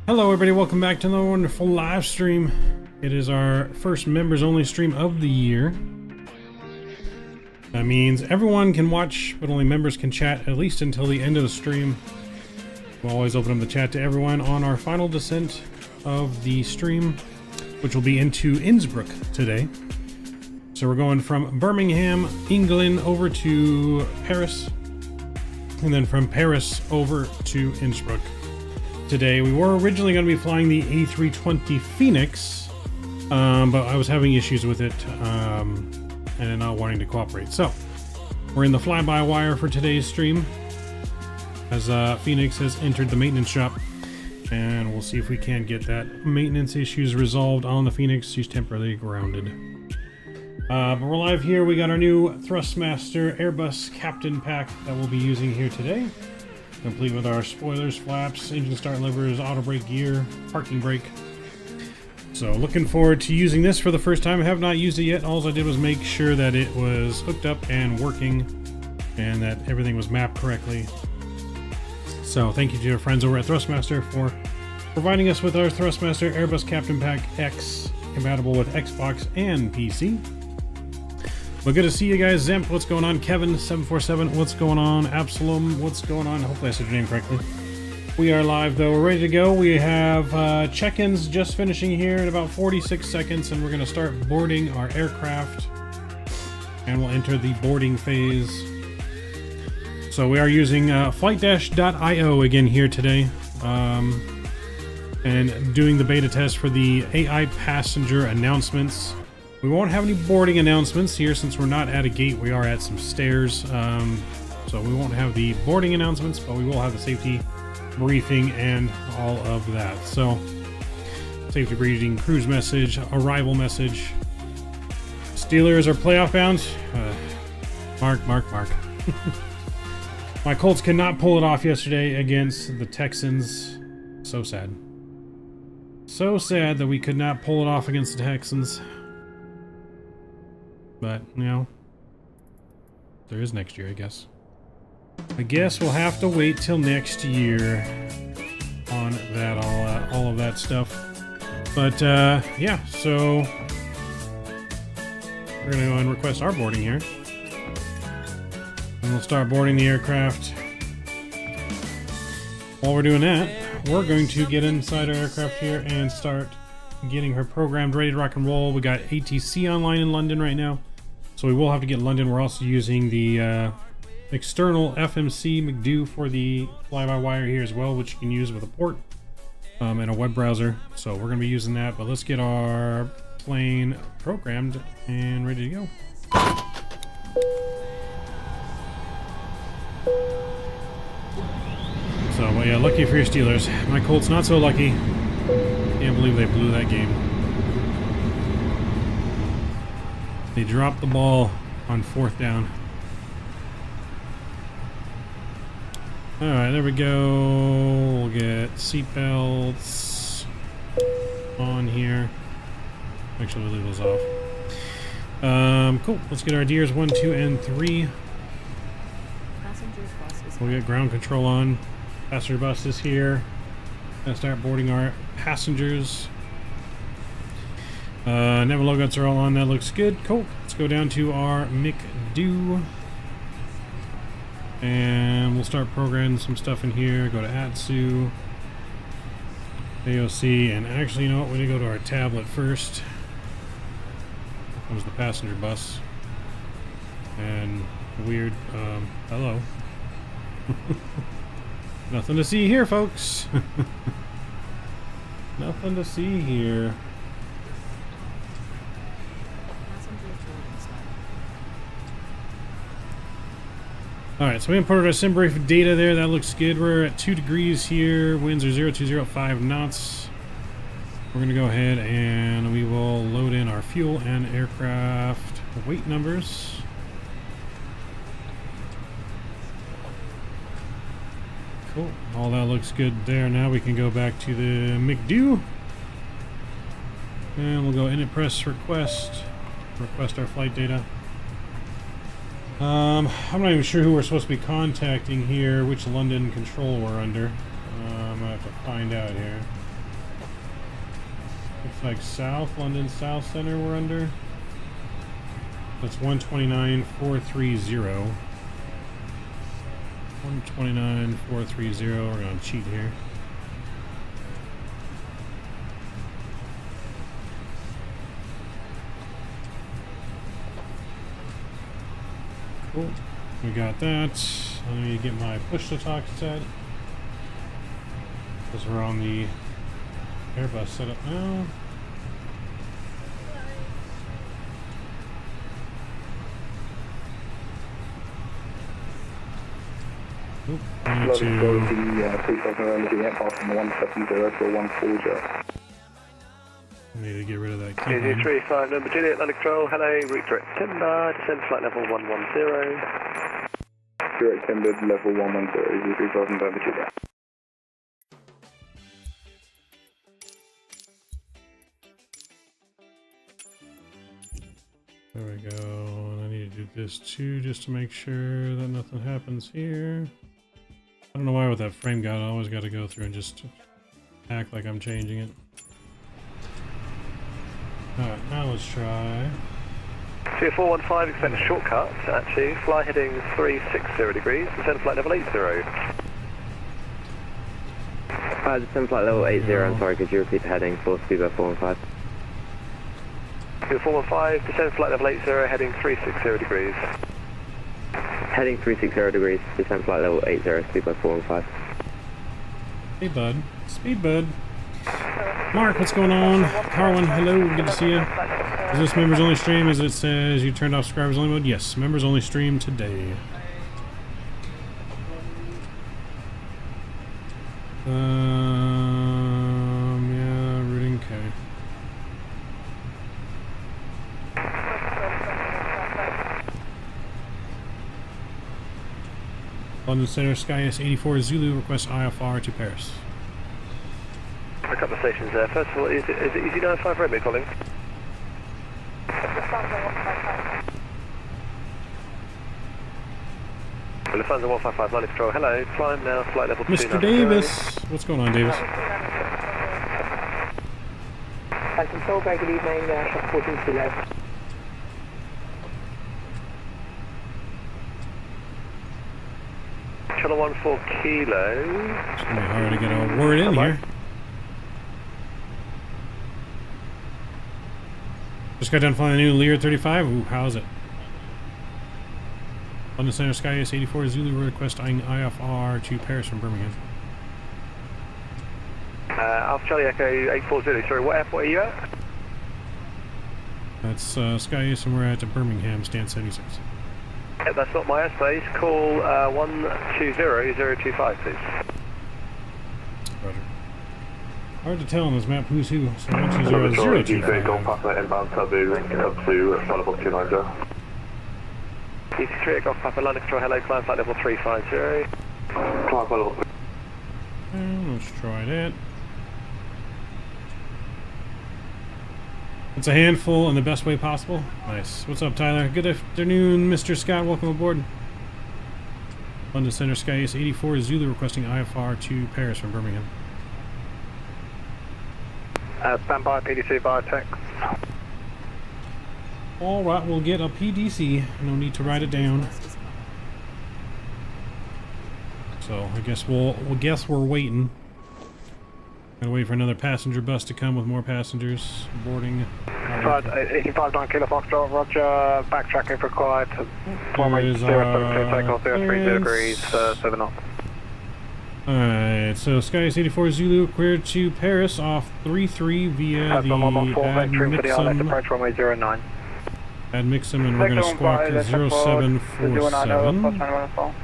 Hello everybody, welcome back to another wonderful live stream. It is our first members only stream of the year. That means everyone can watch, but only members can chat, at least until the end of the stream. We'll always open up the chat to everyone on our final descent of the stream, which will be into Innsbruck today. So we're going from Birmingham, England over to Paris, and then from Paris over to Innsbruck. Today we were originally going to be flying the A320 Phoenix, but I was having issues with it and not wanting to cooperate. So we're in the fly-by-wire for today's stream, as Phoenix has entered the maintenance shop, and we'll see if we can get that maintenance issues resolved on the Phoenix. She's temporarily grounded. But we're live here. We got our new Thrustmaster Airbus Captain Pack that we'll be using here today, complete with our spoilers, flaps, engine start levers, auto brake gear, parking brake. So looking forward to using this for the first time. I have not used it yet. All I did was make sure that it was hooked up and working and that everything was mapped correctly. So thank you to our friends over at Thrustmaster for providing us with our Thrustmaster Airbus Captain Pack X, compatible with Xbox and PC. But good to see you guys. Zemp, what's going on? Kevin747, what's going on? Absalom, what's going on? Hopefully I said your name correctly. We are live though. We're ready to go. We have check-ins just finishing here in about 46 seconds, and we're going to start boarding our aircraft, and we'll enter the boarding phase. So we are using flightdash.io again here today, and doing the beta test for the AI passenger announcements. We won't have any boarding announcements here since we're not at a gate. We are at some stairs, so we won't have the boarding announcements, but we will have the safety briefing and all of that. So safety briefing, cruise message, arrival message. Steelers are playoff bound. Mark. My Colts cannot pull it off yesterday against the Texans. So sad. So sad that we could not pull it off against the Texans. But, you know, there is next year, I guess. I guess we'll have to wait till next year on that, all of that stuff. But, yeah, so we're going to go and request our boarding here. And we'll start boarding the aircraft. While we're doing that, we're going to get inside our aircraft here and start getting her programmed, ready to rock and roll. We got ATC online in London right now, so we will have to get London. We're also using the external FMC McDo for the fly-by-wire here as well, which you can use with a port and a web browser. So we're going to be using that, but let's get our plane programmed and ready to go. So, well, yeah, lucky for your Steelers. My Colts not so lucky. Can't believe they blew that game. They dropped the ball on 4th down. Alright, there we go. We'll get seatbelts on here. Actually, we'll leave those off. Cool. Let's get our gears 1, 2, and 3. We'll get ground control on. Passenger bus is here. Gonna start boarding our passengers. Never logouts are all on. That looks good. Cool. Let's go down to our McDo. And we'll start programming some stuff in here. Go to ATSU, AOC, and actually, you know what? We need to go to our tablet first. Here comes the passenger bus. And weird, hello. Nothing to see here, folks. Nothing to see here. Alright, so we imported our SimBrief data there. That looks good. We're at 2 degrees here. Winds are 0205 knots. We're going to go ahead and we will load in our fuel and aircraft weight numbers. Cool. All that looks good there. Now we can go back to the McDo. And we'll go in and press request. Request our flight data. I'm not even sure who we're supposed to be contacting here, which London control we're under. I'm gonna have to find out here. Looks like South, London South Center we're under. That's 129.430. 129.430. We're gonna cheat here. Cool. We got that. Let me get my push to talk set. Because we're on the Airbus setup now. Oop, I need to... I need to get rid of that key. 035 number Juliet, Atlantic Control, hello, route direct timber, descend flight level 110. Direct timber, level 110, 035 number Juliet. There we go, and I need to do this too, just to make sure that nothing happens here. I don't know why with that frame guide, I always got to go through and just act like I'm changing it. Alright, now let's try. 2415, expect a shortcut, actually, fly heading 360 degrees, descend flight level 80. Descend flight level 80, I'm sorry, could you repeat the heading for speedbird 415? 2415, descend flight level 80, heading 360 degrees. Heading 360 degrees, descend flight level 80, speedbird 415. Hey bud. Speed bud. Mark, what's going on? Carwin, hello, good to see you. Is this members only stream as it says you turned off subscribers only mode? Yes, members only stream today. Yeah, routing K. London Center, Skyus 84 Zulu, request IFR to Paris. A couple of stations there. First of all, is it Easy 95 Redmay calling? Lufthansa 155, London Control, hello, climb now, flight level 290. Mr. Davis! What's going on, Davis? Control, very good evening, shot 14 kilo. Channel 14 kilo. It's gonna be hard to get a word in here. Just got done flying the new Lear 35. Ooh, how's it? London Center, Skyus 84 Zulu, requesting IFR to Paris from Birmingham. Alpha Charlie Echo 840, sorry, what airport are you at? That's Skyus, and we're at Birmingham, stand 76. Yep, that's not my airspace. Call 120025, please. Roger. Hard to tell on this map who's who. So 120025. Golf Papa inbound Tabu up to flight level 290. DC3 Golf Papa, London Control, hello, climb flight level 350. Climb flight level 3. Let's try that. It's a handful in the best way possible. Nice. What's up, Tyler? Good afternoon, Mr. Scott. Welcome aboard. London Center, Skyus 84 Zulu, requesting IFR to Paris from Birmingham. Stand by, PDC Biotex. Alright, we'll get a PDC. No need to write it down. So I guess we'll guess we're waiting. Gotta wait for another passenger bus to come with more passengers boarding. 85 Kilo Foxtrot, roger, backtracking required. Here's our Takeoff 030 degrees, 7 knots. Alright, so Skyus 84 Zulu cleared to Paris off 33 via the Ad Mixum. Ad Mixum, and we're going to squawk 0747. 0747.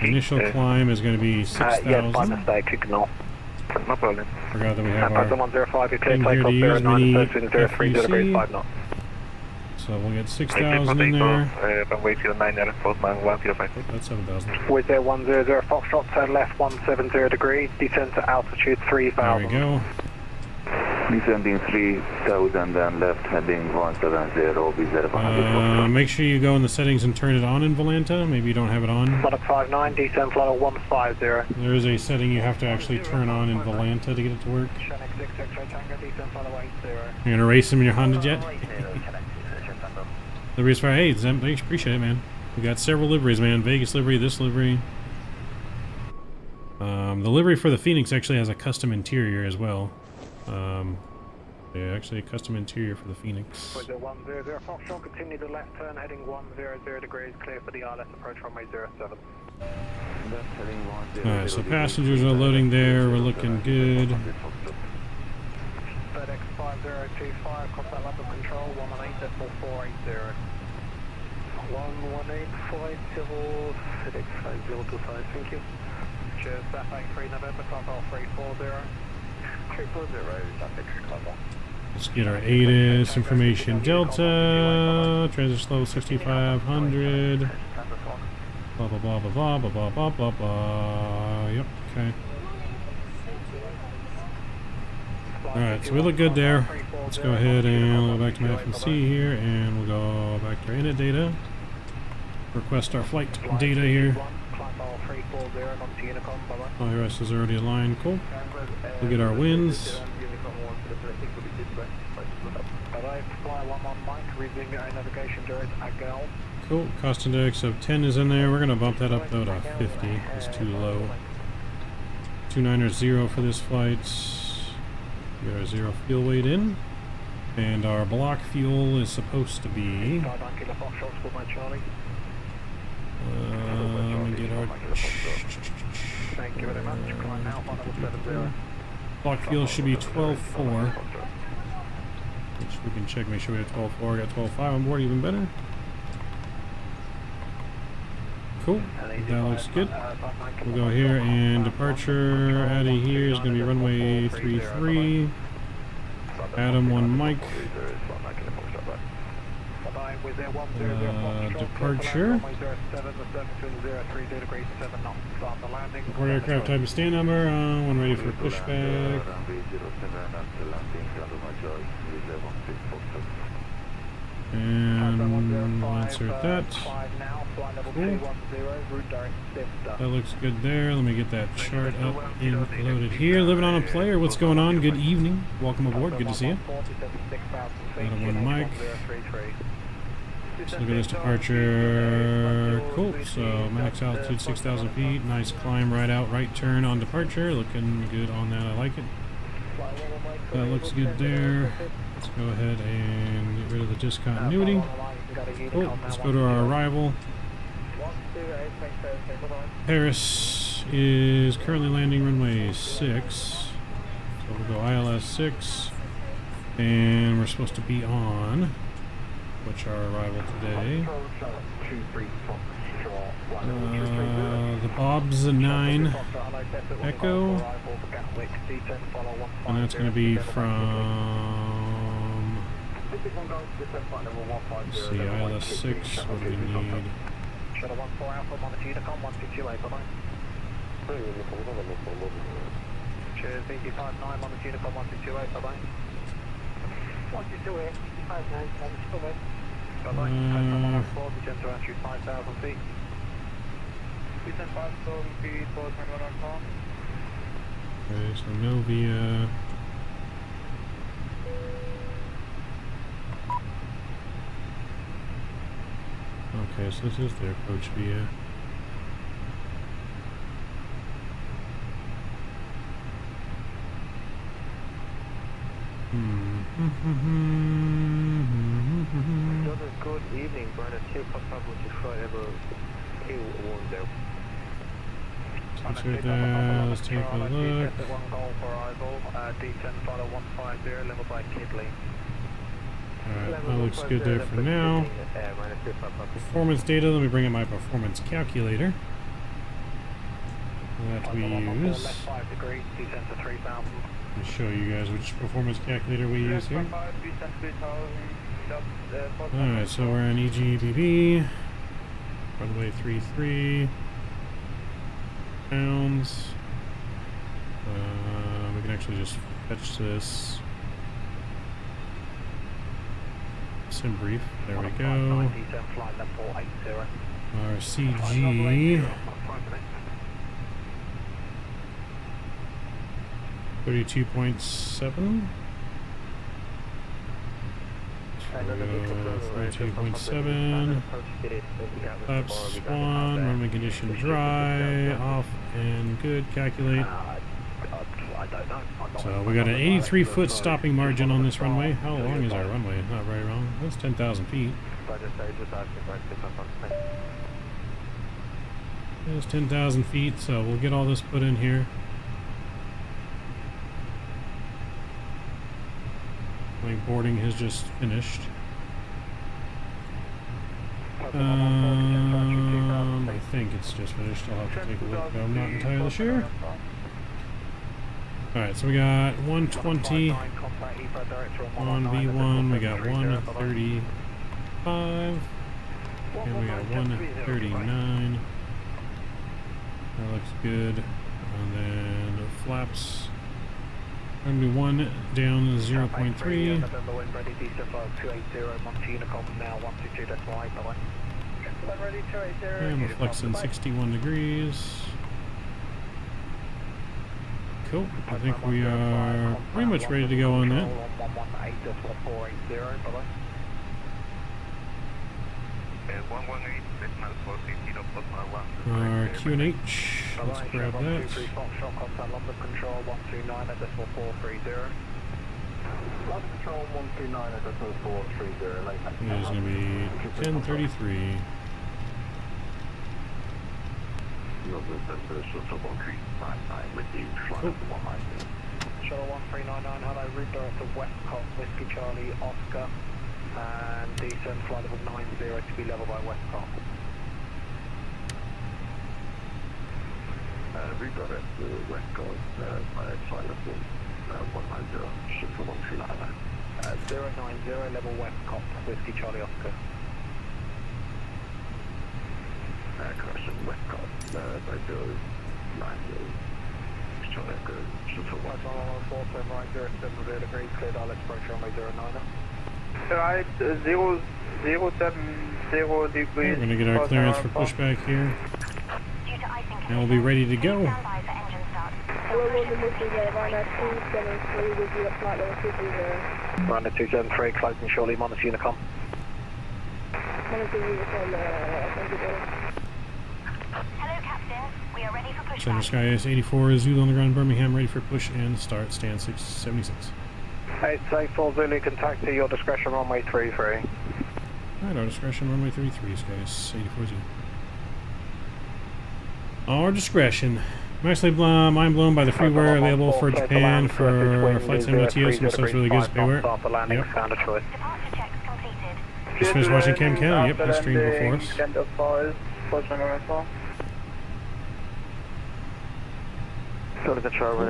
Initial climb is going to be 6,000. Yes, by mistake, ignore. No problem. Forgot that we have our 105, you clear thing here to takeoff use mini 030 degrees, 5 FBC. knots. So we'll get 6,000 in there. Runway 09, Postman 105. That's 7,000. With their 100 Foxtrot, turn left 170 degrees, descend to altitude 3,000. There we go. Descending 3,000 and left heading 170, Make sure you go in the settings and turn it on in Volanta. Maybe you don't have it on. Flight 59, descend flight 150. There is a setting you have to actually turn on in Volanta to get it to work. You're gonna race him in your Honda Jet? Livery's fire. Hey, Zem, thanks, appreciate it, man. We got several liveries, man. Vegas livery, this livery. The livery for the Phoenix actually has a custom interior as well. Yeah, actually a custom interior for the Phoenix. With the 100 Foxtrot, continue the left turn, heading 100 degrees, clear for the RLS approach runway 07. Alright, so passengers are loading there. We're looking good. FedEx 5025, contact level control, 118.4480. 118.50, FedEx 5025, thank you. Cheers, Sapphire 3 November, Control 340. 340, traffic cover. Let's get our ATIS information. Delta, transit level 6500. Blah blah blah blah blah blah blah blah blah blah. Yep, okay. Alright, so we look good there. Let's go ahead and go back to my FMC here, and we'll go back to our init data. Request our flight data here. IRS is already aligned, cool. We'll get our winds. Cool, cost index of 10 is in there. We're going to bump that up though to 50. It's too low. 290 for this flight. Get our 0 fuel weight in. And our block fuel is supposed to be... let me get our... block fuel should be 12.4. Which we can check, make sure we have 12.4. Got 12.5 on board, even better. Cool, that looks good. We'll go here, and departure out of here is going to be runway 33. Adam 1 Mike. Departure. Report aircraft type and stand number. One ready for pushback. And insert that. Cool. That looks good there. Let me get that chart up and loaded here. Living on a player. What's going on? Good evening. Welcome aboard. Good to see you. Adam 1 Mike. Let's look at this departure. Cool. So max altitude 6,000 feet. Nice climb right out, right turn on departure. Looking good on that. I like it. That looks good there. Let's go ahead and get rid of the discontinuity. Cool. Let's go to our arrival. Paris is currently landing runway 6. So we'll go ILS 6. And we're supposed to be on... which our arrival today. The Bob's a 9 Echo. And that's going to be from... let's see, ILS 6. What do we need? Cheers, 85-9, Monmouth Unicom 1228, bye-bye. 1228, 85-9, bye-bye. Descend to altitude 5,000 feet. Descend 5,000 feet, 421 on Okay, so Novia. Okay, so this is their coach via. Good evening, Brandon. Two Papa, which is flight level 210. Let's take a look. One goal for arrival, D10 follow 150, level by Kidley. Alright, that looks good there for now. Performance data, let me bring in my performance calculator that we use. Left 5 degrees, D10 to 3000. I'll show you guys which performance calculator we use here. Alright, so we're on EGBB, runway 33, pounds. We can actually just fetch this. Sim brief, there we go. Our CG 32.7. 32.7. Flaps one, runway condition dry, off and good, calculate. So we got an 83-foot stopping margin on this runway. How long is our runway? Not very long. That's 10,000 feet. That's 10,000 feet, so we'll get all this put in here. Like boarding has just finished. I think it's just finished. I'll have to take a look, but I'm not entirely sure. Alright, so we got 120 on V1, we got 135, and we got 139. That looks good. And then the flaps. We're going to do one down 0.3. And we're flexing 61 degrees. Cool. I think we are pretty much ready to go on that. Our QNH, let's grab that. It is going to be 10:33. Cool. Shuttle 1399, hello, route director Westcott, Whiskey Charlie, Oscar, and descent flight level 90 to be level by Westcott. Route director Westcott, flight level 190, shuttle 1399. 090, level Westcott, Whiskey Charlie, Oscar. Correction, Westcott, by 090, Charlie, Oscar, shuttle 190, degrees, cleared, I'll approach runway 09. Right, 070 degrees. We're going to get our clearance for pushback here. And we'll be ready to go. Runway 273, closing shortly, minus Unicom. Center Sky S84 is Zulu on the ground, Birmingham, ready for push and start, stand 676. 884 Zulu, contact to your discretion, runway 33. Alright, our discretion, runway 33, Sky S84 Zulu. Our discretion. I'm actually mind blown by the freeware available for Japan for Flight Sim WTO. Some stuff's really good as payware. Yep. Just finished watching Cam County. Yep, that streamed before us.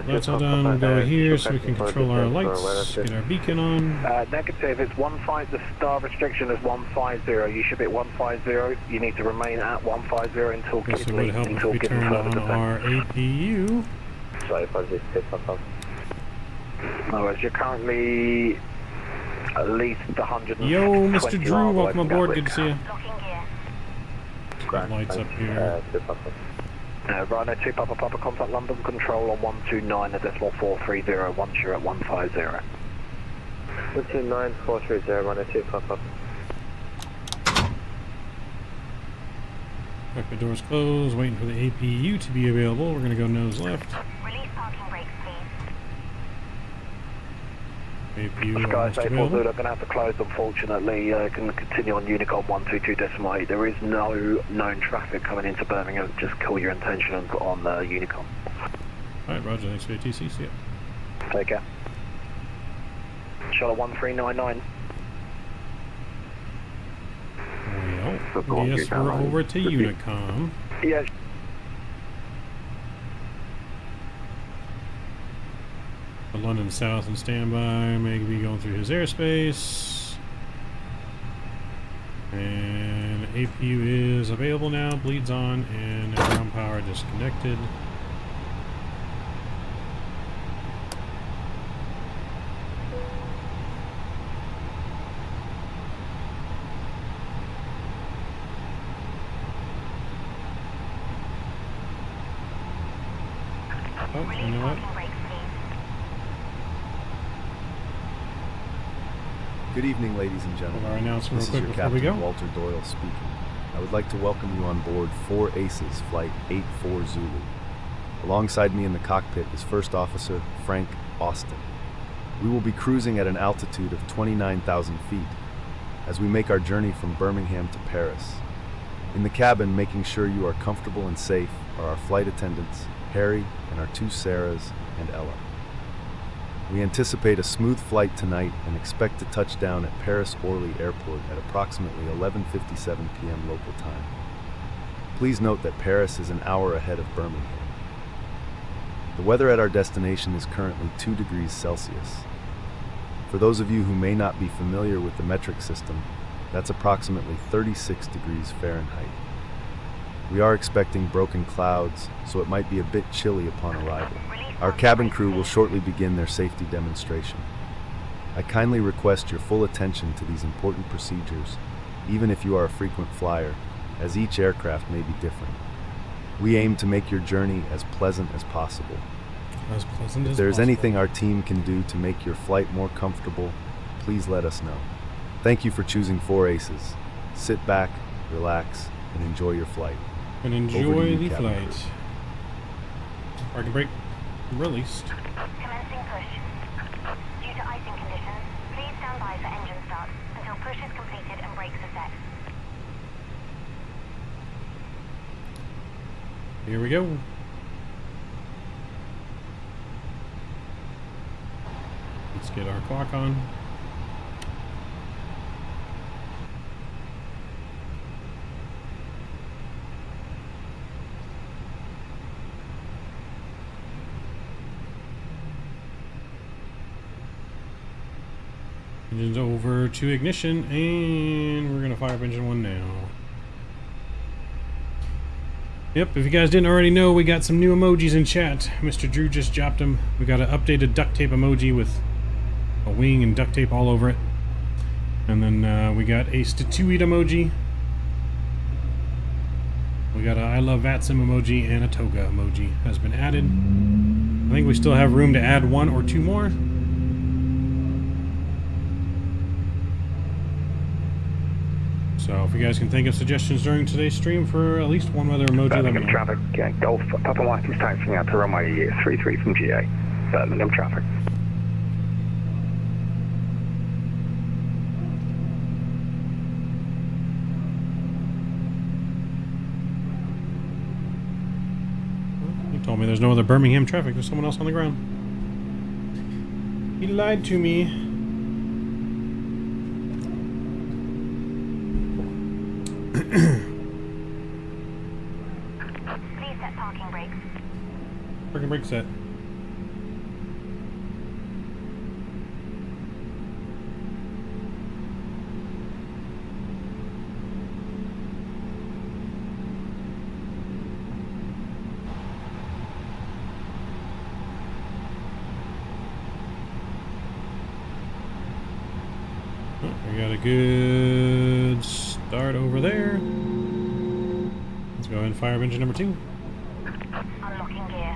That's all done. We'll go here so we can control our lights, get our beacon on. Negative, it's 15, the star restriction is 150. You should be at 150. You need to remain at 150 until Guess it would help if we turned on our APU. Otherwise, you're currently at least 100. Yo, Mr. Drew, welcome aboard. Good to see you. Got lights up here. Rhino 2 Papa Papa, contact London Control on 129.430 once you're at 150. 129.430, Rhino 2 Papa. Cockpit doors closed, waiting for the APU to be available. We're going to go nose left. Release parking brakes, please. APU Skies almost 84 available. Zulu, going to have to close unfortunately. Can continue on Unicom 122.8. There is no known traffic coming into Birmingham. Just call your intention on Unicom. Alright, roger, thanks for your TC, see ya. Take care. Charlotte 1399. Well, yes, we're over to Unicom. Yes. London South and standby, maybe going through his airspace. And APU is available now, bleeds on, and ground power disconnected. Oh, you know what? Good evening, ladies and We'll gentlemen. announce real This is quick your before we Captain go. Walter Doyle speaking. I would like to welcome you on board 4 Aces, Flight 84 Zulu. Alongside me in the cockpit is First Officer Frank Austin. We will be cruising at an altitude of 29,000 feet as we make our journey from Birmingham to Paris. In the cabin, making sure you are comfortable and safe, are our flight attendants, Harry, and our 2 Sarahs and Ella. We anticipate a smooth flight tonight and expect to touch down at Paris-Orly Airport at approximately 11:57 p.m. local time. Please note that Paris is an hour ahead of Birmingham. The weather at our destination is currently 2 degrees Celsius. For those of you who may not be familiar with the metric system, that's approximately 36 degrees Fahrenheit. We are expecting broken clouds, so it might be a bit chilly upon arrival. Our cabin crew will shortly begin their safety demonstration. I kindly request your full attention to these important procedures, even if you are a frequent flyer, as each aircraft may be different. We aim to make your journey as pleasant as possible. As pleasant as If there is possible. anything our team can do to make your flight more comfortable, please let us know. Thank you for choosing 4 Aces. Sit back, relax, and enjoy your flight. And Over to enjoy you, the Captain flight. Parking brake released. Commencing push. Due to icing conditions, please stand by for engine start until push is completed and brakes are set. Here we go. Let's get our clock on. Engine's over to ignition, and we're gonna fire up engine 1 now. Yep, if you guys didn't already know, we got some new emojis in chat. Mr. Drew just dropped them. We got an updated duct tape emoji with a wing and duct tape all over it. And then we got a Statuette emoji. We got a I love Vatsim emoji and a toga emoji has been added. I think we still have room to add 1 or 2 more. So if you guys can think of suggestions during today's stream for at least one other emoji, let me Birmingham know. traffic, Golf Papa Mike is taxiing out to runway 33 from GA. Birmingham traffic. He told me there's no other Birmingham traffic. There's someone else on the ground. He lied to me. Please set parking brakes. Parking brake set. Oh, we got a good start over there. Let's go ahead and fire up engine number 2. Unlocking gear.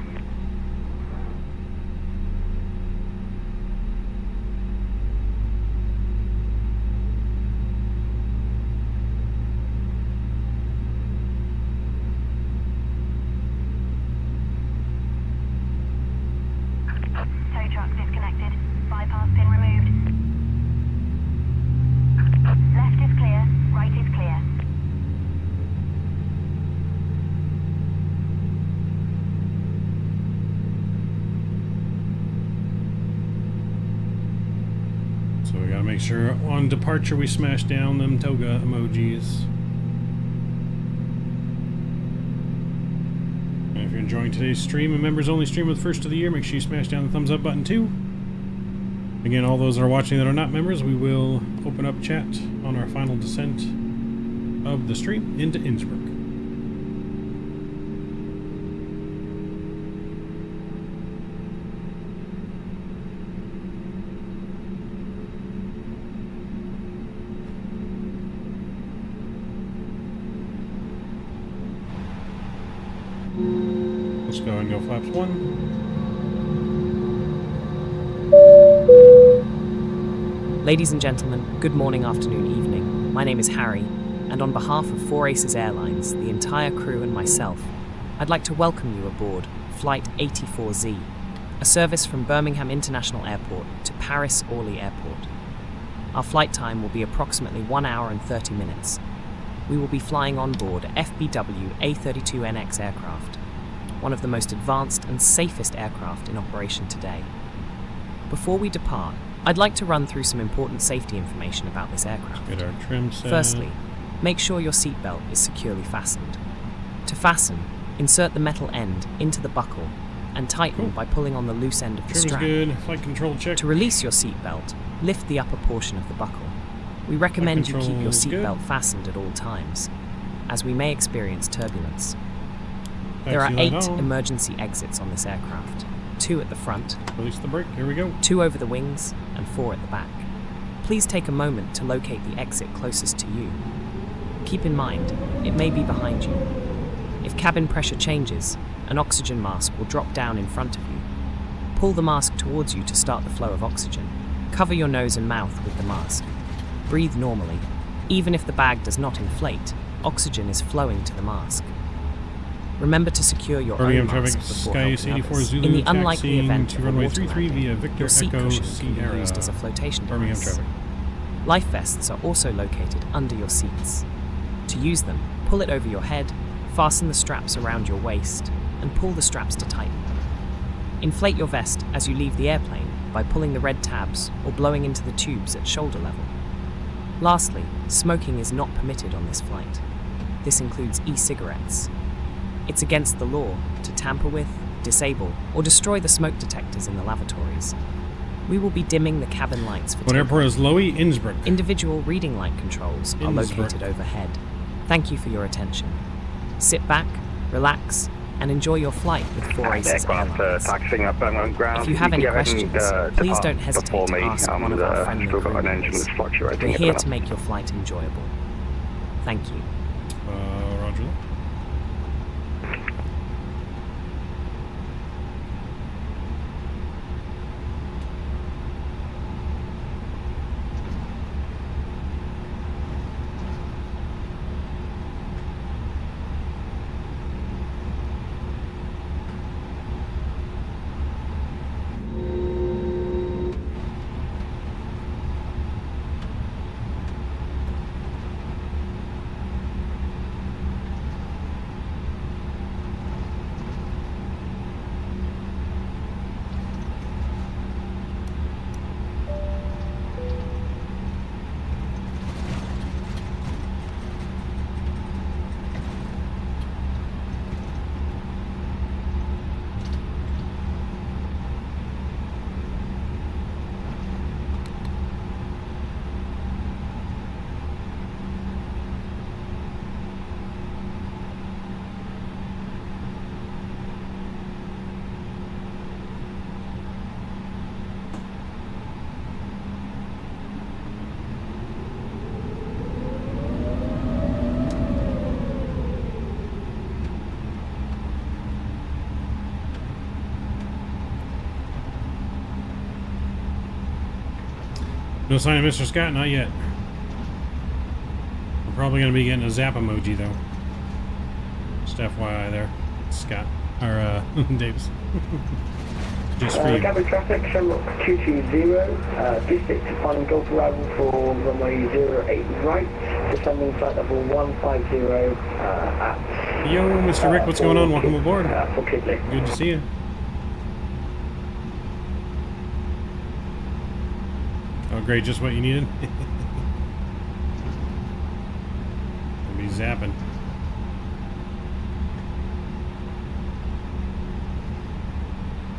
Tow truck disconnected. Bypass pin removed. Left is clear. Right is clear. So we gotta make sure on departure we smash down them toga emojis. And if you're enjoying today's stream, a members only stream with first of the year, make sure you smash down the thumbs up button too. Again, all those that are watching that are not members, we will open up chat on our final descent of the stream into Innsbruck. Let's go and go flaps 1. Ladies and gentlemen, good morning, afternoon, evening. My name is Harry, and on behalf of 4Aces Airlines, the entire crew and myself, I'd like to welcome you aboard Flight 84Z, a service from Birmingham International Airport to Paris Orly Airport. Our flight time will be approximately 1 hour and 30 minutes. We will be flying on board FBW A32NX aircraft, one of the most advanced and safest aircraft in operation today. Before we depart, I'd like to run through some important safety information about this aircraft. Get our trim set. Firstly, make sure your seatbelt is securely fastened. To fasten, insert the metal end into the buckle and tighten by pulling on the loose end of the Trim's strap. good. Flight control check. To release your seatbelt, lift the upper portion of the buckle. We recommend you keep your seatbelt fastened at all times, as we may experience turbulence. There are 8 emergency exits on this aircraft, 2 at the front, Release the brake. Here we go. 2 over the wings, and 4 at the back. Please take a moment to locate the exit closest to you. Keep in mind, it may be behind you. If cabin pressure changes, an oxygen mask will drop down in front of you. Pull the mask towards you to start the flow of oxygen. Cover your nose and mouth with the mask. Breathe normally. Even if the bag does not inflate, oxygen is flowing to the mask. Remember to secure your own mask before helping others. In the unlikely event of a water landing, your seat cushion can be used as a flotation device. Life vests are also located under your seats. To use them, pull it over your head, fasten the straps around your waist, and pull the straps to tighten. Inflate your vest as you leave the airplane by pulling the red tabs or blowing into the tubes at shoulder level. Lastly, smoking is not permitted on this flight. This includes e-cigarettes. It's against the law to tamper with, disable, or destroy the smoke detectors in the lavatories. We will be dimming the cabin lights for What airport is Lowy? Innsbruck. Individual reading light controls are located overhead. Thank you for your attention. Sit back, relax, and enjoy your flight with 4Aces Airlines. Taxiing up on ground. If you have any questions, please don't hesitate to ask one of our friendly crew members. We're here to make your flight enjoyable. Thank you. Roger. No sign of Mr. Scott, not yet. We're probably going to be getting a zap emoji, though. Just FYI there, Scott. Or, Davis. Just for you. Cabin traffic, Shamrock 220, district on Gulf arrival for runway 08 right, descending flight level 150 at... Yo, Mr. Rick, what's going on? Welcome aboard. For Kidley. Good to see you. Oh, great, just what you needed. I'll be zapping.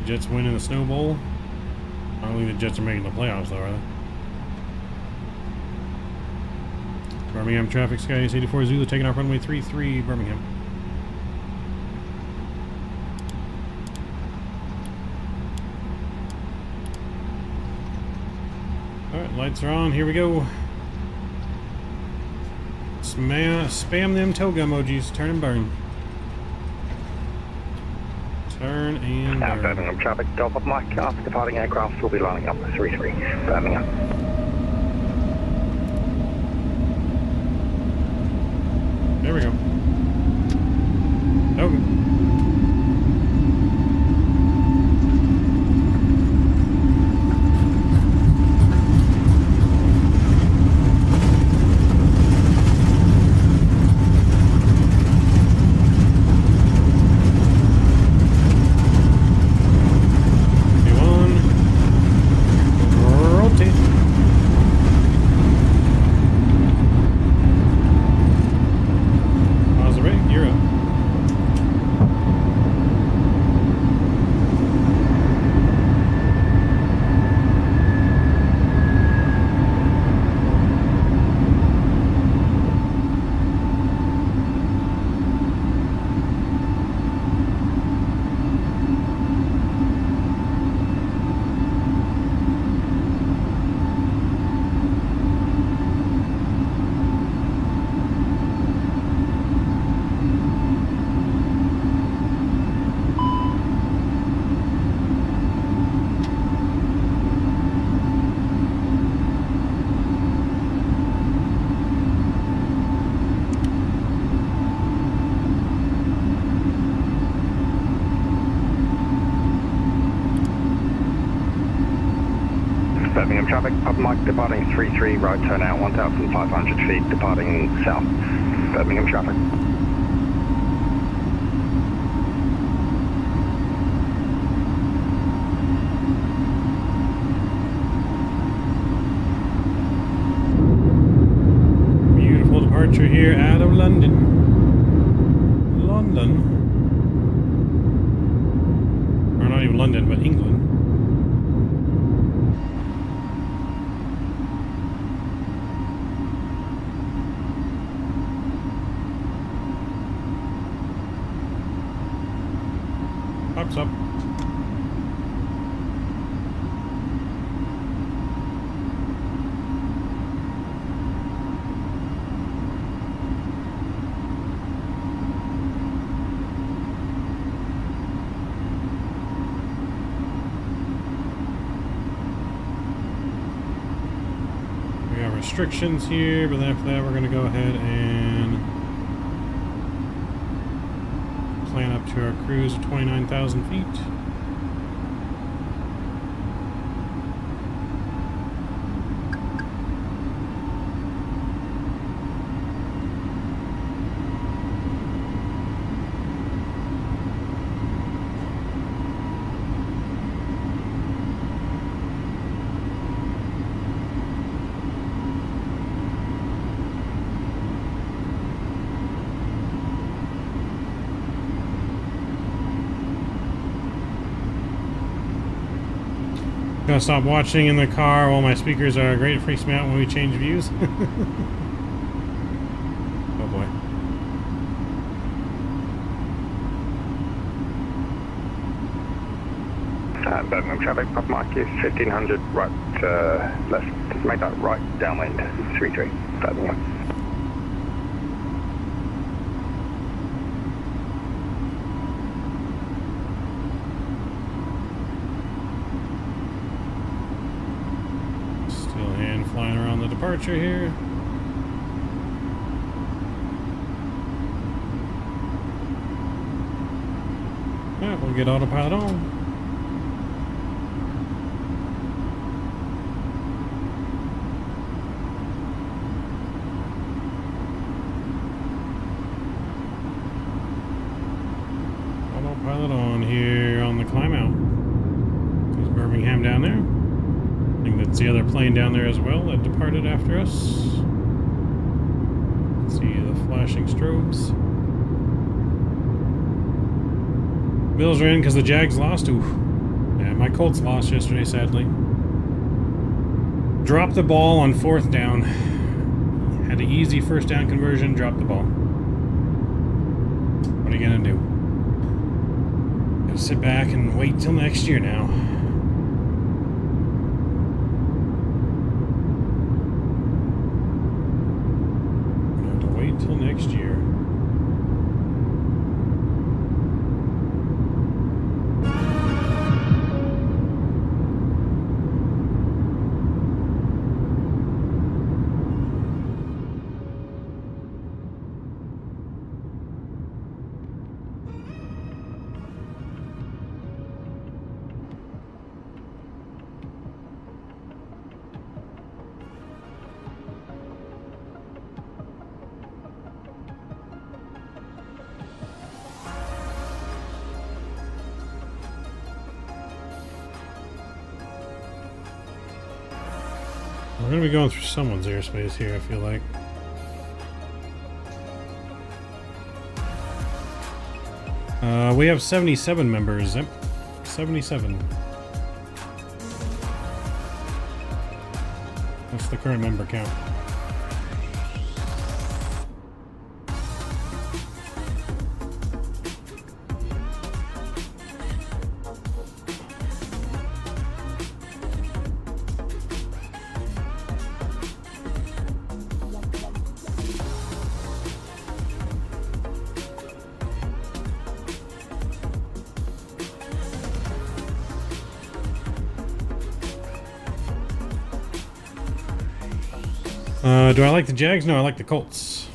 Jets winning the Snow Bowl. I don't think the Jets are making the playoffs, though, are they? Birmingham traffic, Sky 84 Zulu taking off runway 33, Birmingham. Alright, lights are on, here we go. Spam them toga emojis, turn and burn. Turn and burn. Birmingham traffic, Delta Mike, departing aircraft will be lining up 33, Birmingham. There we go. Okay. Birmingham traffic, Papa Mike departing 33, right turn out 1,500 feet, departing south. Birmingham traffic. Beautiful departure here out of London. Or not even London, but England. Pops up. We got restrictions here, but then after that we're going to go ahead and plan up to our cruise of 29,000 feet. Gonna stop watching in the car while my speakers are great. It freaks me out when we change views. Oh boy. Birmingham traffic, Papa Mike is 1500 right left. Make that right downwind 33, Birmingham. departure here. Alright, we'll get autopilot on. Autopilot on here on the climb out. There's Birmingham down there. I think that's the other plane down there as well that departed after us. See the flashing strobes. Bills are in because the Jags lost. Ooh. Yeah, my Colts lost yesterday, sadly. Dropped the ball on 4th down. Had an easy 1st down conversion, dropped the ball. What are you gonna do? Gotta sit back and wait till next year now. Gonna have to wait till next year. We're gonna be going through someone's airspace here, I feel like. We have 77 members. Yep, 77. That's the current member count. Do I like the Jags? No, I like the Colts.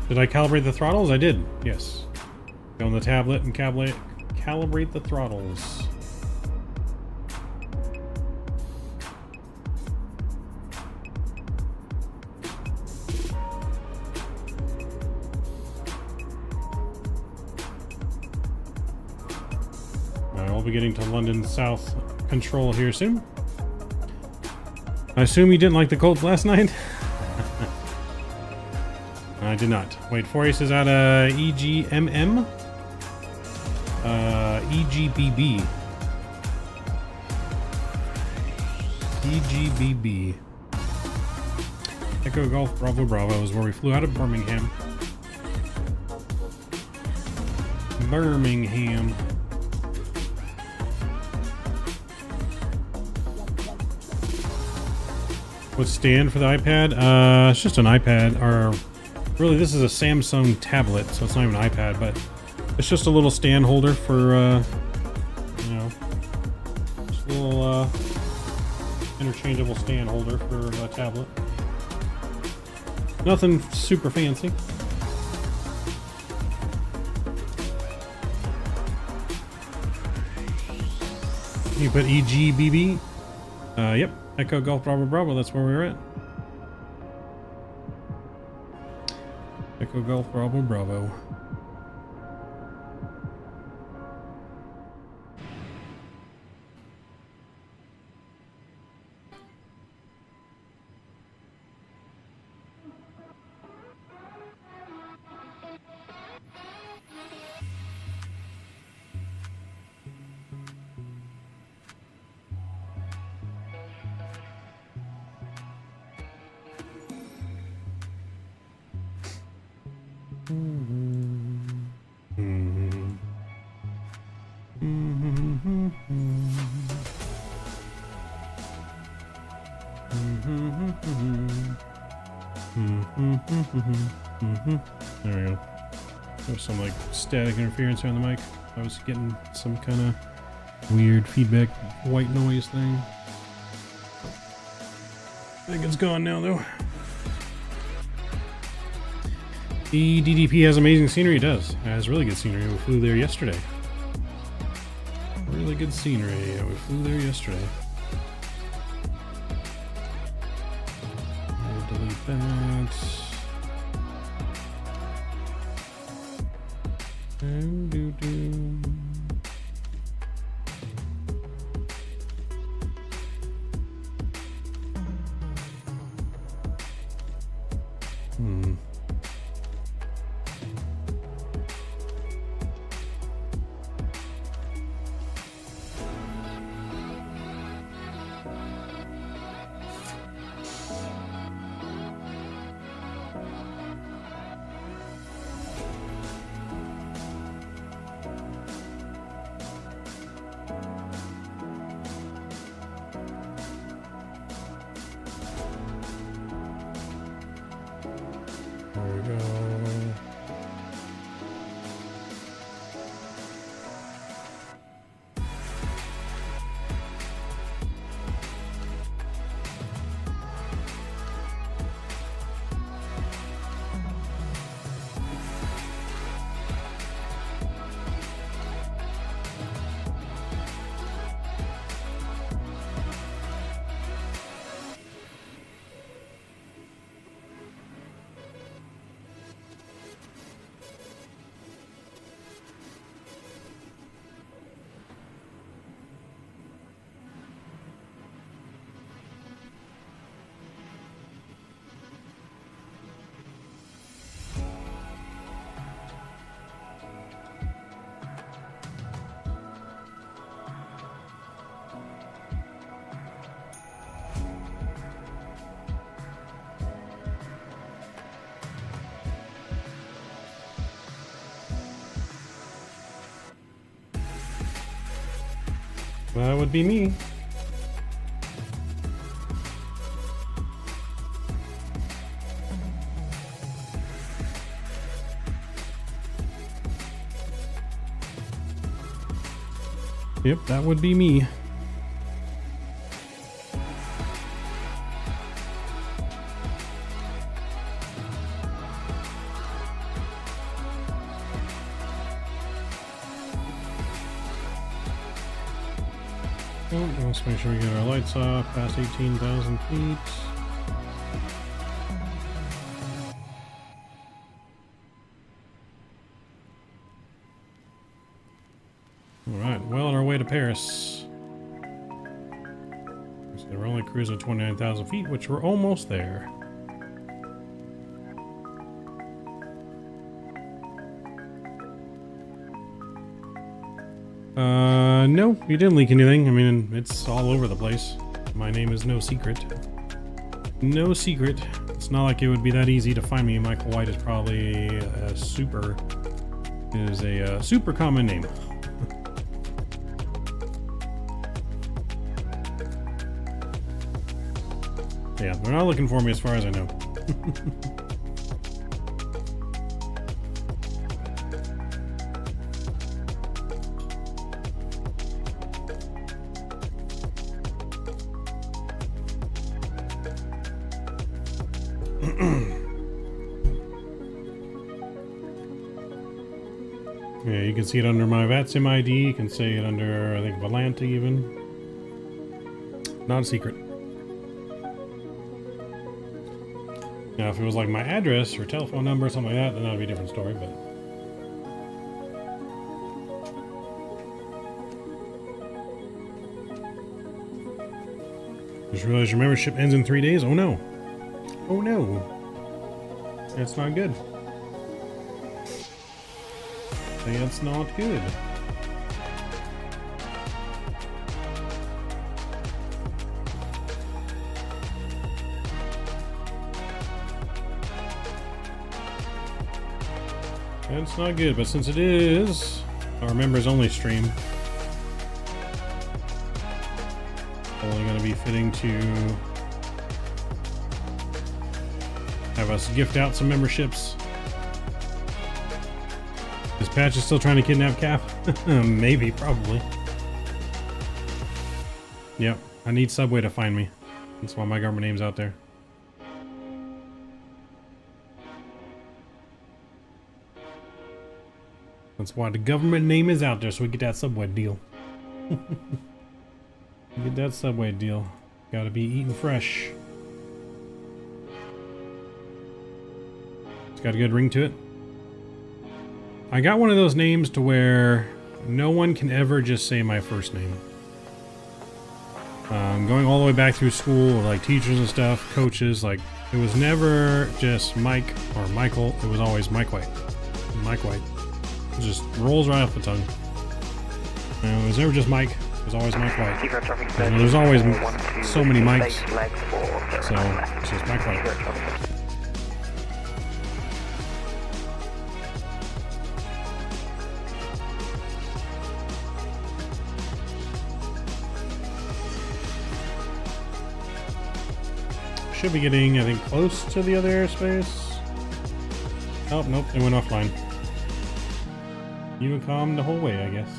Did I calibrate the throttles? I did, yes. Go on the tablet and calibrate the throttles. Alright, we'll be getting to London South Control here soon. I assume you didn't like the Colts last night? I did not. Wait, 4 aces out of EGMM? EGBB. EGBB. Echo Golf Bravo Bravo is where we flew out of Birmingham. Birmingham. What stand for the iPad? It's just an iPad, or really this is a Samsung tablet, so it's not even an iPad, but it's just a little stand holder for, you know, just a little interchangeable stand holder for the tablet. Nothing super fancy. You put EGBB? Yep. Echo Golf Bravo Bravo, that's where we were at. Echo Golf Bravo Bravo. There we go. There's some like static interference here on the mic. I was getting some kind of weird feedback white noise thing. I think it's gone now, though. The DDP has amazing scenery. It does. It has really good scenery. We flew there yesterday. Really good scenery. We flew there yesterday. I'll delete that. There we go. That would be me. Yep, that would be me. Let's make sure we get our lights off past 18,000 feet. Alright, well on our way to Paris. So we're only cruising 29,000 feet, which we're almost there. No, you didn't leak anything. I mean, it's all over the place. My name is no secret. No secret. It's not like it would be that easy to find me. Michael White is probably a super common name. Yeah, they're not looking for me as far as I know. Yeah, you can see it under my VATSIM ID. You can see it under, I think, Volanta even. Not a secret. Now, if it was like my address or telephone number or something like that, then that would be a different story, but... Just realized your membership ends in 3 days? Oh no. Oh no. That's not good. That's not good. That's not good, but since it is our members only stream, only going to be fitting to have us gift out some memberships. This patch is still trying to kidnap Cap? Maybe, probably. Yep, I need Subway to find me. That's why my government name's out there. That's why the government name is out there, so we get that subway deal. Get that subway deal. Gotta be eaten fresh. It's got a good ring to it. I got one of those names to where no one can ever just say my first name. Going all the way back through school, like teachers and stuff, coaches, like it was never just Mike or Michael. It was always Mike White. Mike White. It just rolls right off the tongue. It was never just Mike. It was always Mike White. And there's always so many Mikes. So it's just Mike White. Should be getting, I think, close to the other airspace. Oh, nope, it went offline. Unicom the whole way, I guess.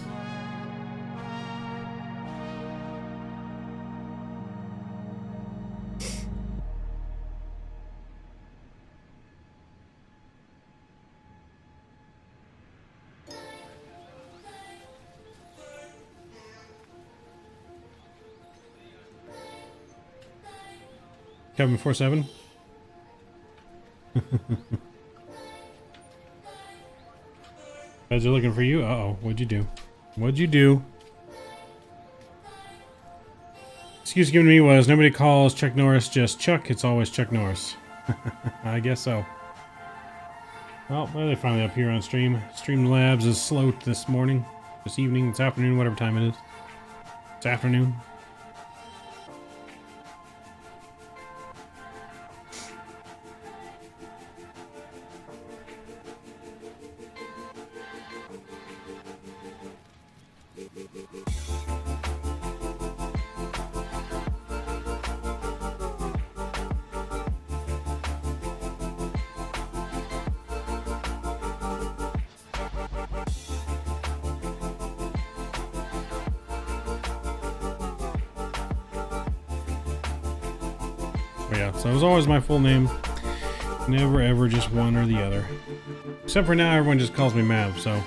Kevin 47. Guys are looking for you. Uh-oh, what'd you do? What'd you do? Excuse given to me was nobody calls Chuck Norris just Chuck. It's always Chuck Norris. I guess so. Well, they're finally up here on stream. Streamlabs is slow this morning, this evening, this afternoon, whatever time it is. It's afternoon. But yeah, so it was always my full name. Never ever just one or the other. Except for now, everyone just calls me Mav, so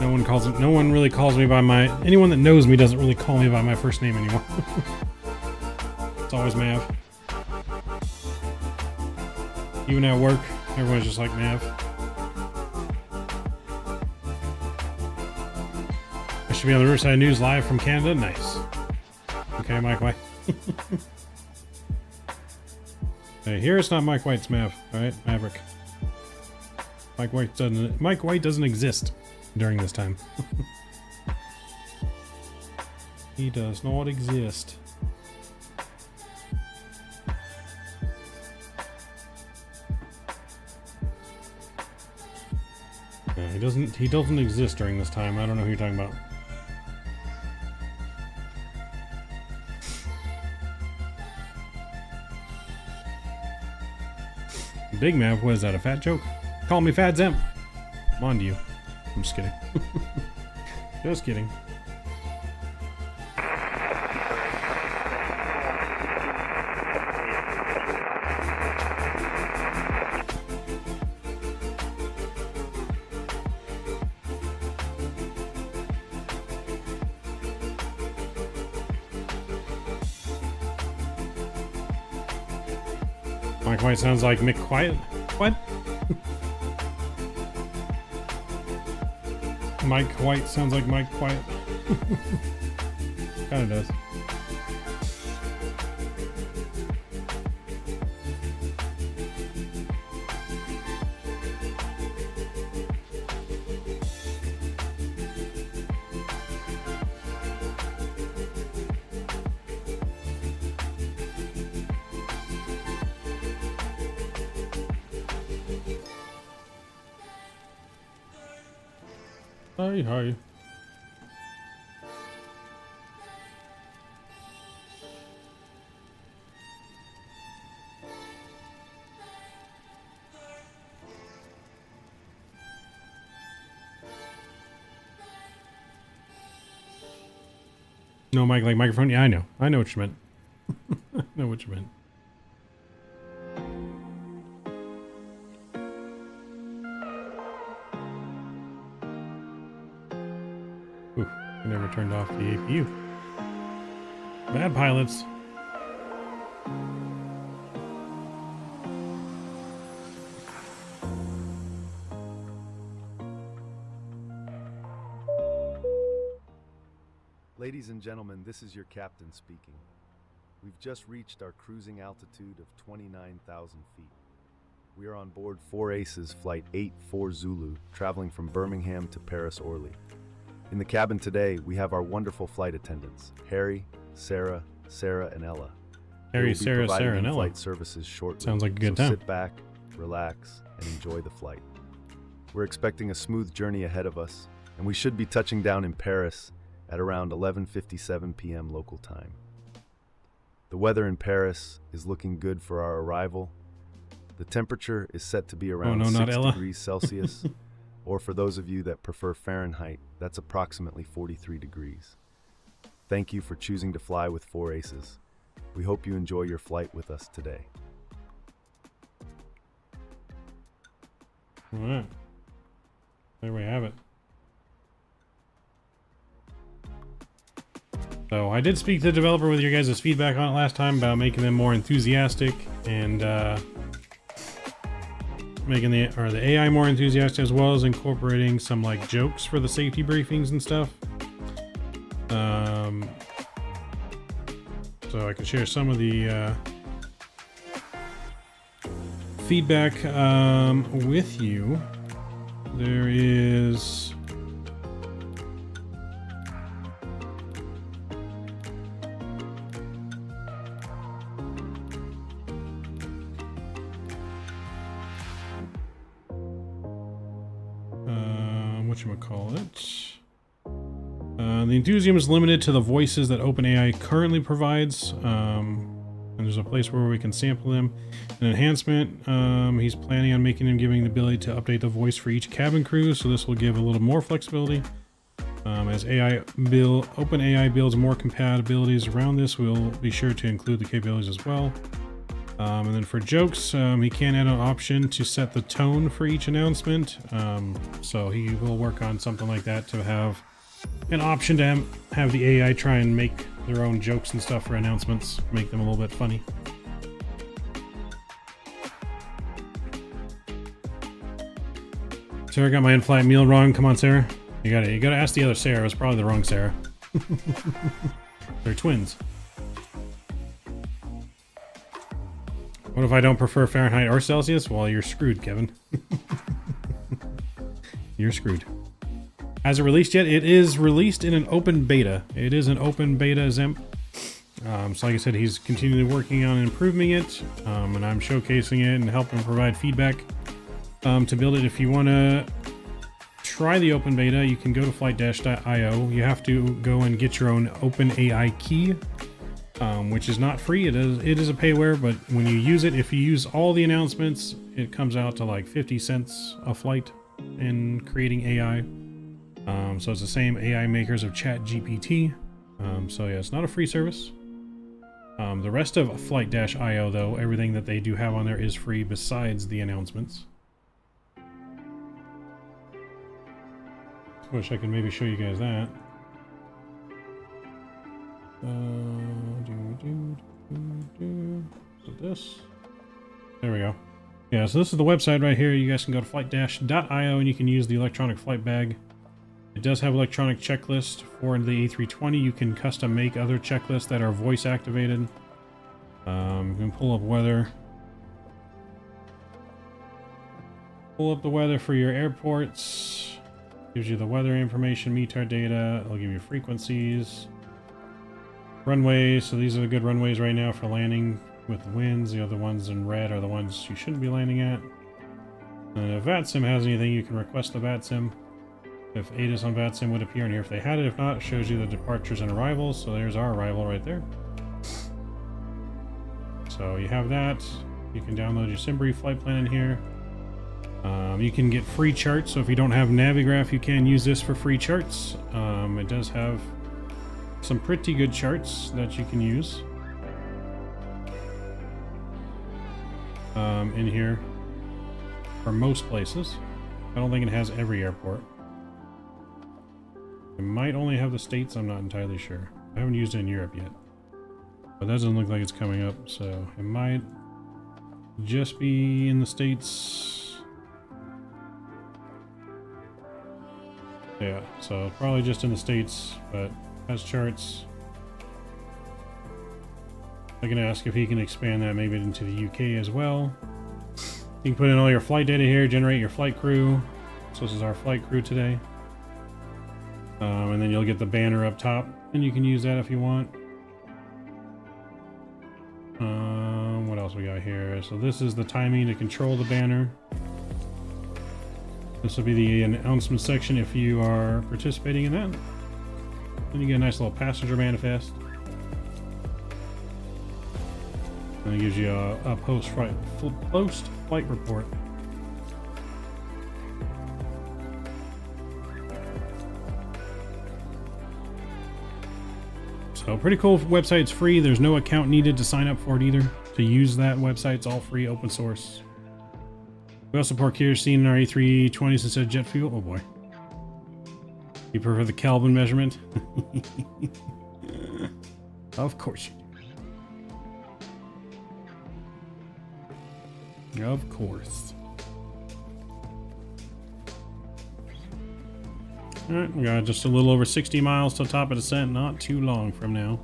no one really calls me by my, anyone that knows me doesn't really call me by my first name anymore. It's always Mav. Even at work, everyone's just like Mav. I should be on the Riverside News live from Canada. Nice. Okay, Mike White. Hey, here it's not Mike White's Mav, alright? Maverick. Mike White doesn't exist during this time. He does not exist. Yeah, he doesn't exist during this time. I don't know who you're talking about. Big Mav, what is that, a fat joke? Call me Fat Zemp. I'm on to you. I'm just kidding. Just kidding. Mike White sounds like Mick Quiet. What? Mike White sounds like Mike Quiet. Kinda does. Hi. No, Mike, like microphone? Yeah, I know. I know what you meant. know what you meant. Ooh, I never turned off the APU. Bad pilots. Ladies and gentlemen, this is your captain speaking. We've just reached our cruising altitude of 29,000 feet. We are on board 4 Aces Flight 84 Zulu, traveling from Birmingham to Paris Orly. In the cabin today, we have our wonderful flight attendants, Harry, Sarah, and Ella. Harry, They will be Sarah, providing and Ella. flight services shortly. Sounds like a good so time. Sit back, relax, and enjoy the flight. We're expecting a smooth journey ahead of us, and we should be touching down in Paris at around 11:57 p.m. local time. The weather in Paris is looking good for our arrival. The temperature is set to be around 6 degrees Celsius, or for those of you that prefer Fahrenheit, that's approximately 43 degrees. Thank you for choosing to fly with 4 Aces. We hope you enjoy your flight with us today. All right. There we have it. So I did speak to the developer with your guys' feedback on it last time about making them more enthusiastic and making the AI more enthusiastic, as well as incorporating some like jokes for the safety briefings and stuff. So I can share some of the feedback with you. There is whatchamacallit. The enthusiasm is limited to the voices that OpenAI currently provides, and there's a place where we can sample them. An enhancement, he's planning on making and giving the ability to update the voice for each cabin crew, so this will give a little more flexibility. As OpenAI builds more compatibilities around this, we'll be sure to include the capabilities as well. And then for jokes, he can add an option to set the tone for each announcement. So he will work on something like that to have an option to have the AI try and make their own jokes and stuff for announcements, make them a little bit funny. Sarah got my in-flight meal wrong. Come on, Sarah. You gotta ask the other Sarah. It was probably the wrong Sarah. They're twins. What if I don't prefer Fahrenheit or Celsius? Well, you're screwed, Kevin. You're screwed. Hasn't released yet. It is released in an open beta. It is an open beta XEMP. So like I said, he's continually working on improving it, and I'm showcasing it and helping provide feedback to build it. If you want to try the open beta, you can go to flight-.io. You have to go and get your own OpenAI key, which is not free. It is a payware, but when you use it, if you use all the announcements, it comes out to like 50 cents a flight in creating AI. So it's the same AI makers of ChatGPT. So yeah, it's not a free service. The rest of flight-io, though, everything that they do have on there is free besides the announcements. Wish I could maybe show you guys that. So this. There we go. Yeah, so this is the website right here. You guys can go to flight-io and you can use the electronic flight bag. It does have electronic checklist for the A320. You can custom make other checklists that are voice activated. You can pull up weather. Pull up the weather for your airports. Gives you the weather information, METAR data. It'll give you frequencies. Runways. So these are the good runways right now for landing with the winds. The other ones in red are the ones you shouldn't be landing at. And if VATSIM has anything, you can request the VATSIM. If ATIS on VATSIM would appear in here if they had it. If not, it shows you the departures and arrivals. So there's our arrival right there. So you have that. You can download your SimBrief flight plan in here. You can get free charts. So if you don't have Navigraph, you can use this for free charts. It does have some pretty good charts that you can use. in here for most places. I don't think it has every airport. It might only have the States, I'm not entirely sure. I haven't used it in Europe yet. But that doesn't look like it's coming up, so it might just be in the States. Yeah, so probably just in the States, but has charts. I can ask if he can expand that maybe into the UK as well. You can put in all your flight data here, generate your flight crew. So this is our flight crew today. And then you'll get the banner up top, and you can use that if you want. What else we got here? So this is the timing to control the banner. This will be the announcement section if you are participating in that. Then you get a nice little passenger manifest. And it gives you a post-flight report. So pretty cool website. It's free. There's no account needed to sign up for it either. To use that website, it's all free, open source. We also support kerosene in our A320s instead of jet fuel. Oh boy. You prefer the Kelvin measurement? Of course you do. Of course. Alright, we got just a little over 60 miles to top of descent, not too long from now.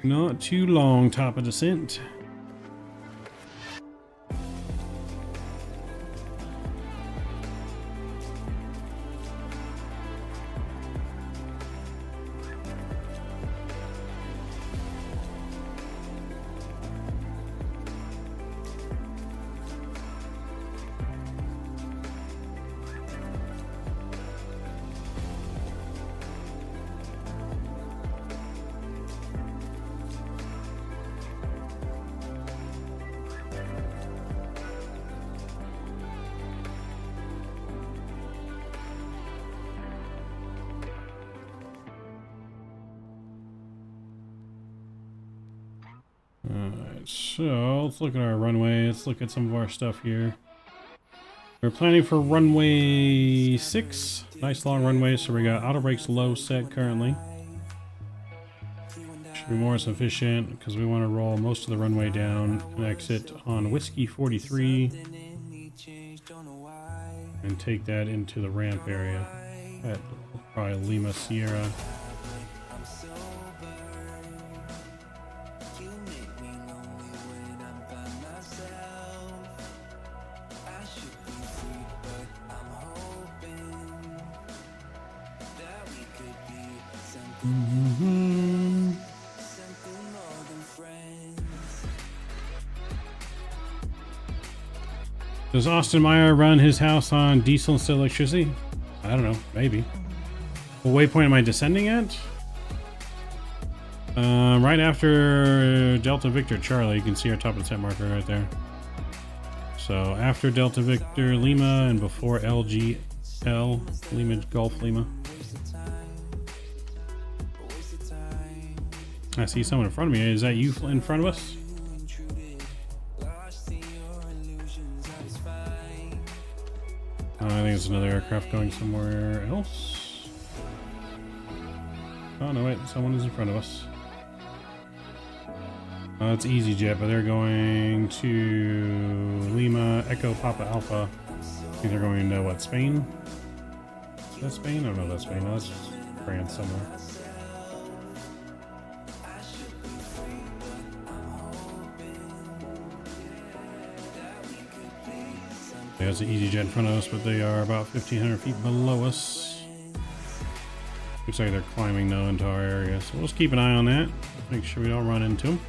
Not too long top of descent. Alright, so let's look at our runway. Let's look at some of our stuff here. We're planning for runway 6. Nice long runway, so we got auto brakes low set currently. Should be more sufficient because we want to roll most of the runway down and exit on Whiskey 43 and take that into the ramp area at probably Lima Sierra. Does Austin Meyer run his house on diesel instead of electricity? I don't know, maybe. What waypoint am I descending at? Right after Delta Victor Charlie, you can see our top of the set marker right there. So after Delta Victor Lima and before LGL, Lima Golf Lima. I see someone in front of me. Is that you in front of us? I think it's another aircraft going somewhere else. Oh no, wait, someone is in front of us. It's EasyJet, but they're going to Lima Echo Papa Alpha. I think they're going to what, Spain? Is that Spain? I don't know if that's Spain. No, that's France somewhere. There's an EasyJet in front of us, but they are about 1,500 feet below us. Looks like they're climbing now into our area, so we'll just keep an eye on that. Make sure we don't run into them.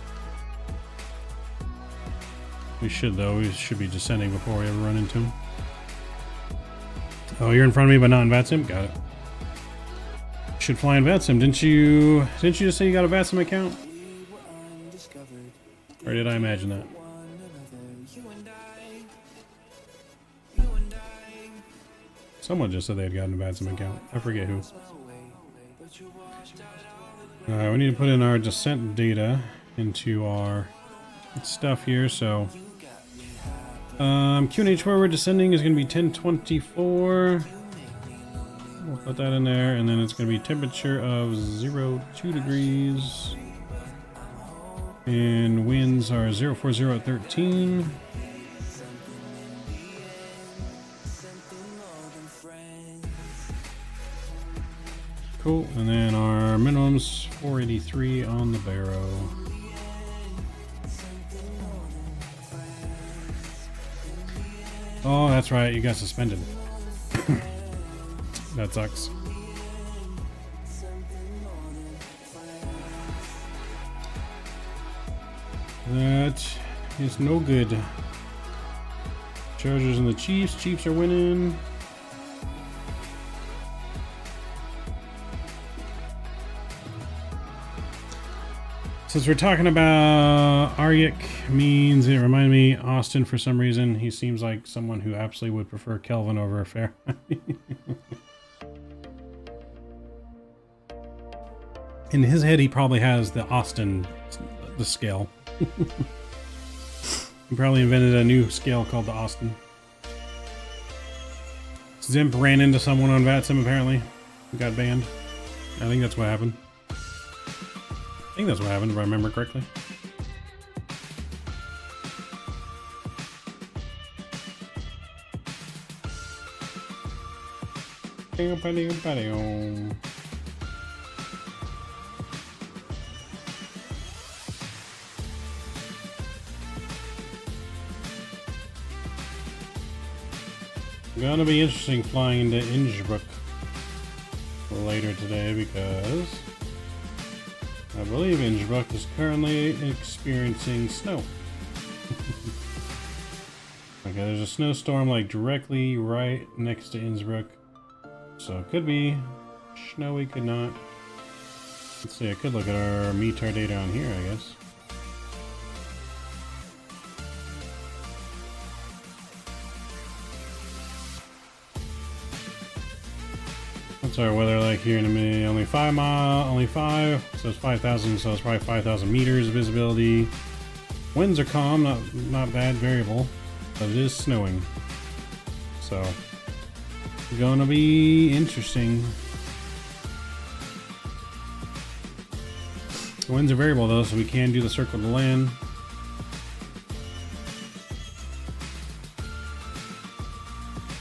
We should, though. We should be descending before we ever run into them. Oh, you're in front of me, but not in VATSIM? Got it. Should fly in VATSIM. Didn't you just say you got a VATSIM account? Or did I imagine that? Someone just said they had gotten a VATSIM account. I forget who. Alright, we need to put in our descent data into our stuff here, so QNH where we're descending is going to be 1024. We'll put that in there, and then it's going to be temperature of 2 degrees. And winds are 040 at 13. Cool, and then our minimum's 483 on the barrow. Oh, that's right, you got suspended. That sucks. That is no good. Chargers and the Chiefs. Chiefs are winning. Since we're talking about Aryik means, it reminded me Austin for some reason. He seems like someone who absolutely would prefer Kelvin over Fahrenheit. In his head, he probably has the Austin, the scale. He probably invented a new scale called the Austin. Zimp ran into someone on VATSIM apparently. He got banned. I think that's what happened. I think that's what happened, if I remember correctly. Gonna be interesting flying into Innsbruck later today because I believe Innsbruck is currently experiencing snow. Okay, there's a snowstorm like directly right next to Innsbruck. So it could be snowy, could not. Let's see, I could look at our METAR data on here, I guess. What's our weather like here in a minute? Only 5 miles, only 5, so it's 5,000, so it's probably 5,000 meters visibility. Winds are calm, not bad variable, but it is snowing. So, it's gonna be interesting. The winds are variable though, so we can do the circle to land.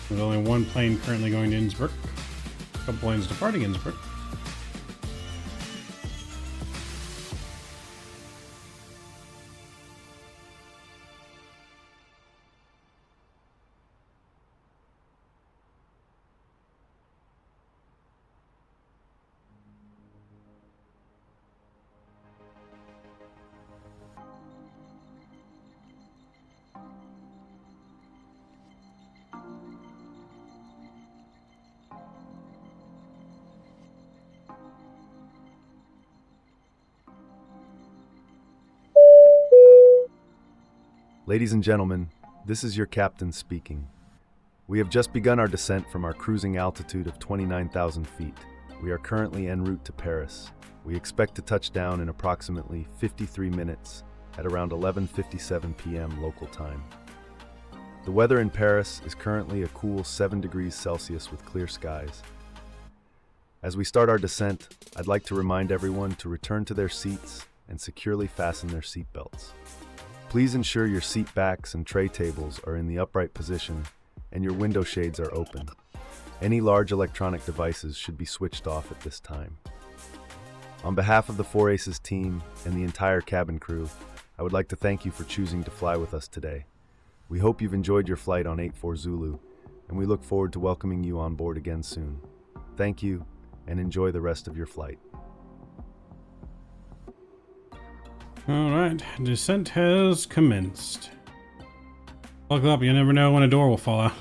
There's only one plane currently going to Innsbruck. A couple planes departing Innsbruck. Ladies and gentlemen, this is your captain speaking. We have just begun our descent from our cruising altitude of 29,000 feet. We are currently en route to Paris. We expect to touch down in approximately 53 minutes at around 11:57 p.m. local time. The weather in Paris is currently a cool 7 degrees Celsius with clear skies. As we start our descent, I'd like to remind everyone to return to their seats and securely fasten their seat belts. Please ensure your seat backs and tray tables are in the upright position and your window shades are open. Any large electronic devices should be switched off at this time. On behalf of the 4Aces team and the entire cabin crew, I would like to thank you for choosing to fly with us today. We hope you've enjoyed your flight on 84 Zulu, and we look forward to welcoming you on board again soon. Thank you, and enjoy the rest of your flight. Alright, descent has commenced. Buckle up, you never know when a door will fall out.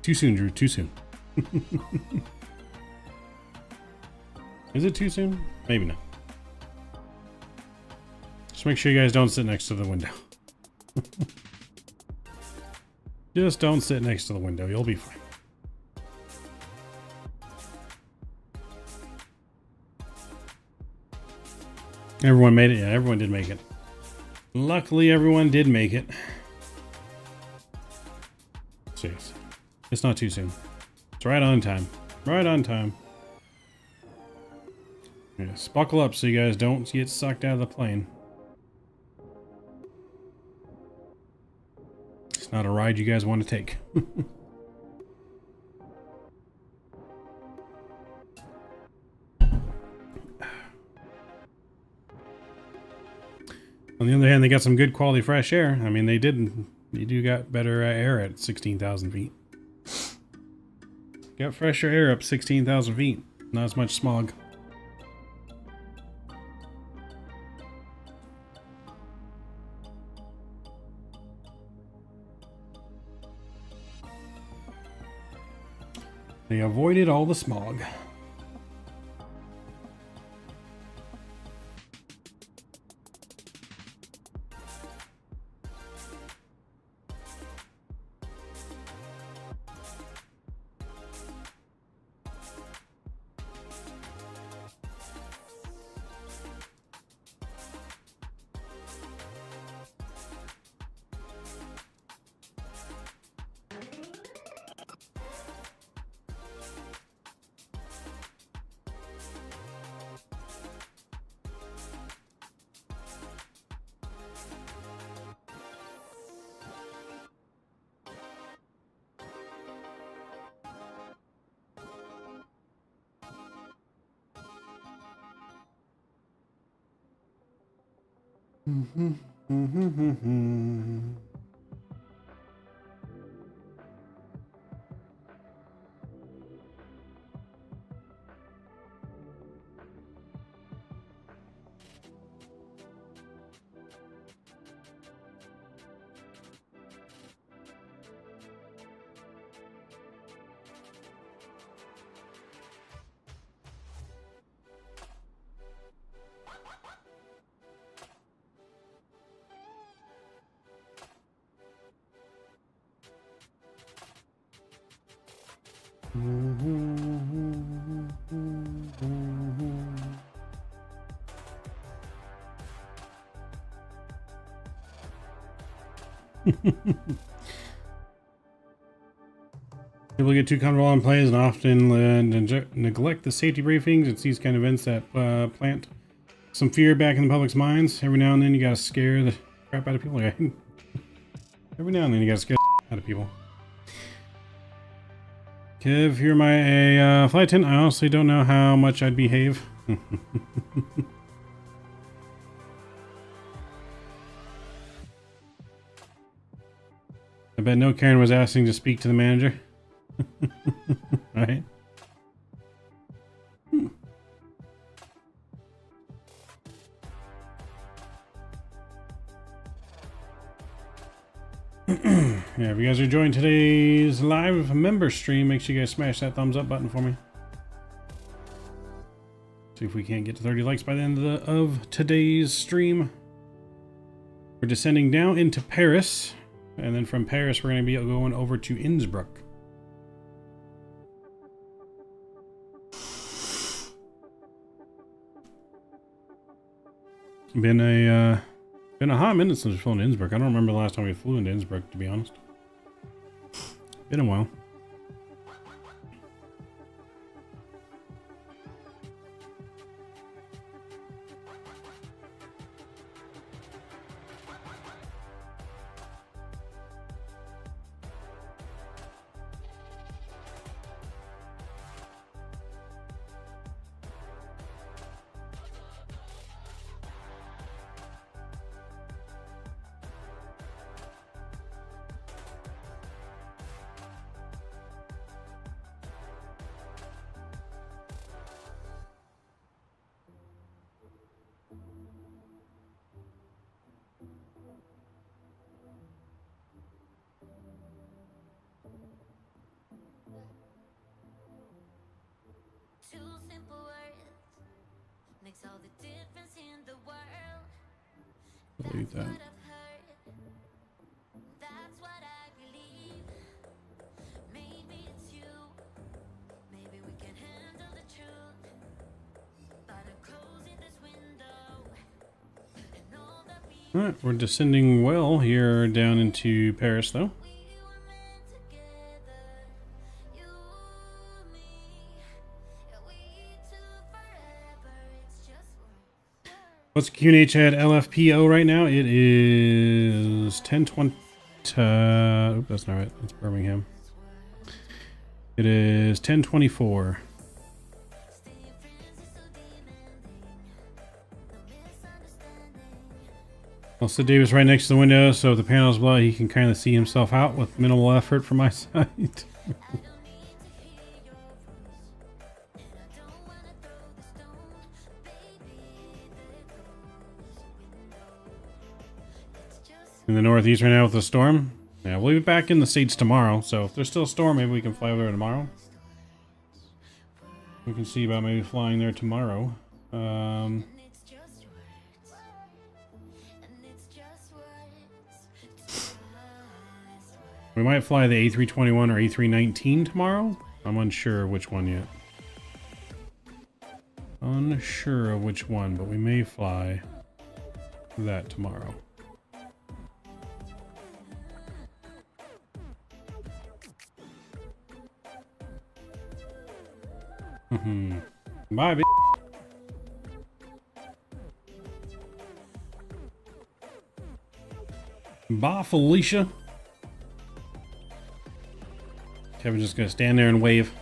Too soon, Drew, too soon. Is it too soon? Maybe not. Just make sure you guys don't sit next to the window. Just don't sit next to the window, you'll be fine. Everyone made it. Yeah, everyone did make it. Luckily, everyone did make it. Seriously. It's not too soon. It's right on time. Right on time. Yes, buckle up so you guys don't get sucked out of the plane. It's not a ride you guys want to take. On the other hand, they got some good quality fresh air. I mean, they do got better air at 16,000 feet. Got fresher air up 16,000 feet. Not as much smog. They avoided all the smog. People get too comfortable on planes and often neglect the safety briefings. It's these kind of events that plant some fear back in the public's minds. Every now and then you gotta scare the crap out of people. Every now and then you gotta scare the out of people. Kev, you're my flight attendant. I honestly don't know how much I'd behave. I bet no Karen was asking to speak to the manager. Right? Yeah, if you guys are enjoying today's live member stream, make sure you guys smash that thumbs up button for me. See if we can't get to 30 likes by the end of today's stream. We're descending down into Paris, and then from Paris we're going to be going over to Innsbruck. Been a hot minute since we flew into Innsbruck. I don't remember the last time we flew into Innsbruck, to be honest. Been a while. Two simple words makes all the difference in the world. Delete that. That's what I've heard. That's what I believe. Maybe it's you. Maybe we can handle the truth. But I'm closing this window. Alright, we're descending well here down into Paris though. What's QNH at LFPO right now? It is 1020. Oop, that's not right. That's Birmingham. It is 1024. Also, Davis right next to the window, so if the panel's blow, he can kind of see himself out with minimal effort from my side. In the northeast right now with the storm. Yeah, we'll be back in the States tomorrow, so if there's still a storm, maybe we can fly over there tomorrow. We can see about maybe flying there tomorrow. We might fly the A321 or A319 tomorrow. I'm unsure of which one yet. Unsure of which one, but we may fly that tomorrow. Bye, b. Bye, Felicia. Kevin's just gonna stand there and wave.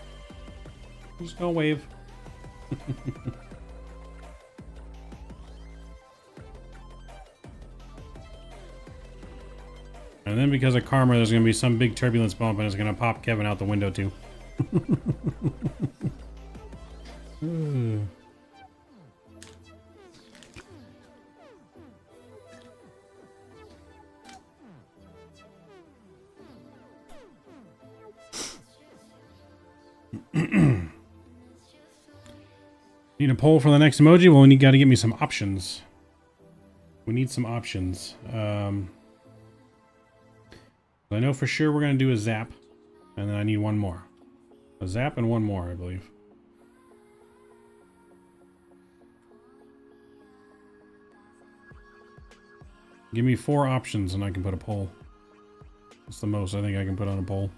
Just gonna wave. And then because of karma, there's gonna be some big turbulence bump and it's gonna pop Kevin out the window too. Need a poll for the next emoji? Well, we got to get me some options. We need some options. I know for sure we're going to do a zap. And then I need one more. A zap and one more, I believe. Give me 4 options and I can put a poll. That's the most I think I can put on a poll.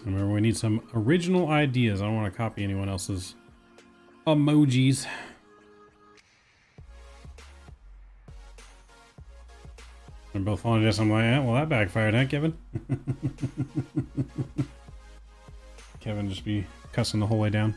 Remember, we need some original ideas. I don't want to copy anyone else's emojis. They're both falling to this. I'm like, well, that backfired, huh, Kevin? Kevin just be cussing the whole way down.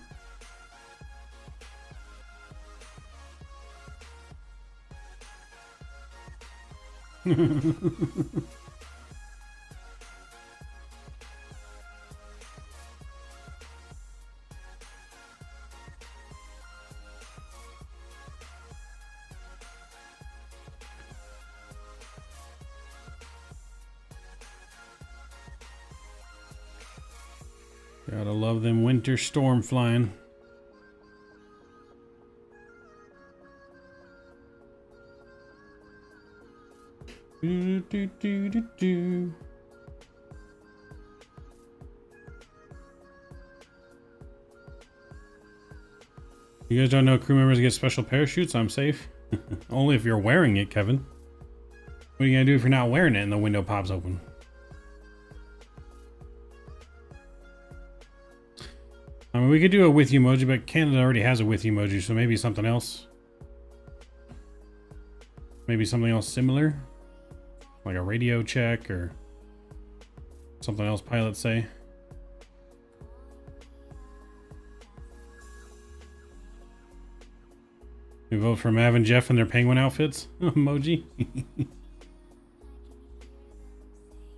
Gotta love them winter storm flying. Do, do, do, do, do. You guys don't know crew members get special parachutes? I'm safe. Only if you're wearing it, Kevin. What are you gonna do if you're not wearing it and the window pops open? I mean, we could do a with you emoji, but Canada already has a with you emoji, so maybe something else. Maybe something else similar. Like a radio check or something else pilots say. You vote for Mav and Jeff in their penguin outfits? Emoji.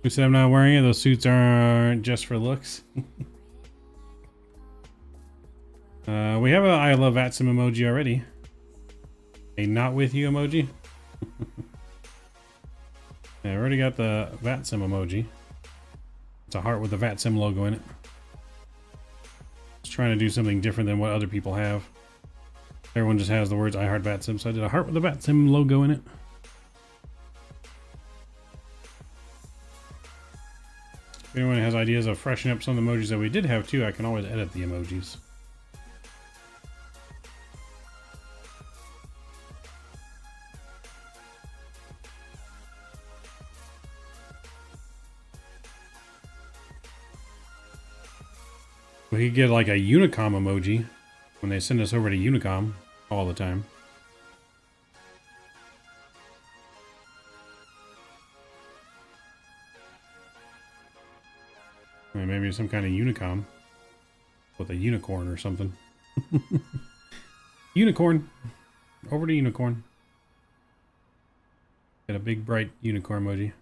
Who said I'm not wearing it? Those suits aren't just for looks. We have a I love VATSIM emoji already. A not with you emoji. Yeah, I already got the VATSIM emoji. It's a heart with the VATSIM logo in it. Just trying to do something different than what other people have. Everyone just has the words I heart VATSIM, so I did a heart with the VATSIM logo in it. If anyone has ideas of freshening up some of the emojis that we did have too, I can always edit the emojis. We could get like a Unicom emoji when they send us over to Unicom all the time. Or maybe some kind of Unicom with a unicorn or something. Unicorn. Over to unicorn. Get a big bright unicorn emoji.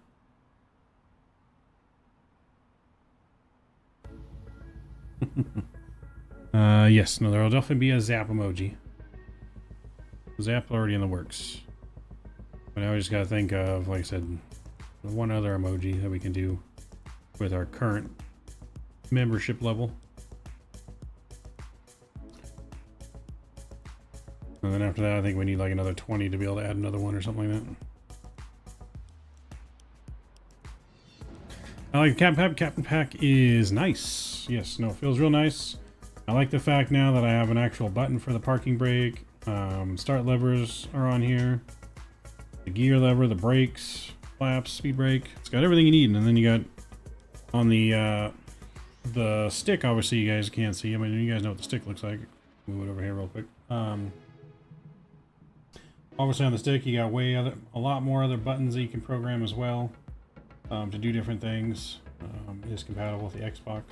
Yes, no, there will definitely be a zap emoji. Zap already in the works. But now we just gotta think of, like I said, one other emoji that we can do with our current membership level. And then after that, I think we need like another 20 to be able to add another one or something like that. I like the Captain Pack. Captain Pack is nice. Yes, no, it feels real nice. I like the fact now that I have an actual button for the parking brake. Start levers are on here. The gear lever, the brakes, flaps, speed brake. It's got everything you need. And then you got on the stick, obviously you guys can't see. I mean, you guys know what the stick looks like. Move it over here real quick. Obviously on the stick, you got a lot more other buttons that you can program as well to do different things. It is compatible with the Xbox.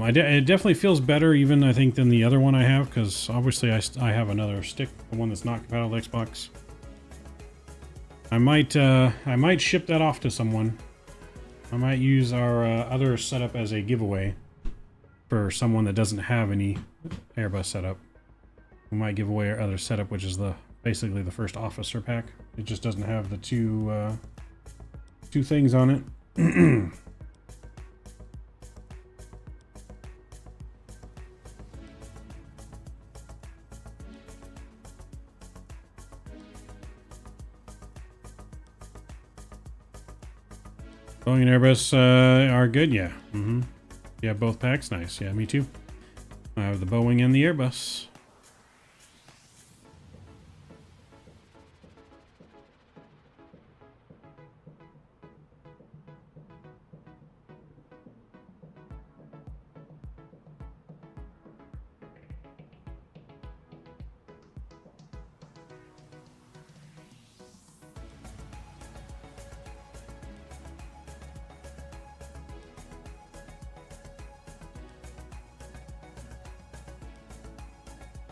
It definitely feels better, even I think, than the other one I have, because obviously I have another stick, the one that's not compatible with Xbox. I might ship that off to someone. I might use our other setup as a giveaway for someone that doesn't have any Airbus setup. We might give away our other setup, which is basically the first officer pack. It just doesn't have the two things on it. Boeing and Airbus are good, yeah. Yeah, both packs, nice. Yeah, me too. I have the Boeing and the Airbus.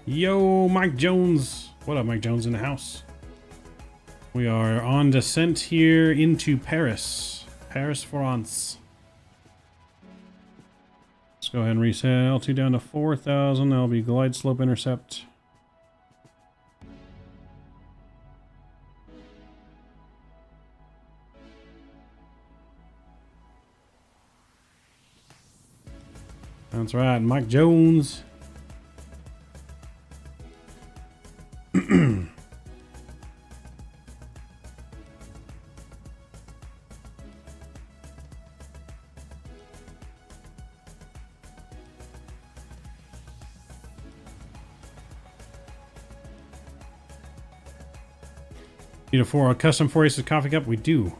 Yo, Mike Jones. What up, Mike Jones in the house? We are on descent here into Paris. Paris, France. Let's go ahead and reset L2 down to 4,000. That'll be glide slope intercept. That's right, Mike Jones. Need a custom 4 Aces coffee cup? We do.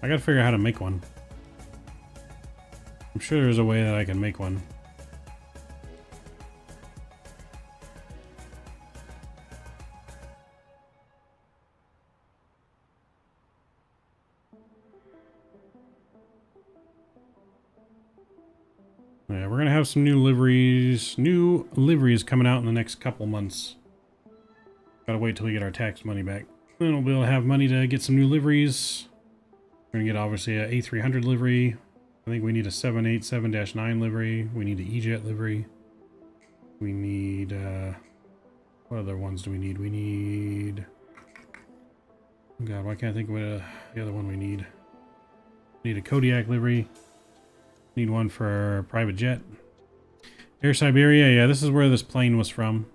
I gotta figure out how to make one. I'm sure there's a way that I can make one. Yeah, we're gonna have some new liveries coming out in the next couple months. Gotta wait till we get our tax money back. Then we'll be able to have money to get some new liveries. We're gonna get obviously a A300 livery. I think we need a 787-9 livery. We need an E-Jet livery. We need what other ones do we need? We need, oh God, why can't I think of what the other one we need? We need a Kodiak livery. Need one for private jet. Air Siberia, yeah, this is where this plane was from.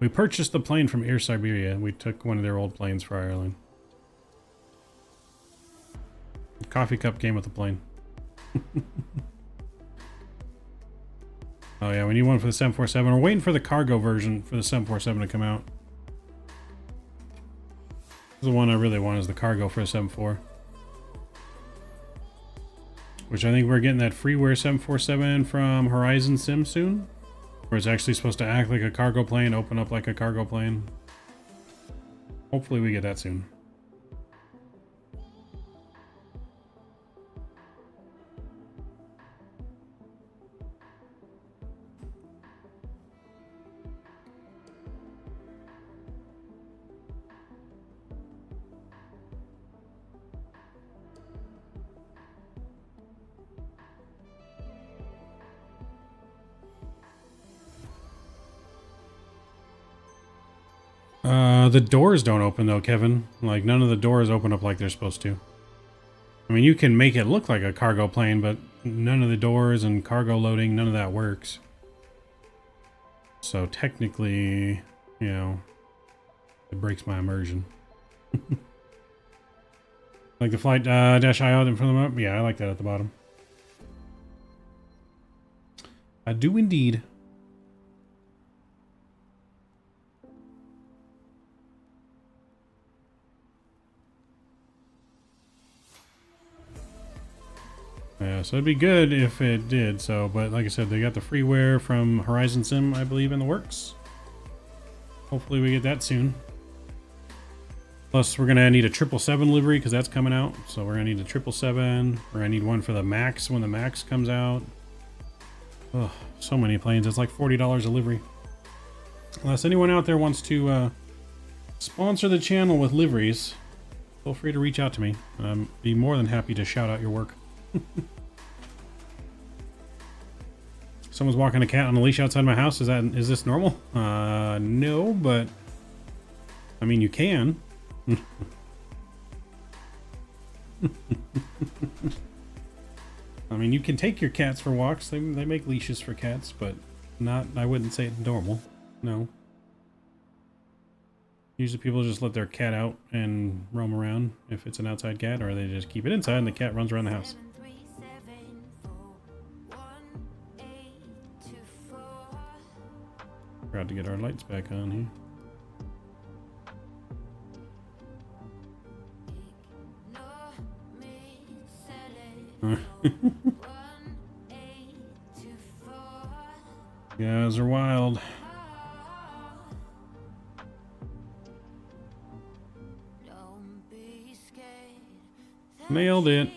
We purchased the plane from Air Siberia. We took one of their old planes for our airline. The coffee cup came with the plane. Oh yeah, we need one for the 747. We're waiting for the cargo version for the 747 to come out. The one I really want is the cargo for a 7.4. Which I think we're getting that freeware 747 from Horizon Sim soon. Where it's actually supposed to act like a cargo plane, open up like a cargo plane. Hopefully we get that soon. The doors don't open though, Kevin. Like, none of the doors open up like they're supposed to. I mean, you can make it look like a cargo plane, but none of the doors and cargo loading, none of that works. So technically, you know, it breaks my immersion. Like the flight dash IO in front of them? Yeah, I like that at the bottom. I do indeed. Yeah, so it'd be good if it did. So, but like I said, they got the freeware from Horizon Sim, I believe, in the works. Hopefully we get that soon. Plus, we're gonna need a 777 livery because that's coming out. So we're gonna need a 777. We're gonna need one for the Max when the Max comes out. Oh, so many planes. It's like $40 a livery. Unless anyone out there wants to sponsor the channel with liveries, feel free to reach out to me. I'd be more than happy to shout out your work. Someone's walking a cat on a leash outside my house. Is this normal? No, but I mean, you can. I mean, you can take your cats for walks. They make leashes for cats, but not. I wouldn't say it's normal. No. Usually people just let their cat out and roam around if it's an outside cat, or they just keep it inside and the cat runs around the house. Forgot to get our lights back on here. You guys are wild. Nailed it.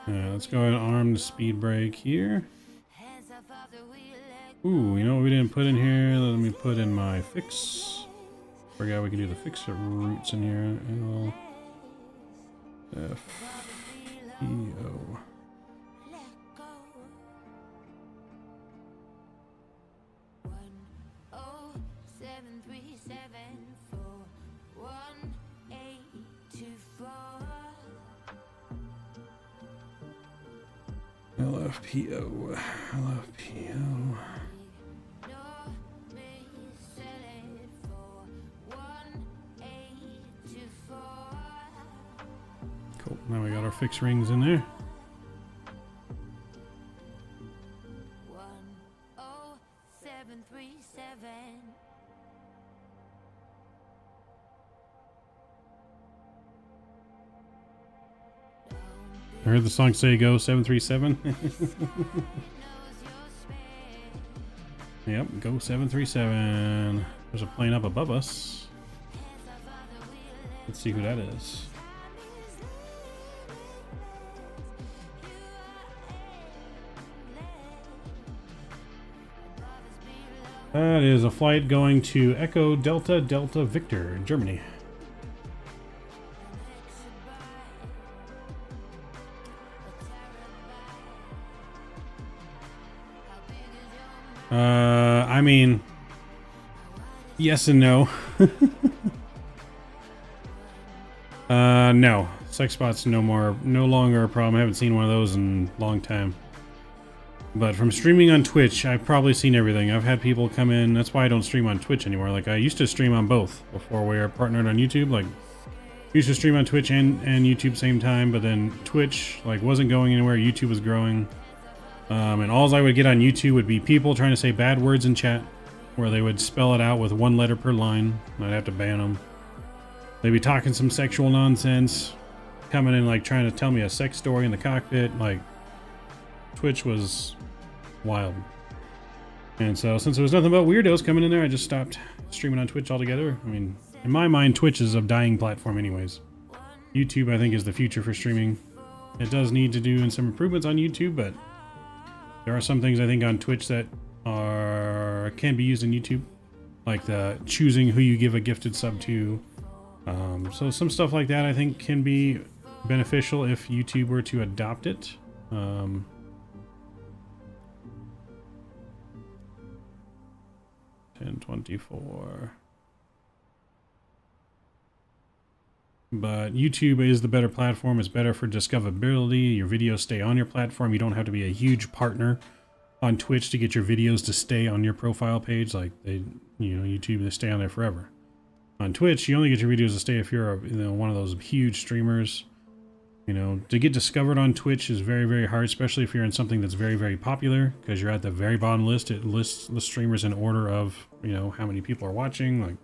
Yeah, let's go ahead and arm the speed brake here. Ooh, you know what we didn't put in here? Let me put in my fix. Forgot we can do the fix routes in here. FBW. LFPO. LFPO. Cool. Now we got our fixed rings in there. I heard the song say go 737. Yep, go 737. There's a plane up above us. Let's see who that is. That is a flight going to Echo Delta Delta Victor in Germany. I mean, yes and no. No. Sex spots no longer a problem. I haven't seen one of those in a long time. But from streaming on Twitch, I've probably seen everything. I've had people come in. That's why I don't stream on Twitch anymore. Like, I used to stream on both before we were partnered on YouTube. Like, used to stream on Twitch and YouTube same time, but then Twitch, like, wasn't going anywhere. YouTube was growing. And all I would get on YouTube would be people trying to say bad words in chat. where they would spell it out with one letter per line. I'd have to ban them. They'd be talking some sexual nonsense, coming in like trying to tell me a sex story in the cockpit. Like, Twitch was wild. And so since there was nothing but weirdos coming in there, I just stopped streaming on Twitch altogether. I mean, in my mind, Twitch is a dying platform anyways. YouTube, I think, is the future for streaming. It does need to do some improvements on YouTube, but there are some things I think on Twitch that can be used in YouTube, like the choosing who you give a gifted sub to. So some stuff like that I think can be beneficial if YouTube were to adopt it. 1024. But YouTube is the better platform. It's better for discoverability. Your videos stay on your platform. You don't have to be a huge partner on Twitch to get your videos to stay on your profile page. Like YouTube, they stay on there forever. On Twitch, you only get your videos to stay if you're one of those huge streamers. To get discovered on Twitch is very, very hard, especially if you're in something that's very, very popular, because you're at the very bottom list. It lists the streamers in order of, how many people are watching. Like,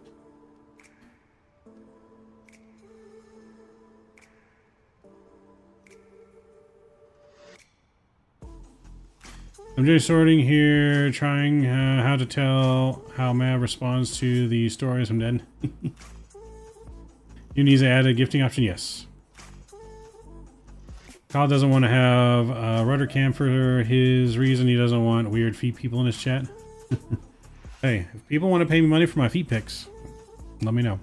I'm just sorting here, trying how to tell how Mav responds to the stories from dead. You need to add a gifting option, yes. Kyle doesn't want to have a rudder cam for his reason. He doesn't want weird feet people in his chat. Hey, if people want to pay me money for my feet pics, let me know.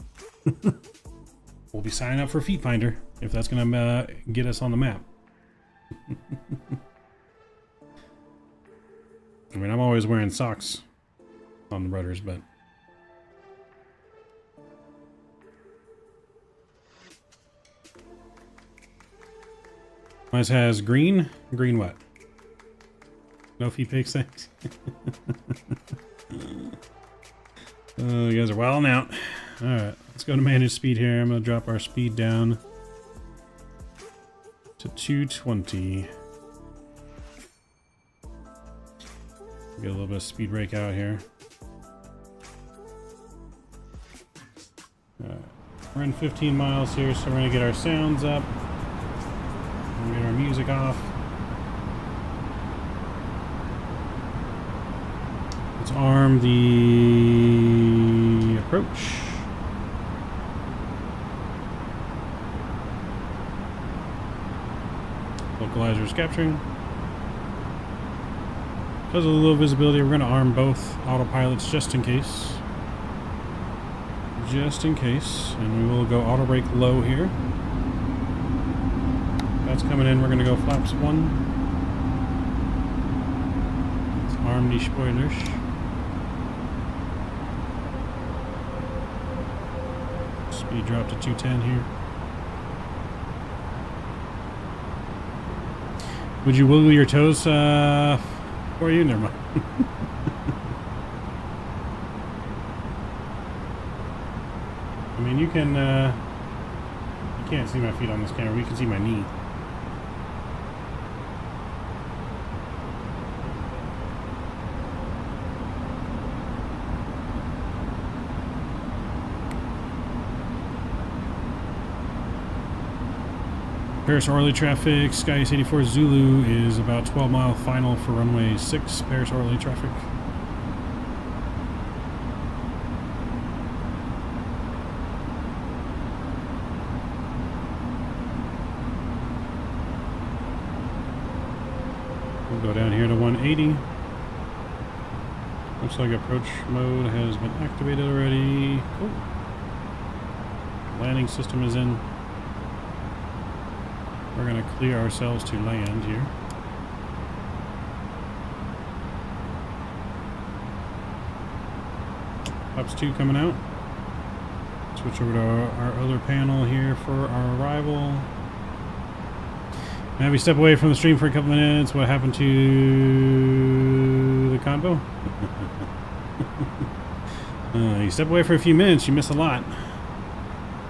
We'll be signing up for Feet Finder if that's going to get us on the map. I mean, I'm always wearing socks on the rudders, but... Mine has green. Green what? No feet pics, thanks. You guys are wilding out. Alright, let's go to manage speed here. I'm going to drop our speed down to 220. Get a little bit of speed brake out here. We're in 15 miles here, so we're going to get our sounds up. We're going to get our music off. Let's arm the approach. Localizer is capturing. Because of the low visibility, we're going to arm both autopilots just in case. Just in case. And we will go auto brake low here. That's coming in. We're going to go flaps 1. Let's arm the spoilers. Speed drop to 210 here. Would you wiggle your toes for you? Never mind. I mean, you can, you can't see my feet on this camera, but you can see my knee. Paris Orly traffic, Sky 84 Zulu is about 12 mile final for runway 6, Paris Orly traffic. We'll go down here to 180. Looks like approach mode has been activated already. Cool. Landing system is in. We're going to clear ourselves to land here. Flaps 2 coming out. Switch over to our other panel here for our arrival. Now we step away from the stream for a couple minutes. What happened to the convo? You step away for a few minutes, you miss a lot.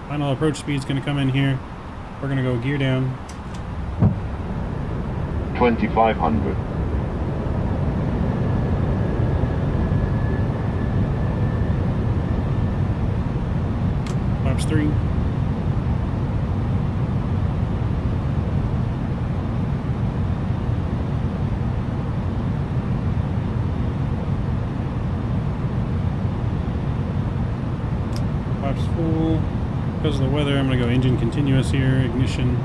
Final approach speed is going to come in here. We're going to go gear down. 2500. flaps 3. Flaps full. Because of the weather, I'm going to go engine continuous here, ignition.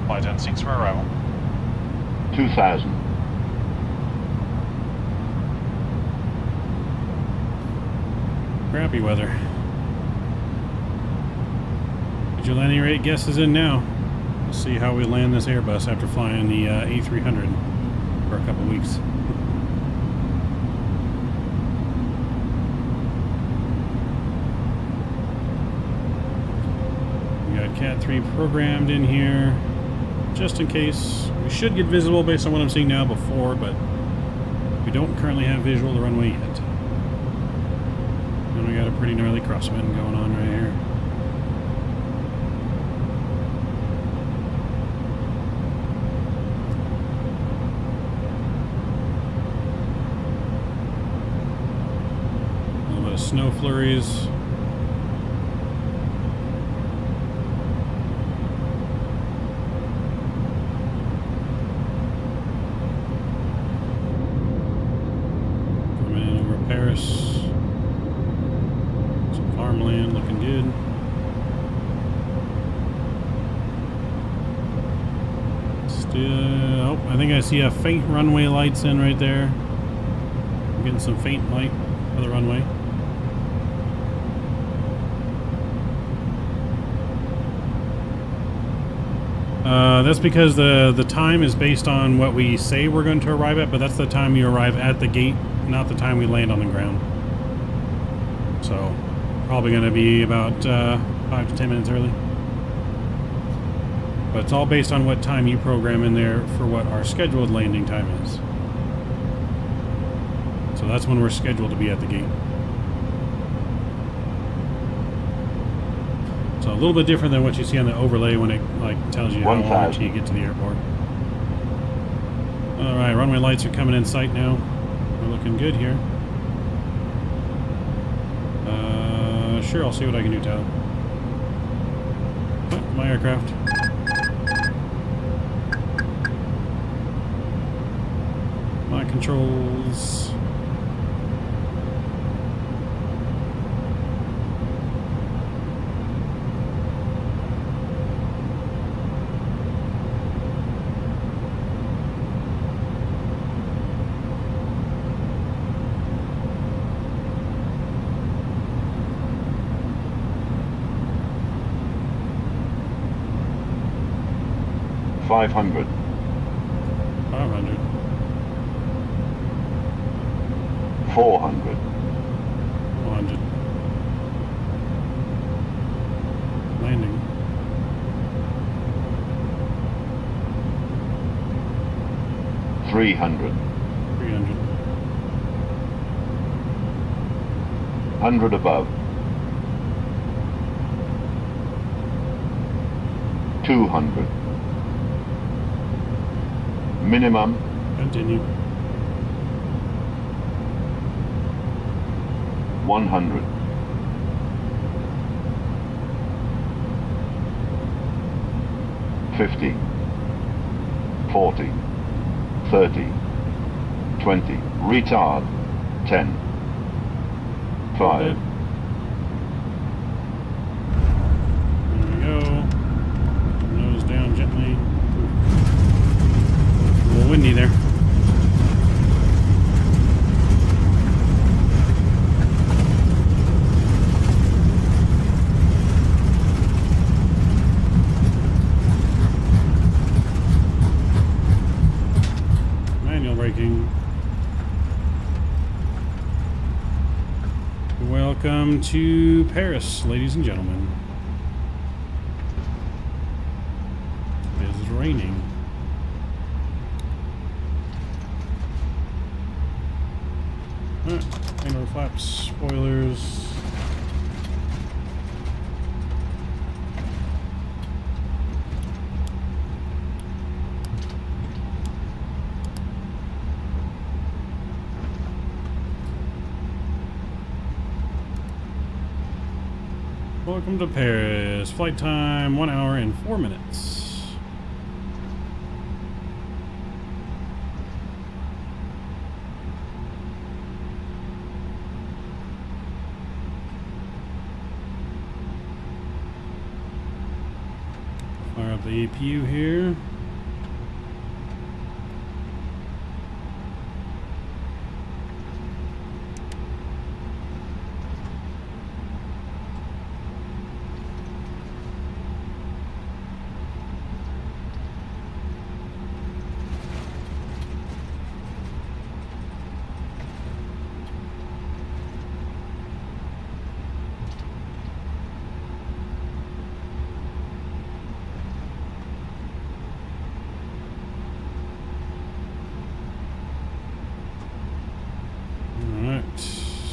Flight 10-6 for arrival. 2000. Crappy weather. Get your landing rate guess is in now. We'll see how we land this Airbus after flying the A300 for a couple weeks. We got Cat 3 programmed in here, just in case. We should get visible based on what I'm seeing now before, but we don't currently have visual of the runway yet. And we got a pretty gnarly crosswind going on right here. A little bit of snow flurries. Coming in over Paris. Farmland looking good. Still, oh, I think I see a faint runway lights in right there. I'm getting some faint light for the runway. That's because the time is based on what we say we're going to arrive at, but that's the time you arrive at the gate, not the time we land on the ground. So probably going to be about 5 to 10 minutes early. But it's all based on what time you program in there for what our scheduled landing time is. So that's when we're scheduled to be at the gate. So a little bit different than what you see on the overlay when it like tells you how long until you get to the airport. Alright, runway lights are coming in sight now. We're looking good here. Sure, I'll see what I can do, Tyler. Oh, my aircraft. My controls. Five hundred. 500. 400. 400. Landing. 300. 300. 100 above. 200. Minimum. Continue. 100. 50. 40. 30. 20. Retard. 10. 5. There we go. Nose down gently. A little windy there. Manual braking. Welcome to Paris, ladies and gentlemen. It is raining. Indoor flaps, spoilers. Welcome to Paris. Flight time 1 hour and 4 minutes. Fire up the APU here.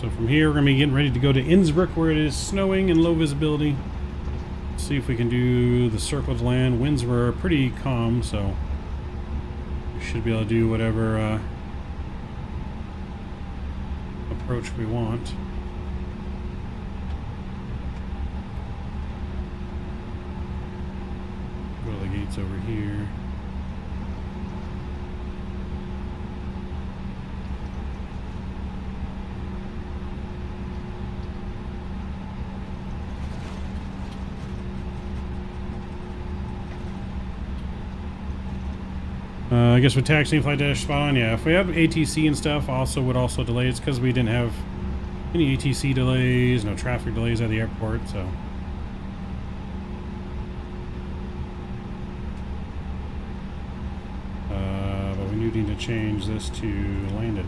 So from here, we're going to be getting ready to go to Innsbruck, where it is snowing and low visibility. See if we can do the circle to land. Winds were pretty calm, so we should be able to do whatever approach we want. Go to the gates over here. I guess with taxiing flight dash spot on, yeah. If we have ATC and stuff, also would also delay. It's because we didn't have any ATC delays, no traffic delays at the airport, so. But we do need to change this to landed.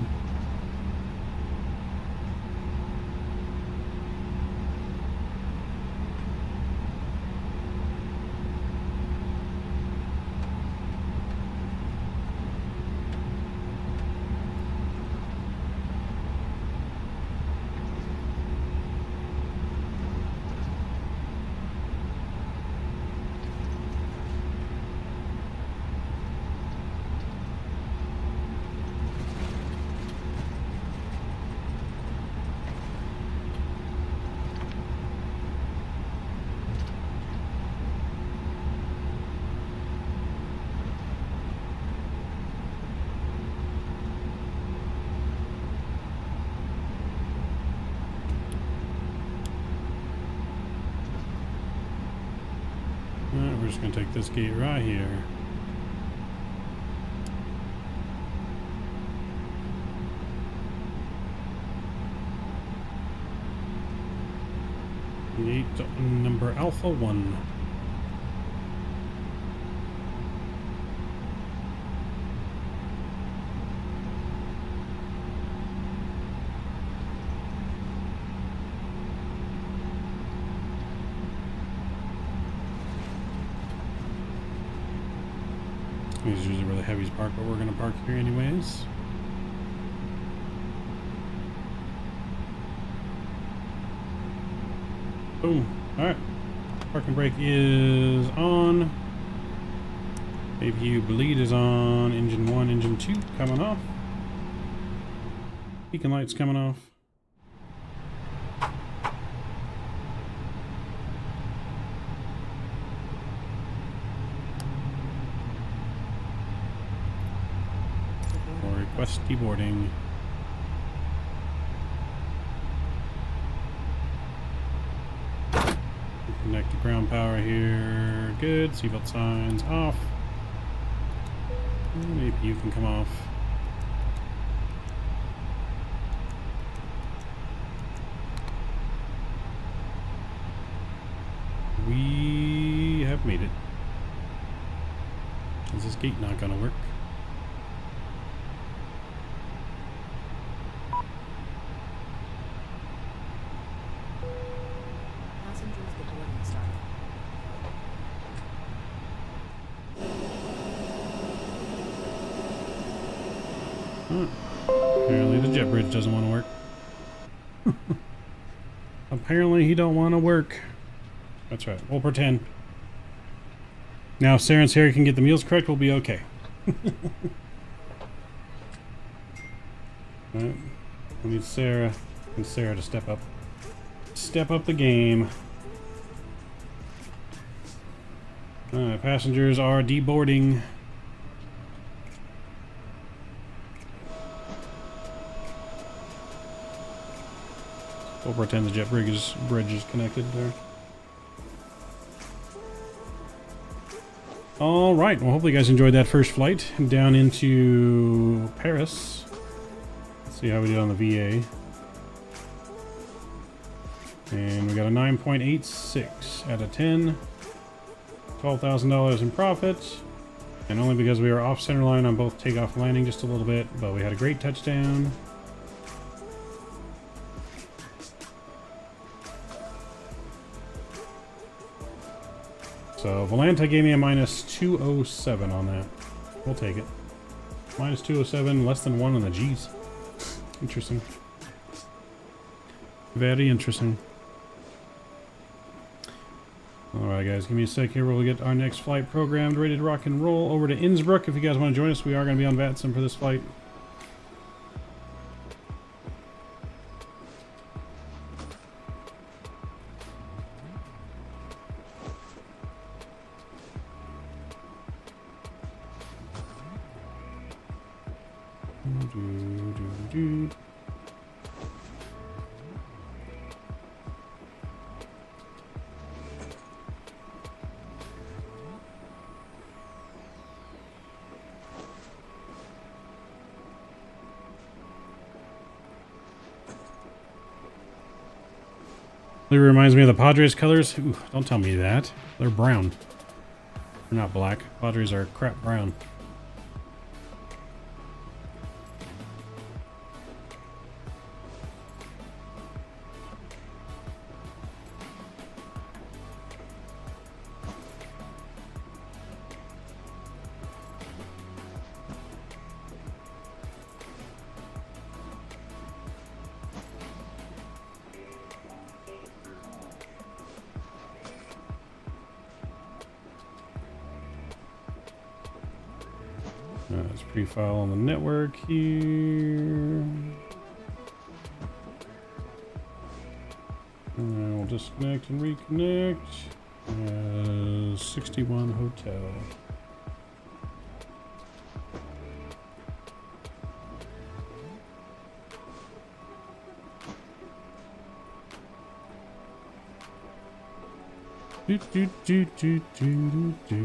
We're just going to take this gate right here. Gate number Alpha 1. This is usually where the heavies park, but we're going to park here anyways. Boom. Alright. Parking brake is on. APU bleed is on. Engine 1, engine 2 coming off. Beacon lights coming off. Request deboarding. Connect to ground power here. Good. Seatbelt signs off. And APU can come off. We have made it. Is this gate not going to work? Apparently the jet bridge doesn't want to work. Apparently he don't want to work. That's right. We'll pretend. Now if Sarah and Sarah can get the meals correct, we'll be okay. Alright. We need Sarah and Sarah to step up. Step up the game. Passengers are deboarding. We'll pretend the jet bridge is connected there. All right. Well, hopefully you guys enjoyed that first flight down into Paris. Let's see how we did on the VA. And we got a 9.86 out of 10. $12,000 in profit. And only because we were off center line on both takeoff and landing just a little bit, but we had a great touchdown. So Volanta gave me a minus 207 on that. We'll take it. Minus 207, less than 1 on the G's. Interesting. Very interesting. Alright guys, give me a sec here. We'll get our next flight programmed, ready to rock and roll over to Innsbruck. If you guys want to join us, we are going to be on VATSIM for this flight. It reminds me of the Padres colors. Ooh, don't tell me that. They're brown. They're not black. Padres are crap brown. Let's pre-file on the network here. And we'll disconnect and reconnect. 61 Hotel. Do do do do do do.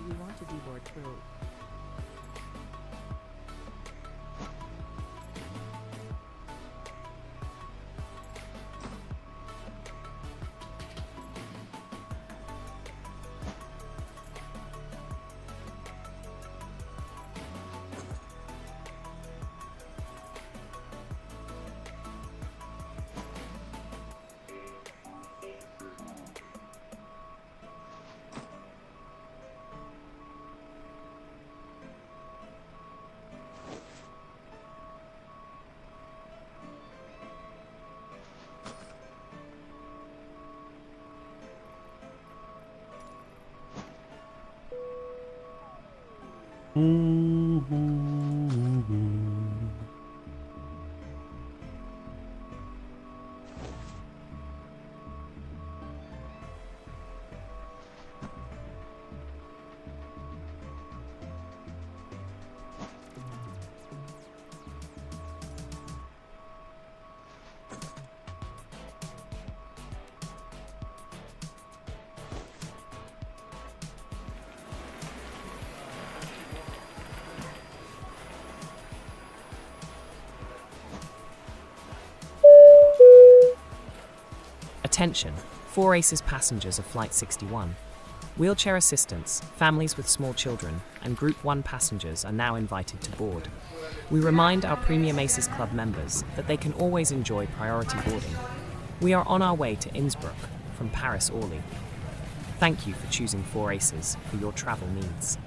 You want to deboard through. Attention, 4 ACES passengers of Flight 61. Wheelchair assistants, families with small children, and Group 1 passengers are now invited to board. We remind our Premium ACES Club members that they can always enjoy priority boarding. We are on our way to Innsbruck from Paris Orly. Thank you for choosing 4 ACES for your travel needs.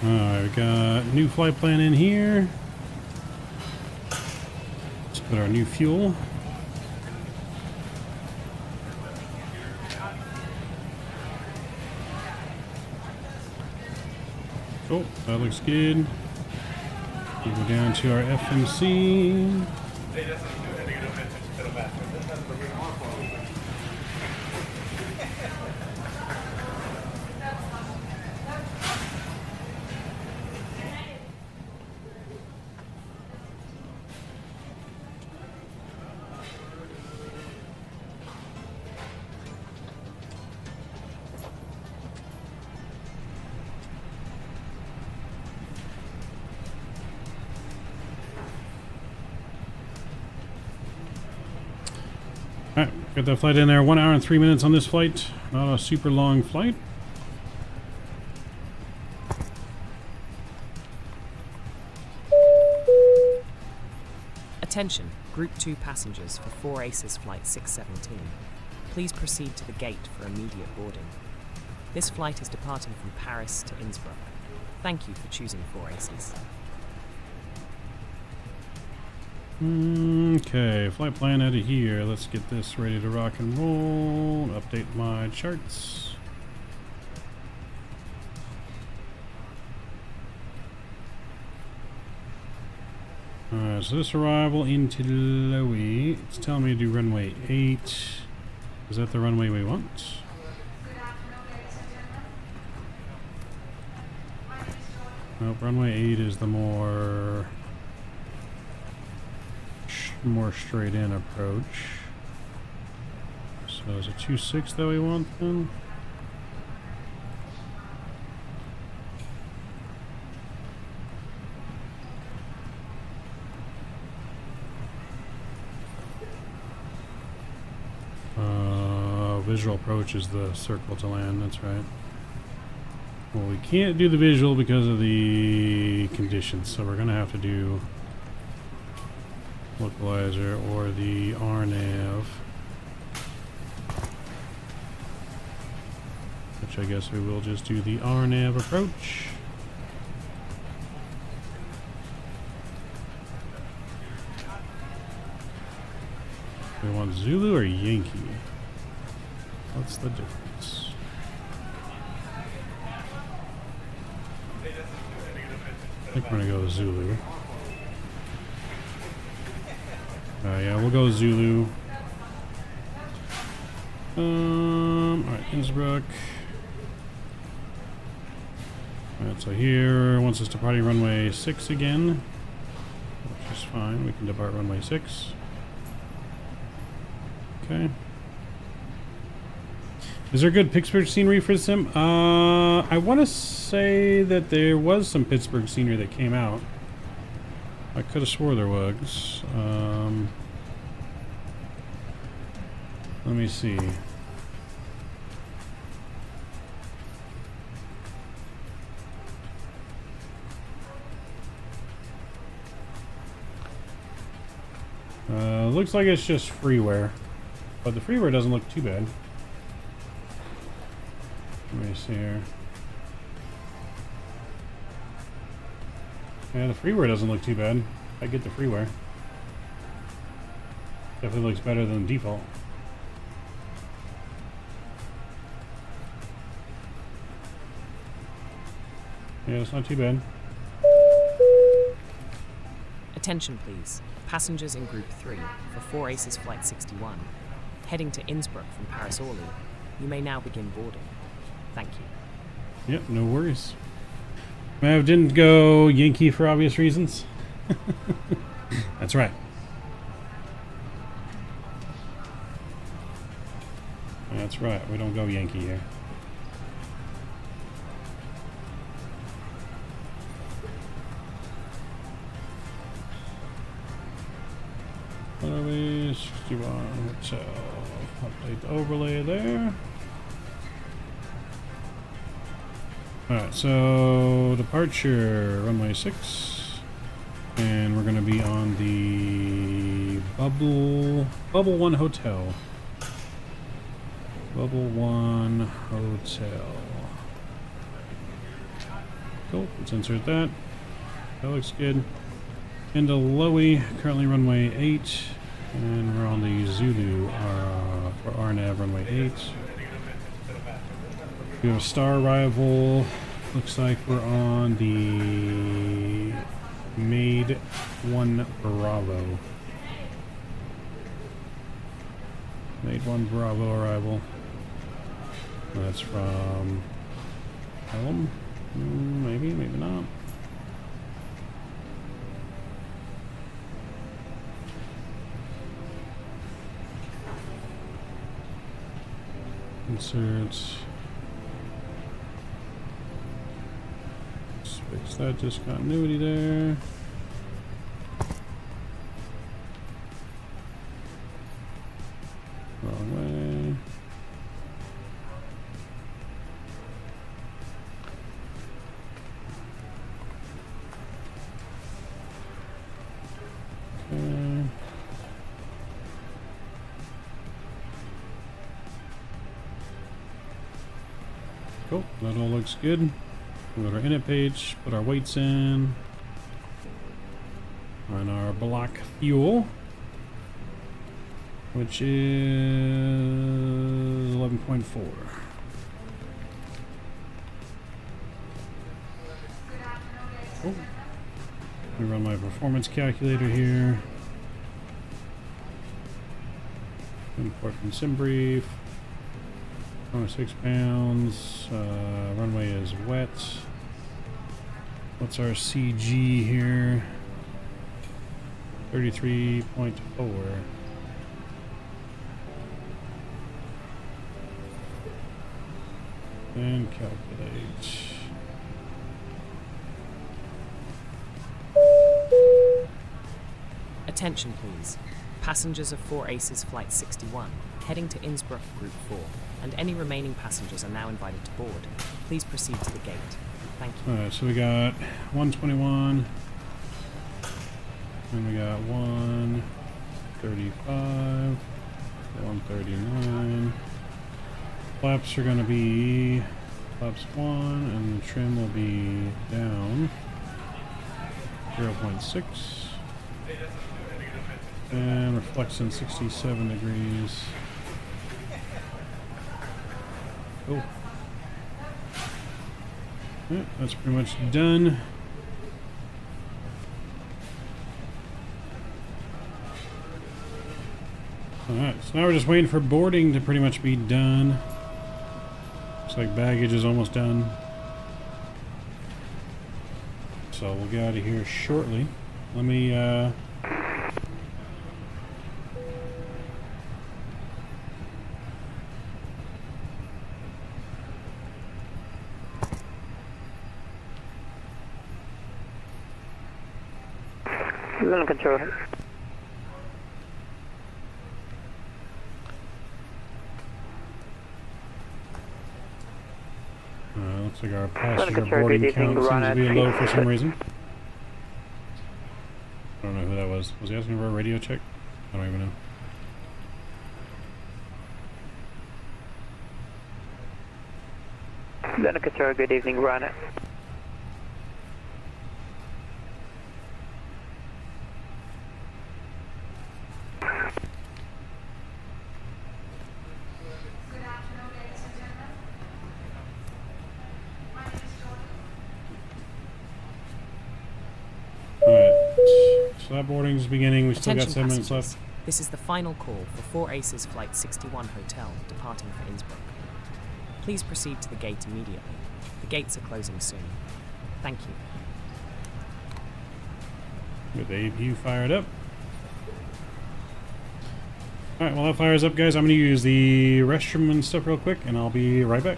Alright, we got new flight plan in here. Let's put our new fuel. Oh, that looks good. We'll go down to our FMC. Alright, got that flight in there. 1 hour and 3 minutes on this flight. Not a super long flight. Attention, Group 2 passengers for 4 ACES Flight 617. Please proceed to the gate for immediate boarding. This flight is departing from Paris to Innsbruck. Thank you for choosing 4 ACES. Okay, flight plan out of here. Let's get this ready to rock and roll. Update my charts. Alright, so this arrival into Lowy, it's telling me to do runway 8. Is that the runway we want? Nope, runway 8 is the more straight in approach. So is it 2.6 that we want then? Visual approach is the circle to land, that's right. Well, we can't do the visual because of the conditions, so we're gonna have to do localizer or the RNAV, which I guess we will just do the RNAV approach. We want Zulu or Yankee? What's the difference? I think we're gonna go Zulu. Yeah, we'll go Zulu. Alright, Innsbruck. Alright, so here, once it's departing runway 6 again, which is fine, we can depart runway 6. Okay. Is there good Pittsburgh scenery for the sim? I want to say that there was some Pittsburgh scenery that came out. I could have swore there was. Let me see. Looks like it's just freeware, but the freeware doesn't look too bad. Let me see here. Yeah, the freeware doesn't look too bad. I get the freeware. Definitely looks better than default. Yeah, it's not too bad. Attention please, passengers in Group 3 for 4 Aces Flight 61, heading to Innsbruck from Paris Orly. You may now begin boarding. Thank you. Yep, no worries. Mav didn't go Yankee for obvious reasons. That's right. That's right, we don't go Yankee here. What are we? 61 hotel. Update the overlay there. Alright, so departure runway 6. And we're gonna be on the Bubble 1 Hotel. Bubble 1 Hotel. Cool, let's insert that. That looks good. Into Lowy, currently runway 8, and we're on the Zulu for RNAV runway 8. We have a star arrival. Looks like we're on the Maid 1 Bravo. Maid 1 Bravo arrival. That's from Pelham? Maybe, maybe not. Insert. Let's fix that discontinuity there. Wrong way. Okay. Cool, that all looks good. We'll go to our init page, put our weights in, on our block fuel, which is 11.4. Cool. Let me run my performance calculator here. Import from SimBrief. 6 pounds. Runway is wet. What's our CG here? 33.4. And calculate. Attention please. Passengers of 4 Aces Flight 61, heading to Innsbruck Group 4, and any remaining passengers are now invited to board. Please proceed to the gate. Thank you. Alright, so we got 121, and we got 135, 139. Flaps are going to be flaps 1, and the trim will be down 0.6. And reflection 67 degrees. Oh. Yeah, that's pretty much done. Alright, so now we're just waiting for boarding to pretty much be done. Looks like baggage is almost done. So we'll get out of here shortly. Let me, Zone control. looks like our passenger boarding count seems to be low for some reason. I don't know who that was. Was he asking for a radio check? I don't even know. Zone control, good evening, Rana. So that boarding's beginning. We still got 7 minutes passengers. left. This is the final call for 4 Aces Flight 61 Hotel departing for Innsbruck. Please proceed to the gate immediately. The gates are closing soon. Thank you. With the APU fired up. Alright, while that fires up, guys, I'm going to use the restroom and stuff real quick, and I'll be right back.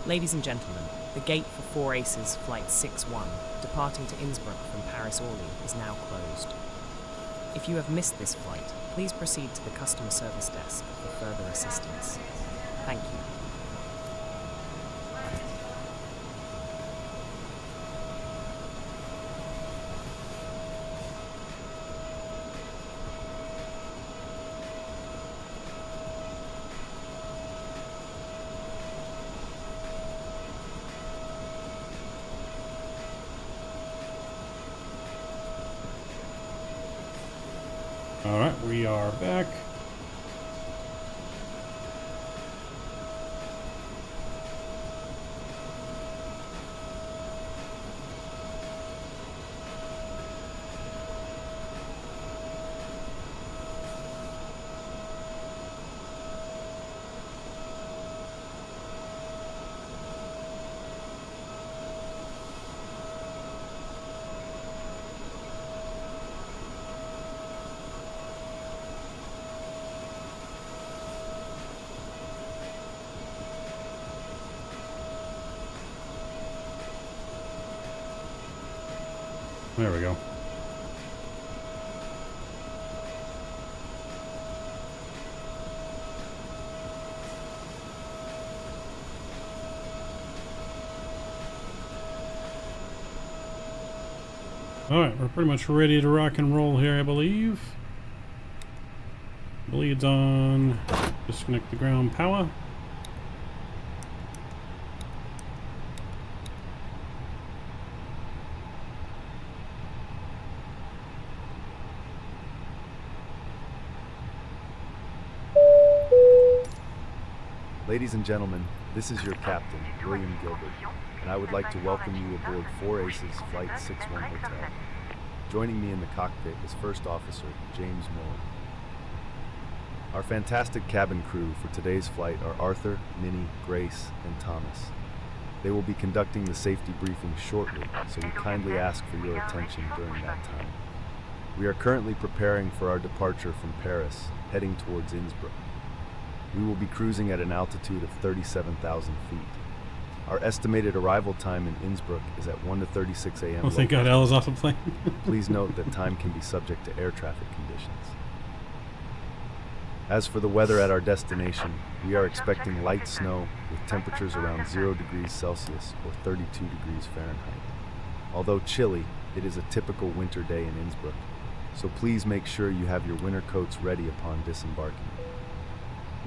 Ladies and gentlemen, the gate for 4 Aces Flight 61, departing to Innsbruck from Paris-Orly, is now closed. If you have missed this flight, please proceed to the customer service desk for further assistance. Thank you. Alright, we are back. There we go. Alright, we're pretty much ready to rock and roll here, I believe. Bleeds on. Disconnect the ground power. Ladies and gentlemen, this is your captain, William Gilbert, and I would like to welcome you aboard 4 Aces Flight 61 Hotel. Joining me in the cockpit is First Officer James Moore. Our fantastic cabin crew for today's flight are Arthur, Minnie, Grace, and Thomas. They will be conducting the safety briefing shortly, so we kindly ask for your attention during that time. We are currently preparing for our departure from Paris, heading towards Innsbruck. We will be cruising at an altitude of 37,000 feet. Our estimated arrival time in Innsbruck is at 1:36 a.m. Oh, thank God Ella's off the plane. Please note that time can be subject to air traffic conditions. As for the weather at our destination, we are expecting light snow with temperatures around 0 degrees Celsius or 32 degrees Fahrenheit. Although chilly, it is a typical winter day in Innsbruck, so please make sure you have your winter coats ready upon disembarking.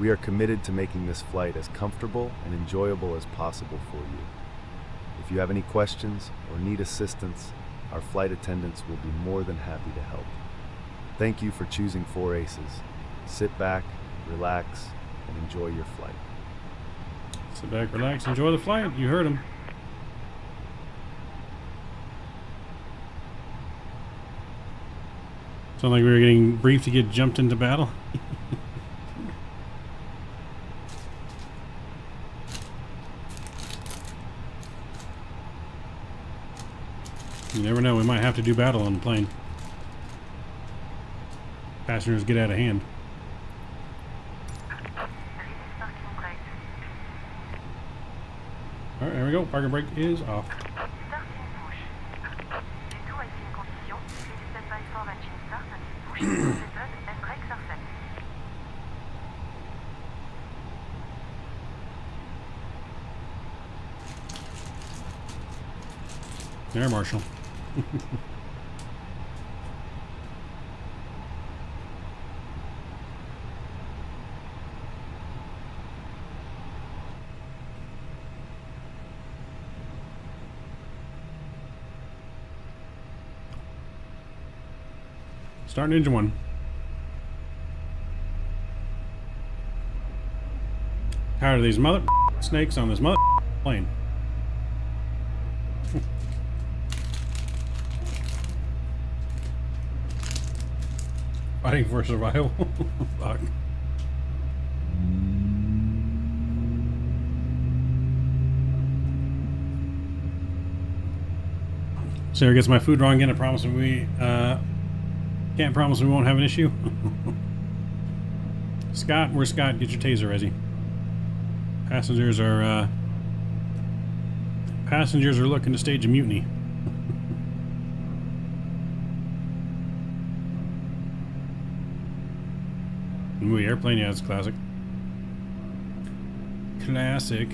We are committed to making this flight as comfortable and enjoyable as possible for you. If you have any questions or need assistance, our flight attendants will be more than happy to help. Thank you for choosing 4 Aces. Sit back, relax, and enjoy your flight. Sit back, relax, enjoy the flight. You heard him. Sound like we were getting briefed to get jumped into battle. You never know, we might have to do battle on the plane. Passengers get out of hand. Alright, there we go. Parking brake is off. There, Marshall. Starting engine 1. Tired of these mother snakes on this mother plane. Fighting for survival. Fuck. Sarah gets my food wrong again. I promise we can't promise we won't have an issue. Scott, where's Scott? Get your taser ready. Passengers are looking to stage a mutiny. Ooh, airplane, yeah, it's classic. Classic.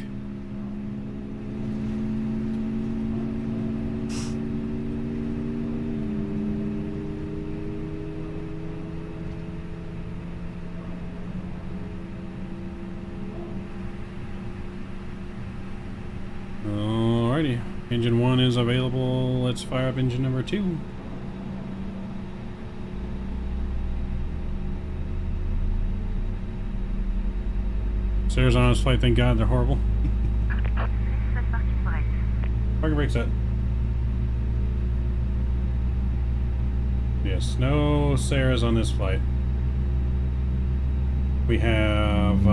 Alrighty, engine 1 is available. Let's fire up engine number 2. Sarah's on his flight, thank God, they're horrible. Parking brake set. Yes, no Sarah's on this flight. We have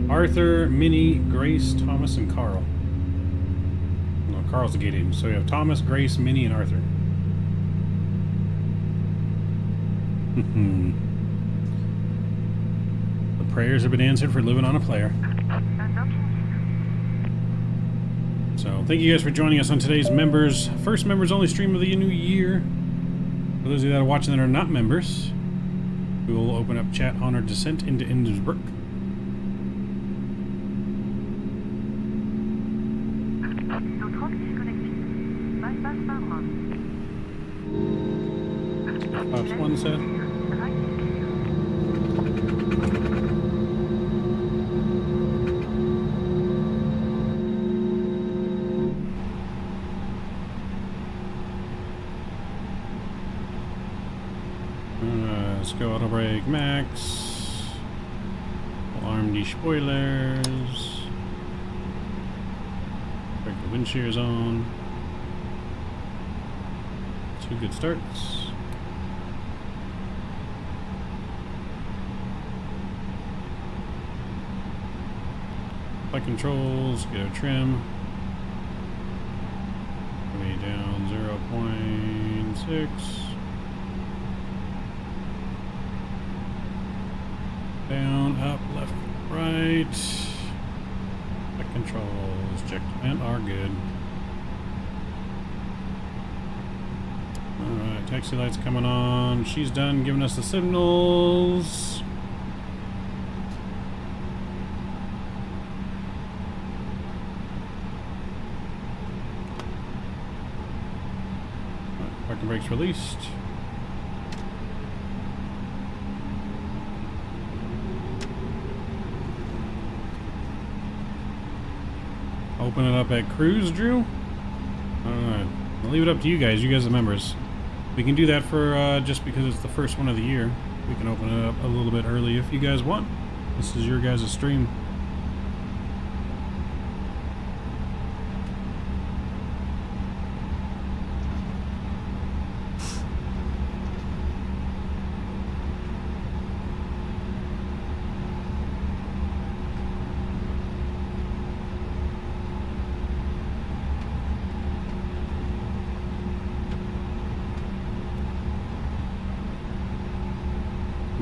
Arthur, Minnie, Grace, Thomas, and Carl. No, Carl's the gate agent. So we have Thomas, Grace, Minnie, and Arthur. The prayers have been answered for living on a player. So thank you guys for joining us on today's first members only stream of the new year. For those of you that are watching that are not members, we will open up chat on our descent into Innsbruck. Pops one set. Let's go auto brake max. Alarm despoilers. Break the wind shears on. 2 good starts. Flight controls, go trim. Way down 0.6. Down, up, left, right. Flight controls checked and are good. Alright, taxi lights coming on. She's done giving us the signals. Parking brakes released. open it up at cruise, Drew? I'll leave it up to you guys. You guys are members. We can do that for just because it's the first one of the year. We can open it up a little bit early if you guys want. This is your guys' stream.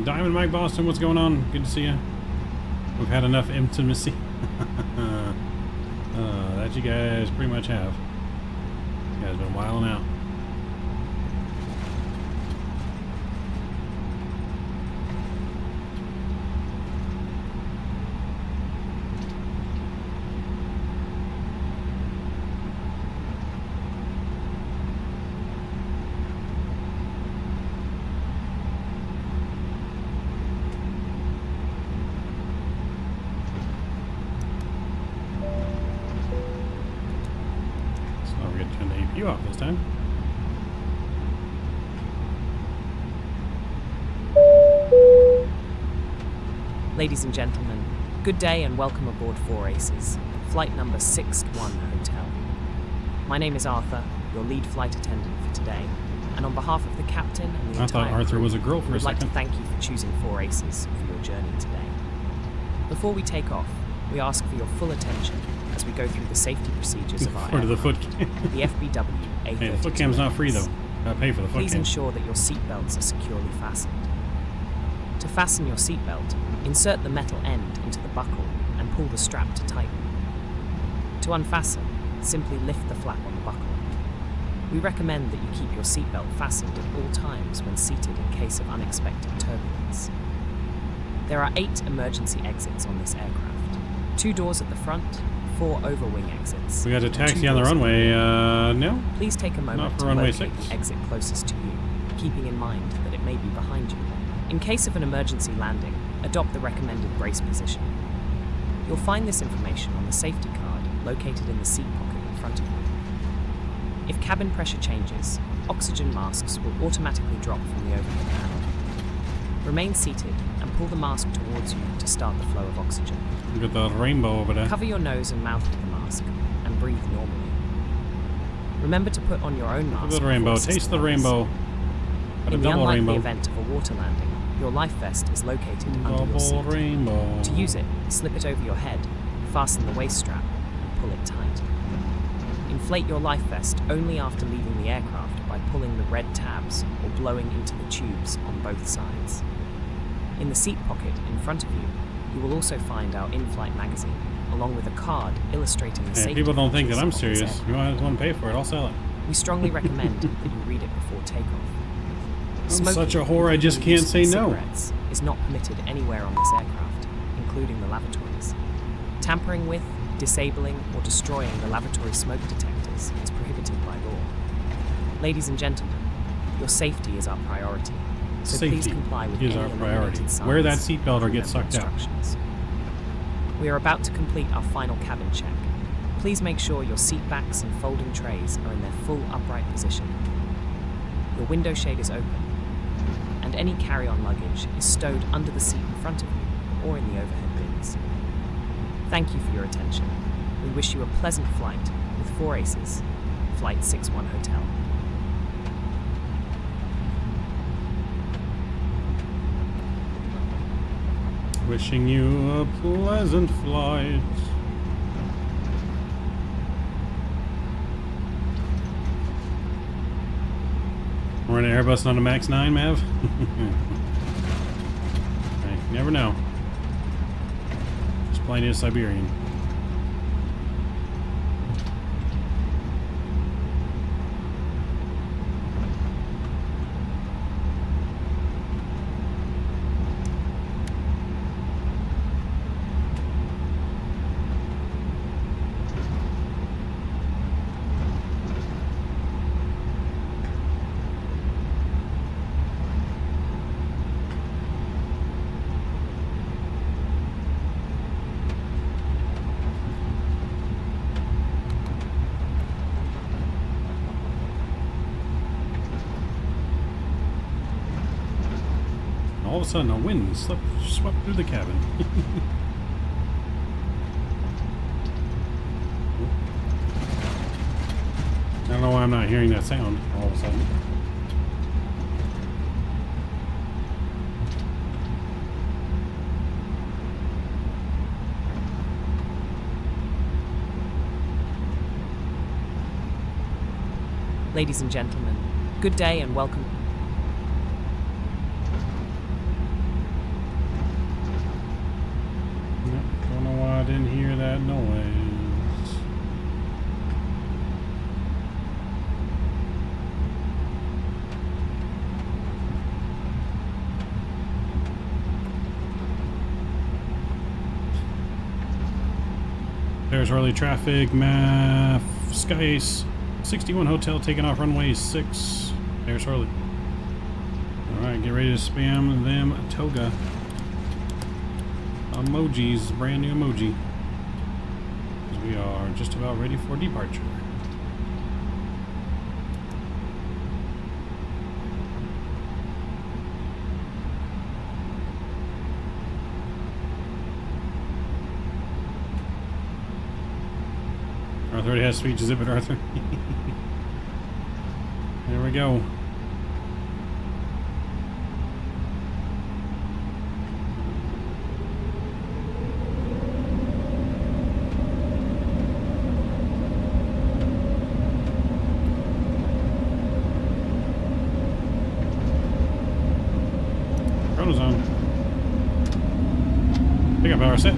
Diamond Mike Boston, what's going on? Good to see you. We've had enough intimacy. That you guys pretty much have. You guys been wilding out. You off this time. Ladies and gentlemen, good day and welcome aboard 4 Aces, flight number 61 Hotel. My name is Arthur, your lead flight attendant for today, and on behalf of the captain and the I thought entire Arthur crew, was a girl for a we'd like to second. thank you for choosing 4 Aces for your journey today. Before we take off, we ask for your full attention as we go through the safety procedures of our Or to the foot. the FBW A32NX. Hey, the foot cam's not free though. Gotta pay for the foot Please cam. ensure that your seatbelts are securely fastened. To fasten your seatbelt, insert the metal end into the buckle and pull the strap to tighten. To unfasten, simply lift the flap on the buckle. We recommend that you keep your seatbelt fastened at all times when seated in case of unexpected turbulence. There are 8 emergency exits on this aircraft. 2 doors at the front, 4 overwing exits. We got a and taxi 2 on the doors at runway, rear. no? Please take a moment Not for to runway locate 6. the exit closest to you, keeping in mind that it may be behind you. In case of an emergency landing, adopt the recommended brace position. You'll find this information on the safety card located in the seat pocket in front of you. If cabin pressure changes, oxygen masks will automatically drop from the overhead panel. Remain seated and pull the mask towards you to start the flow of oxygen. Look at the rainbow over there. Cover your nose and mouth with the mask and breathe normally. Remember to put on your own mask. Look at the before rainbow. assisting Taste the others. rainbow. Got a In the double unlikely rainbow. event of a water landing, your life vest is located under your Double seat. rainbow. To use it, slip it over your head, fasten the waist strap, and pull it tight. Inflate your life vest only after leaving the aircraft by pulling the red tabs or blowing into the tubes on both sides. In the seat pocket in front of you, you will also find our in-flight magazine, along with a card illustrating the Hey, safety people don't think that features I'm of this serious. aircraft. You want to pay for it? I'll sell it. We strongly recommend that you read it before takeoff. I'm Smoking, such a whore, I just can't say no. cigarettes is not permitted anywhere on this aircraft, including the lavatories. Tampering with, disabling, or destroying the lavatory smoke detectors is prohibited by law. Ladies and gentlemen, your safety is our priority, so please Safety comply with is any our priority. illuminated signs Wear that seatbelt or and get remember sucked out. instructions. We are about to complete our final cabin check. Please make sure your seat backs and folding trays are in their full upright position. Your window shade is open, and any carry-on luggage is stowed under the seat in front of you or in the overhead bins. Thank you for your attention. We wish you a pleasant flight with 4 Aces, Flight 61 Hotel. Wishing you a pleasant flight. We're in an Airbus, not a Max 9, Mav. Hey, you never know. Just plain is Siberian. all of a sudden a wind swept through the cabin. I don't know why I'm not hearing that sound all of a sudden. Ladies and gentlemen, good day and welcome. Don't know why I didn't hear that noise. There's early traffic, MAF, Sky Ace, 61 Hotel taking off runway 6. There's Hurley. Alright, get ready to spam them toga emojis, brand new emoji. We are just about ready for departure. Arthur already has speech exhibit, Arthur. There we go. Chrono's on. Pick up power set.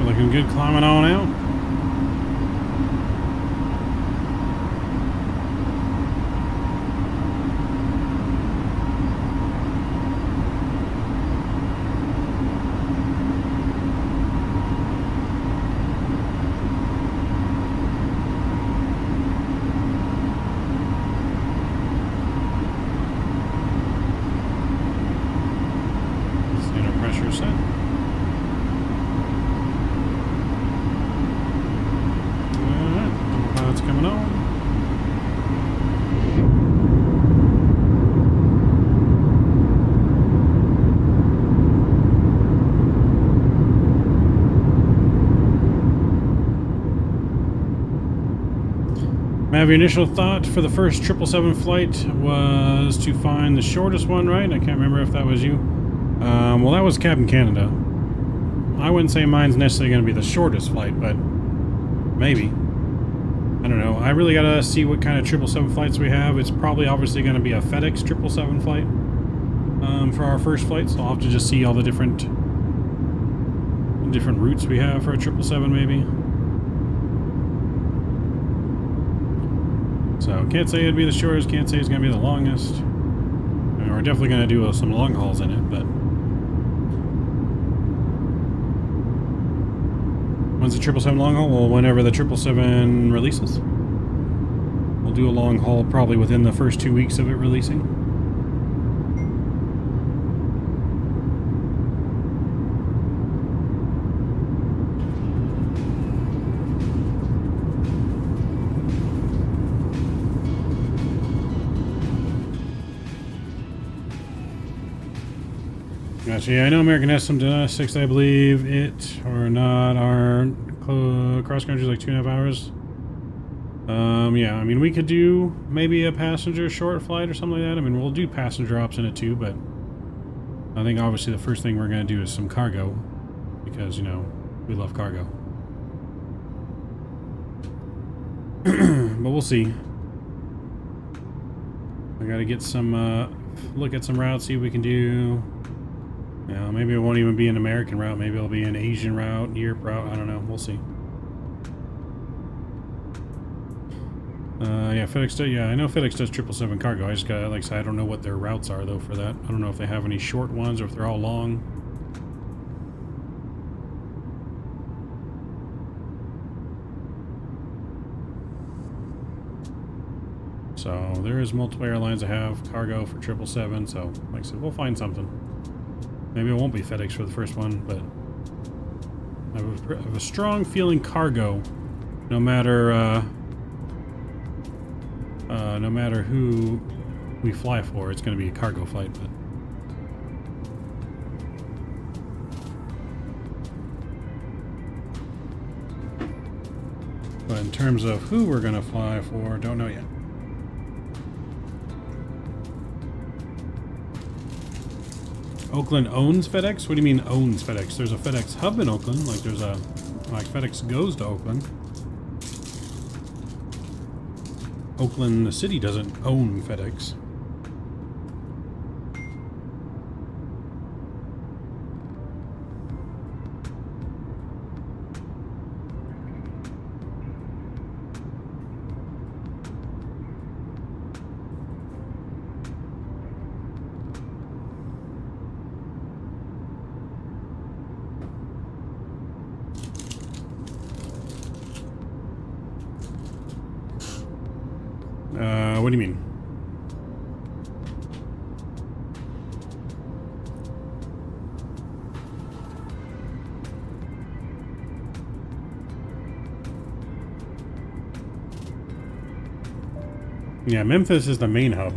Looking good climbing on out. Center pressure set. Mav, your initial thought for the first 777 flight was to find the shortest one, right? I can't remember if that was you. Well, that was Captain Canada. I wouldn't say mine's necessarily going to be the shortest flight, but maybe. I don't know. I really got to see what kind of 777 flights we have. It's probably obviously going to be a FedEx 777 flight for our first flight, so I'll have to just see all the different routes we have for a 777 maybe. So, can't say it'd be the shortest, can't say it's going to be the longest. I mean, we're definitely going to do some long hauls in it, but... When's the 777 long haul? Well, whenever the 777 releases. We'll do a long haul probably within the first 2 weeks of it releasing. Gotcha. Yeah, I know American has some domestics, I believe it or not. Our cross country is like 2.5 hours. Yeah, I mean, we could do maybe a passenger short flight or something like that. I mean, we'll do passenger ops in it too, but I think obviously the first thing we're going to do is some cargo because, you know, we love cargo. But we'll see. I got to get some, look at some routes, see what we can do. You know, maybe it won't even be an American route. Maybe it'll be an Asian route, Europe route. I don't know. We'll see. Yeah, FedEx does. Yeah, I know FedEx does 777 cargo. I just got, like I said, I don't know what their routes are though for that. I don't know if they have any short ones or if they're all long. So there is multiple airlines that have cargo for 777. So, like I said, we'll find something. Maybe it won't be FedEx for the first one, but I have a strong feeling cargo, no matter who we fly for, it's going to be a cargo flight. But in terms of who we're going to fly for, don't know yet. Oakland owns FedEx? What do you mean owns FedEx? There's a FedEx hub in Oakland, like there's a, like FedEx goes to Oakland. Oakland, the city, doesn't own FedEx. What do you mean? Yeah, Memphis is the main hub.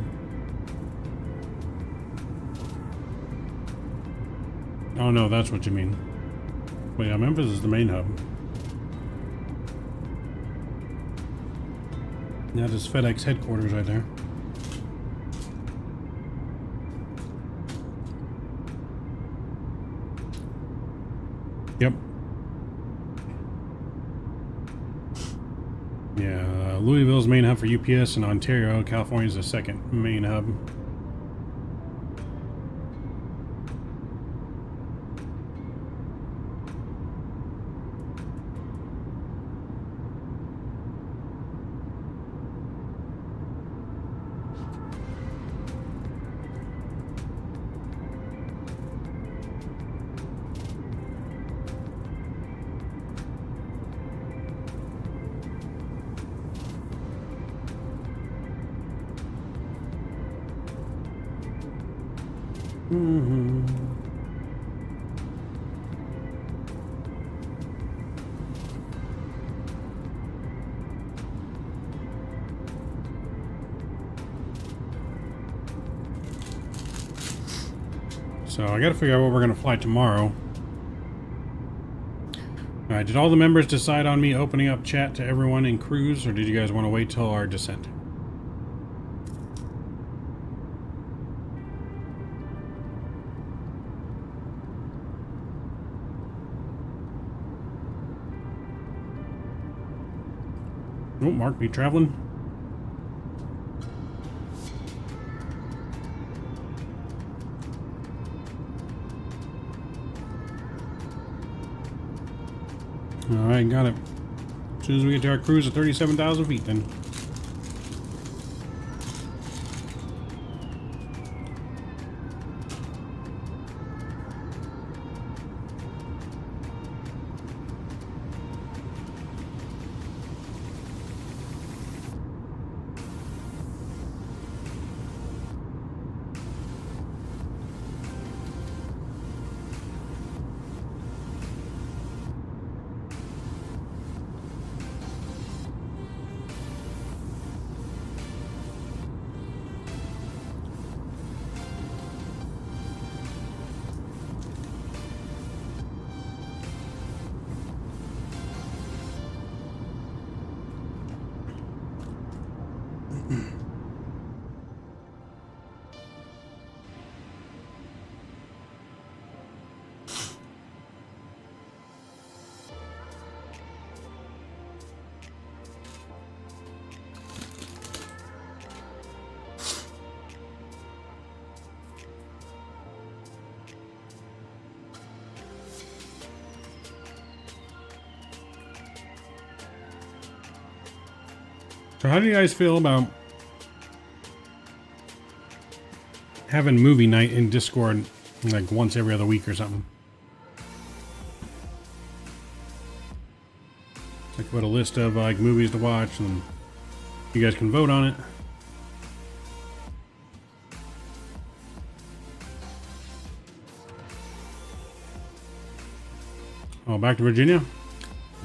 Oh no, that's what you mean. But yeah, Memphis is the main hub. That is FedEx headquarters right there. Yep. Yeah, Louisville's main hub for UPS, and Ontario, California's the second main hub. So I gotta figure out what we're gonna fly tomorrow. Alright, did all the members decide on me opening up chat to everyone in cruise, or did you guys want to wait till our descent? Oh, Mark, be traveling. Alright, got it. As soon as we get to our cruise at 37,000 feet, then. So how do you guys feel about having movie night in Discord like once every other week or something? Like put a list of like movies to watch and you guys can vote on it. Oh, back to Virginia?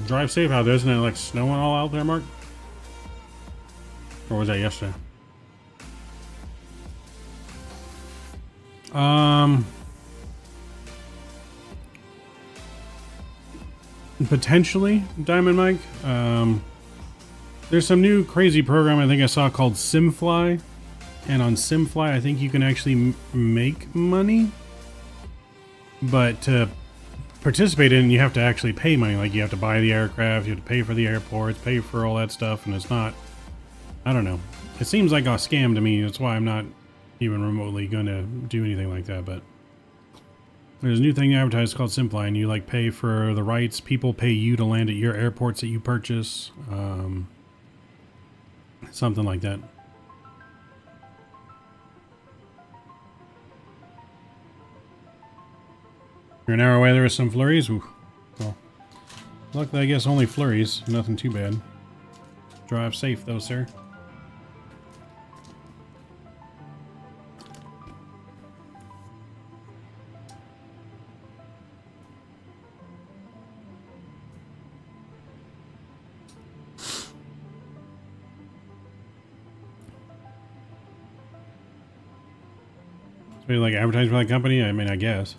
Drive safe out there, isn't it like snowing all out there, Mark? Or was that yesterday? Potentially, Diamond Mike. There's some new crazy program I think I saw called Simfly. And on Simfly, I think you can actually make money. But to participate in, you have to actually pay money. Like you have to buy the aircraft, you have to pay for the airports, pay for all that stuff, and it's not... I don't know. It seems like a scam to me. That's why I'm not even remotely going to do anything like that. But there's a new thing advertised called Simfly, and you like pay for the rights. People pay you to land at your airports that you purchase. Something like that. You're an hour away. There are some flurries. Ooh. Well, luckily, I guess only flurries. Nothing too bad. Drive safe, though, sir. So you like advertise for that company? I mean, I guess.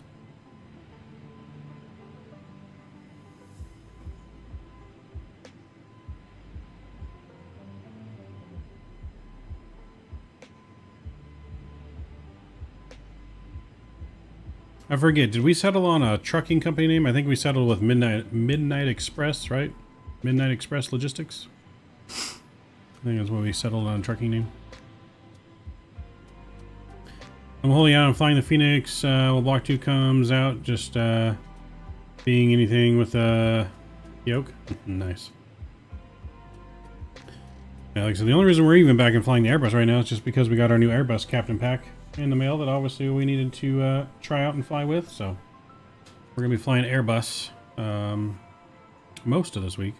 I forget, did we settle on a trucking company name? I think we settled with Midnight Express, right? Midnight Express Logistics? I think that's what we settled on, a trucking name. I'm holding out and flying the Phoenix while Block 2 comes out, just being anything with a yoke. Nice. Yeah, like I said, the only reason we're even back and flying the Airbus right now is just because we got our new Airbus Captain Pack in the mail that obviously we needed to try out and fly with, so we're gonna be flying Airbus most of this week.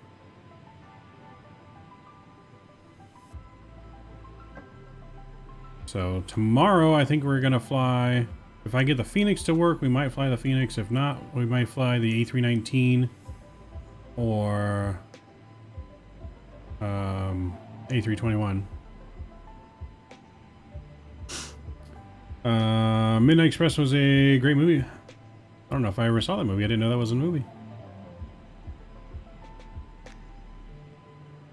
So tomorrow I think we're gonna fly, if I get the Phoenix to work, we might fly the Phoenix. If not, we might fly the A319 or A321. Midnight Express was a great movie. I don't know if I ever saw that movie. I didn't know that was a movie.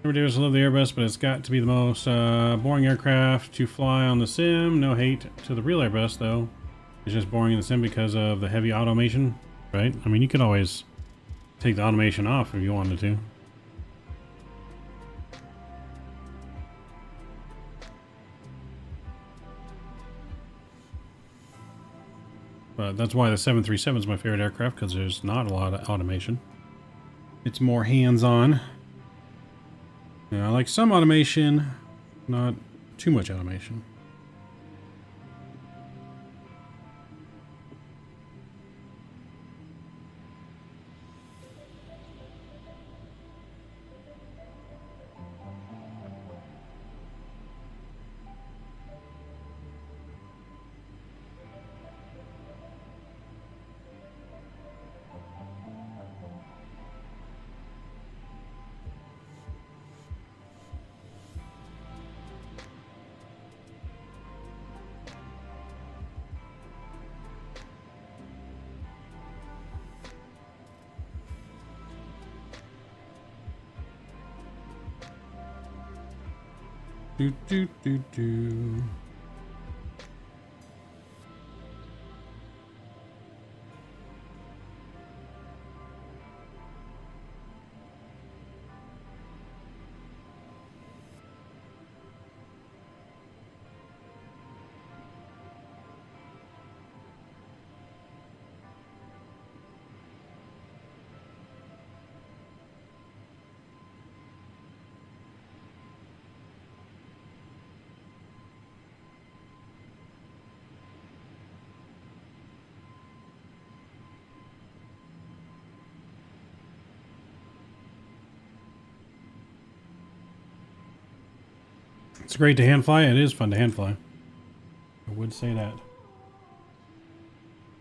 Everybody does love the Airbus, but it's got to be the most boring aircraft to fly on the sim. No hate to the real Airbus, though. It's just boring in the sim because of the heavy automation, right? I mean, you could always take the automation off if you wanted to. But that's why the 737 is my favorite aircraft, because there's not a lot of automation. It's more hands-on. Yeah, I like some automation, not too much automation. Do do do do. It's great to hand fly. It is fun to hand fly. I would say that.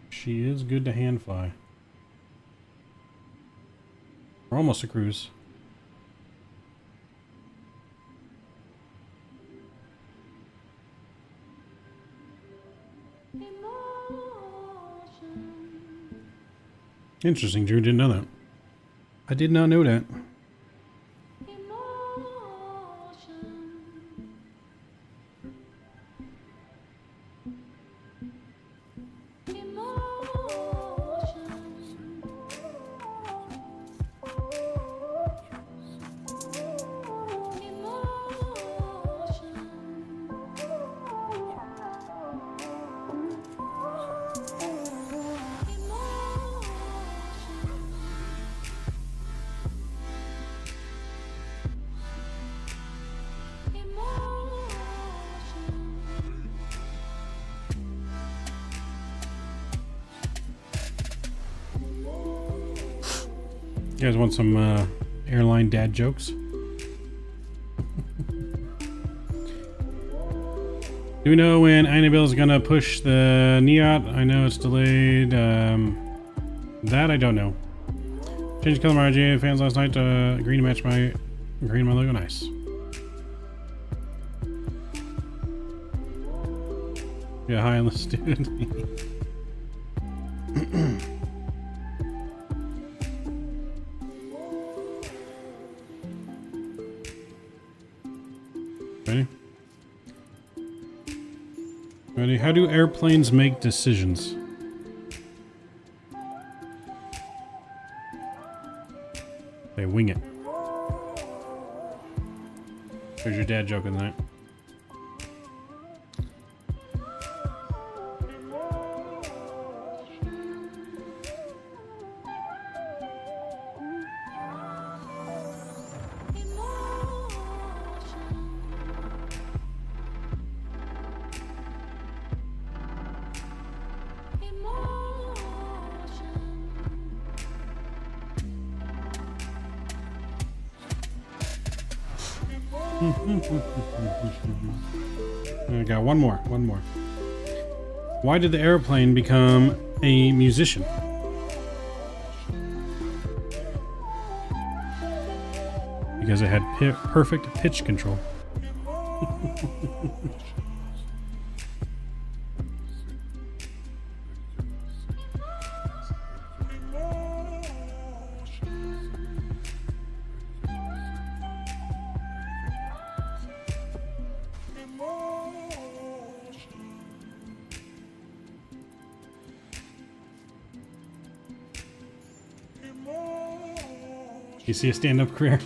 She is good to hand fly. We're almost a cruise. Interesting, Drew. Didn't know that. I did not know that. You guys want some airline dad jokes? Do we know when Annabelle is gonna push the NIOT? I know it's delayed. That I don't know. Changed color my RGA fans last night to green to match my green my logo. Nice. Yeah, hi, let's do it. Ready? Ready? How do airplanes make decisions? They wing it. Here's your dad joke of the night. I got one more. Why did the airplane become a musician? Because it had perfect pitch control. You see a stand-up career?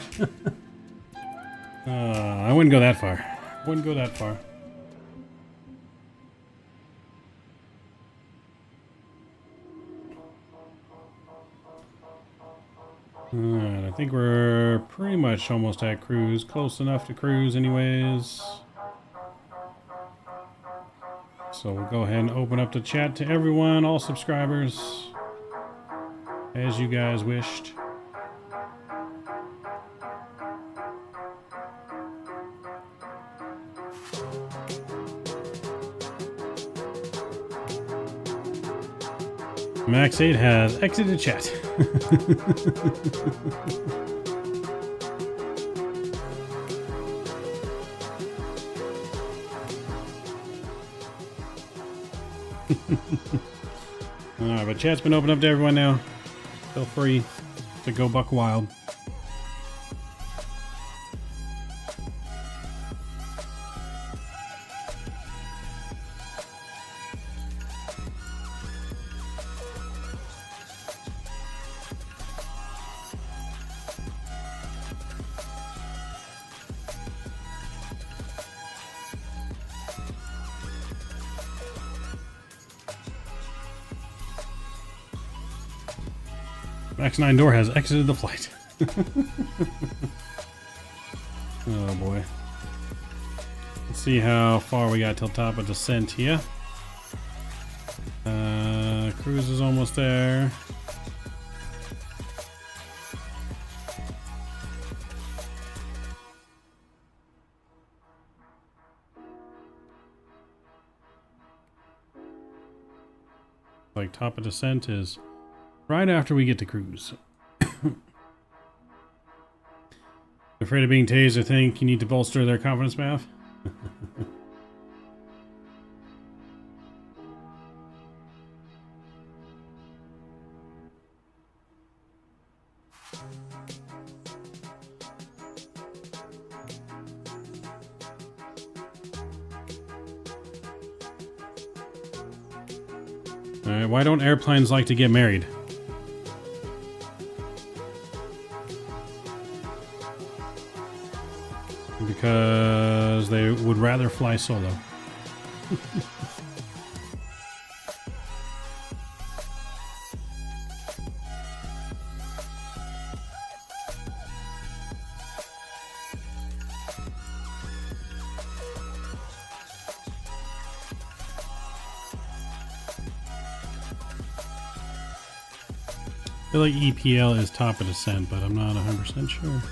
I wouldn't go that far. Wouldn't go that far. Alright, I think we're pretty much almost at cruise. Close enough to cruise anyways. So we'll go ahead and open up the chat to everyone, all subscribers, as you guys wished. Max 8 has exited chat. Alright, but chat's been opened up to everyone now. Feel free to go buck wild. Max 9 door has exited the flight. Oh boy. Let's see how far we got till top of descent here. Cruise is almost there. Like top of descent is right after we get to cruise. Afraid of being tased or think you need to bolster their confidence math? Alright, why don't airplanes like to get married? Because they would rather fly solo. I feel like EPL is top of descent, but I'm not 100% sure.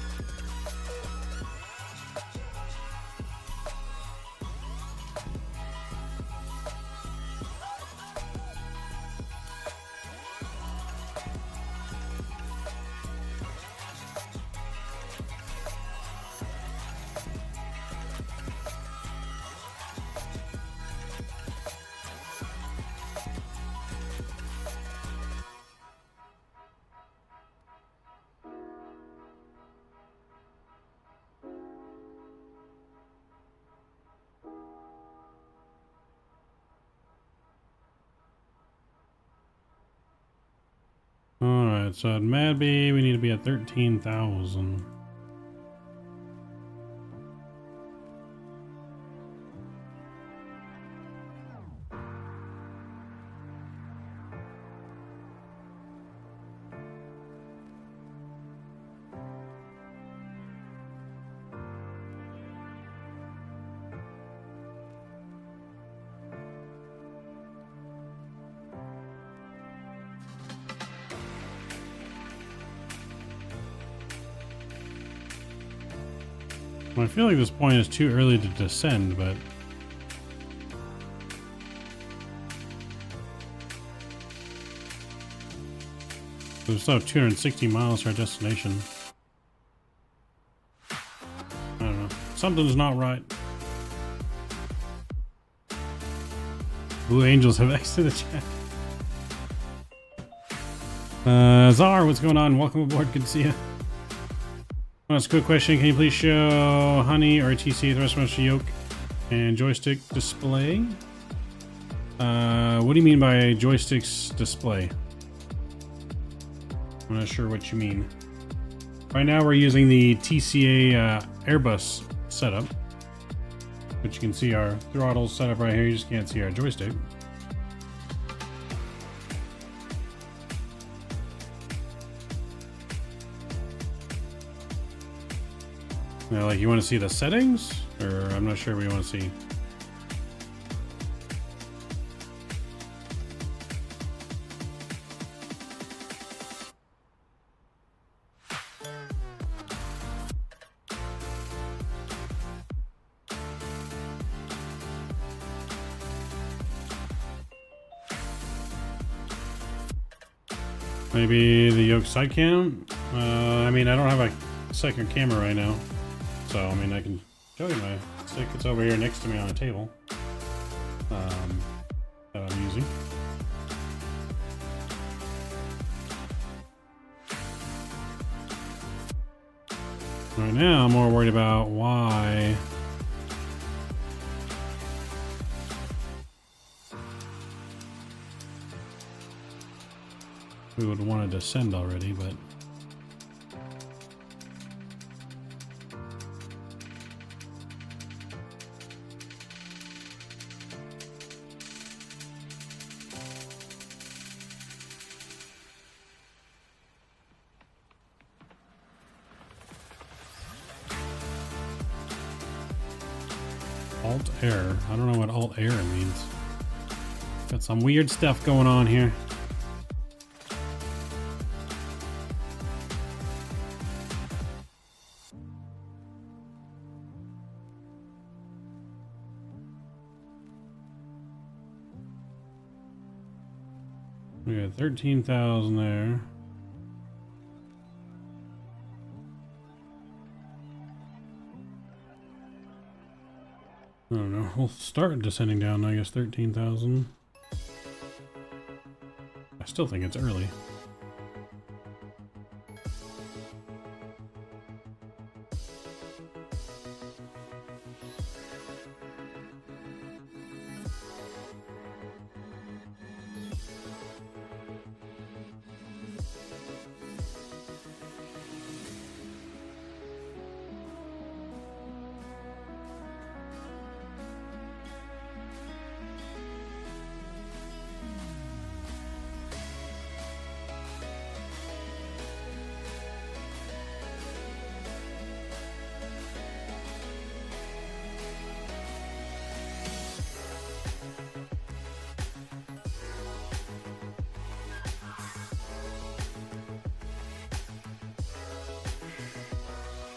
Alright, so at Madby we need to be at 13,000. I feel like this point is too early to descend, but we still have 260 miles to our destination. I don't know. Something's not right. Blue Angels have exited the chat. Czar, what's going on? Welcome aboard. Good to see you. That's a quick question. Can you please show Honey or TCA Thrustmaster yoke and joystick display? What do you mean by joysticks display? I'm not sure what you mean. Right now we're using the TCA Airbus setup, which you can see our throttle setup right here. You just can't see our joystick. Now, like, you want to see the settings, or I'm not sure what you want to see. Maybe the yoke side cam? I mean, I don't have a second camera right now. So, I mean, I can show you my stick. It's over here next to me on a table that I'm using. Right now, I'm more worried about why we would want to descend already, but Alt error. I don't know what alt error means. Got some weird stuff going on here. We got 13,000 there. I don't know. We'll start descending down, I guess, 13,000. I still think it's early.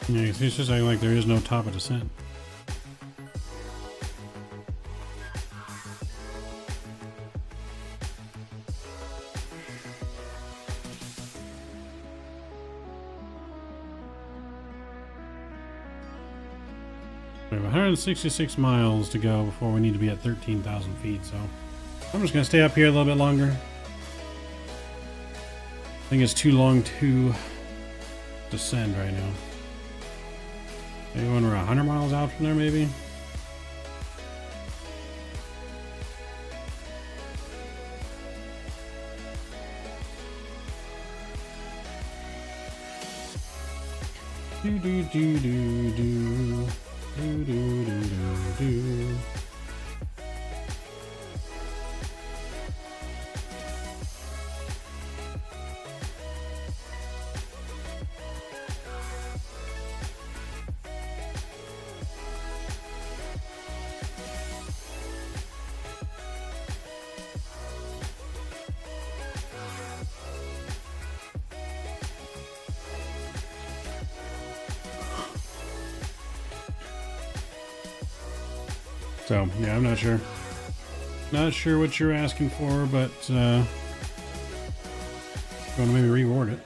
Yeah, it's just like there is no top of descent. We have 166 miles to go before we need to be at 13,000 feet, so I'm just gonna stay up here a little bit longer. I think it's too long to descend right now. Maybe when we're 100 miles out from there, maybe? Do do do do do do do do do do. So, yeah, I'm not sure. Not sure what you're asking for, but going to maybe reward it.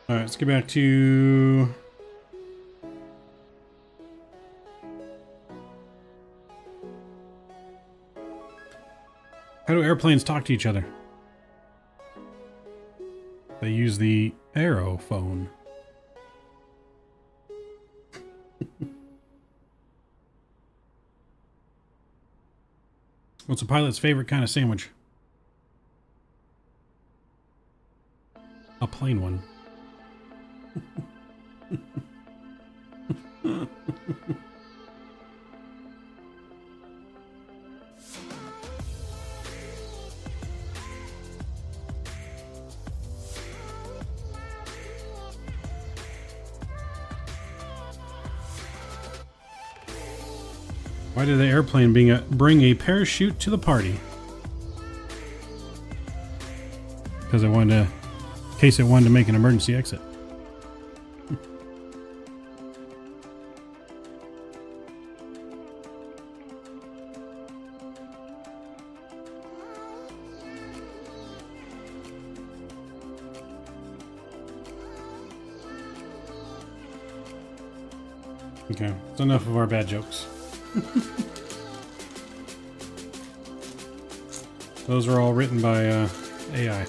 Alright, let's get back to... How do airplanes talk to each other? They use the Aero phone. What's a pilot's favorite kind of sandwich? A plain one. Why did the airplane bring a parachute to the party? Because in case it wanted to make an emergency exit. Okay, that's enough of our bad jokes. Those are all written by AI.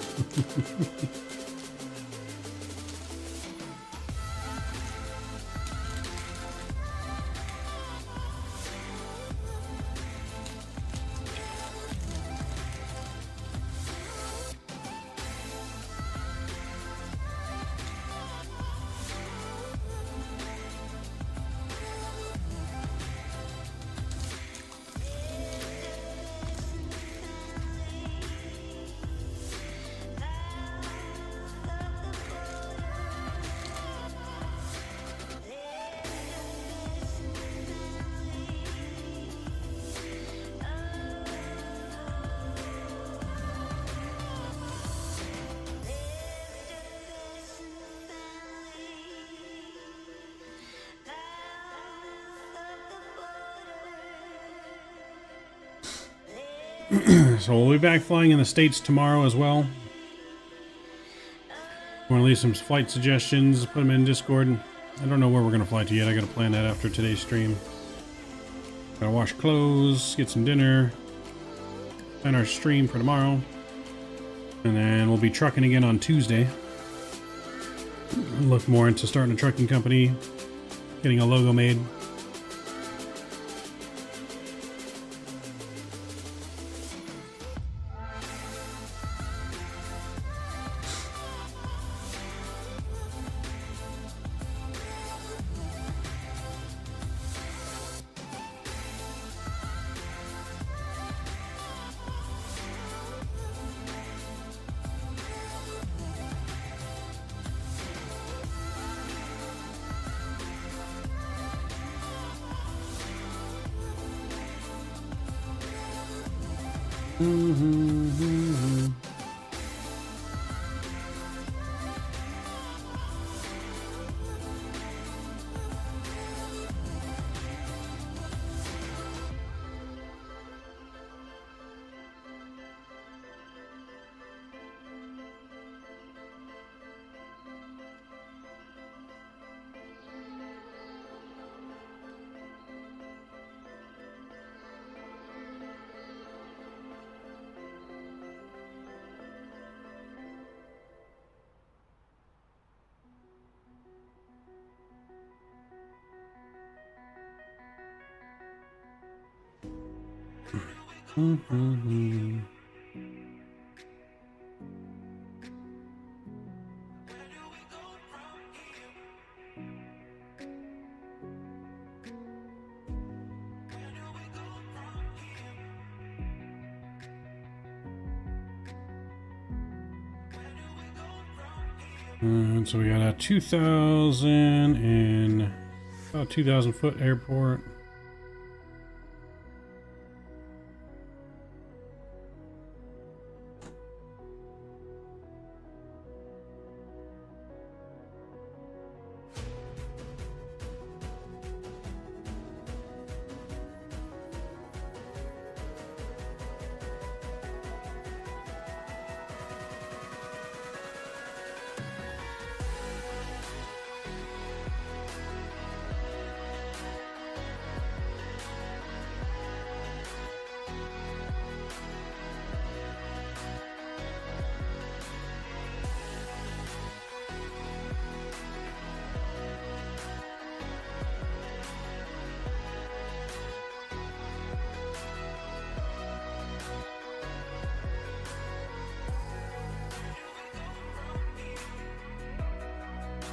So we'll be back flying in the States tomorrow as well. Want to leave some flight suggestions, put them in Discord. I don't know where we're going to fly to yet. I got to plan that after today's stream. Gotta wash clothes, get some dinner, plan our stream for tomorrow. And then we'll be trucking again on Tuesday. Look more into starting a trucking company, getting a logo made. So we got a 2,000 foot airport.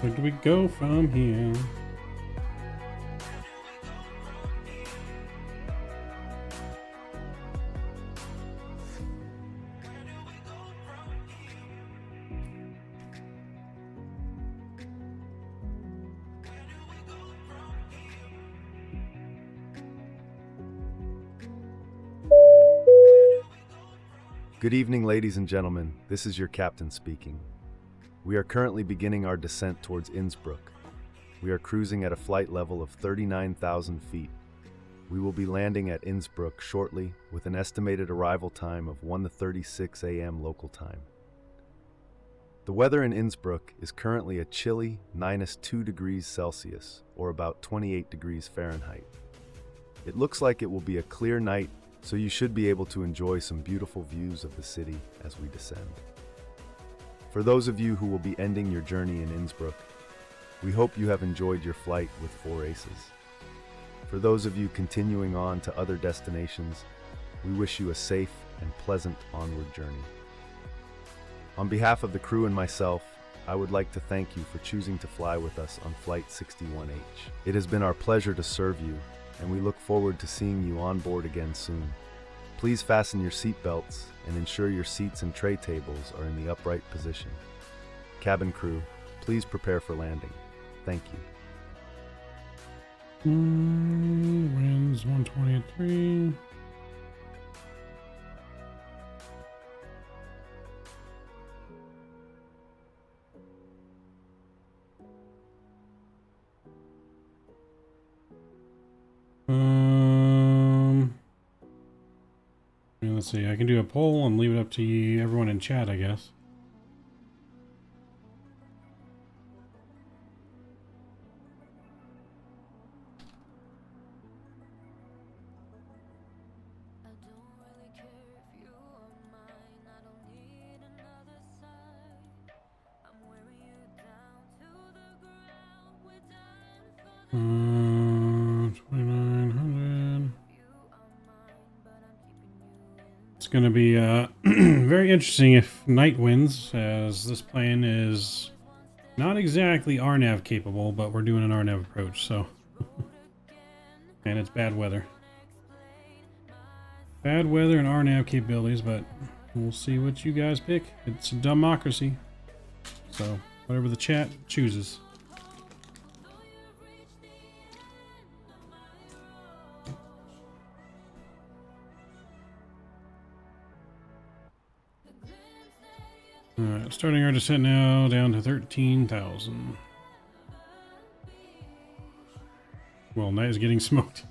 Where do we go from here? Good evening, ladies and gentlemen. This is your captain speaking. We are currently beginning our descent towards Innsbruck. We are cruising at a flight level of 39,000 feet. We will be landing at Innsbruck shortly with an estimated arrival time of 1:36 a.m. local time. The weather in Innsbruck is currently a chilly -2 degrees Celsius, or about 28 degrees Fahrenheit. It looks like it will be a clear night, so you should be able to enjoy some beautiful views of the city as we descend. For those of you who will be ending your journey in Innsbruck, we hope you have enjoyed your flight with 4 aces. For those of you continuing on to other destinations, we wish you a safe and pleasant onward journey. On behalf of the crew and myself, I would like to thank you for choosing to fly with us on Flight 61H. It has been our pleasure to serve you, and we look forward to seeing you on board again soon. Please fasten your seatbelts and ensure your seats and tray tables are in the upright position. Cabin crew, please prepare for landing. Thank you. Winds 123. Let's see, I can do a poll and leave it up to you, everyone in chat, I guess. It's going to be very interesting if night wins, as this plane is not exactly RNAV capable, but we're doing an RNAV approach, so. And it's bad weather. Bad weather and RNAV capabilities, but we'll see what you guys pick. It's a democracy. So, whatever the chat chooses. Alright, starting our descent now down to 13,000. Well, night is getting smoked.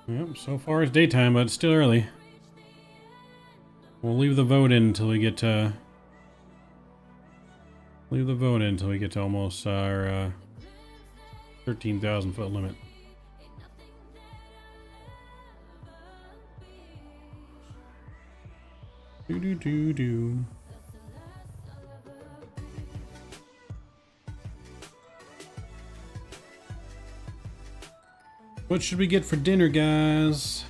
Yep, so far it's daytime, but it's still early. We'll leave the vote in until we get to... almost our 13,000 foot limit. Do. What should we get for dinner, guys?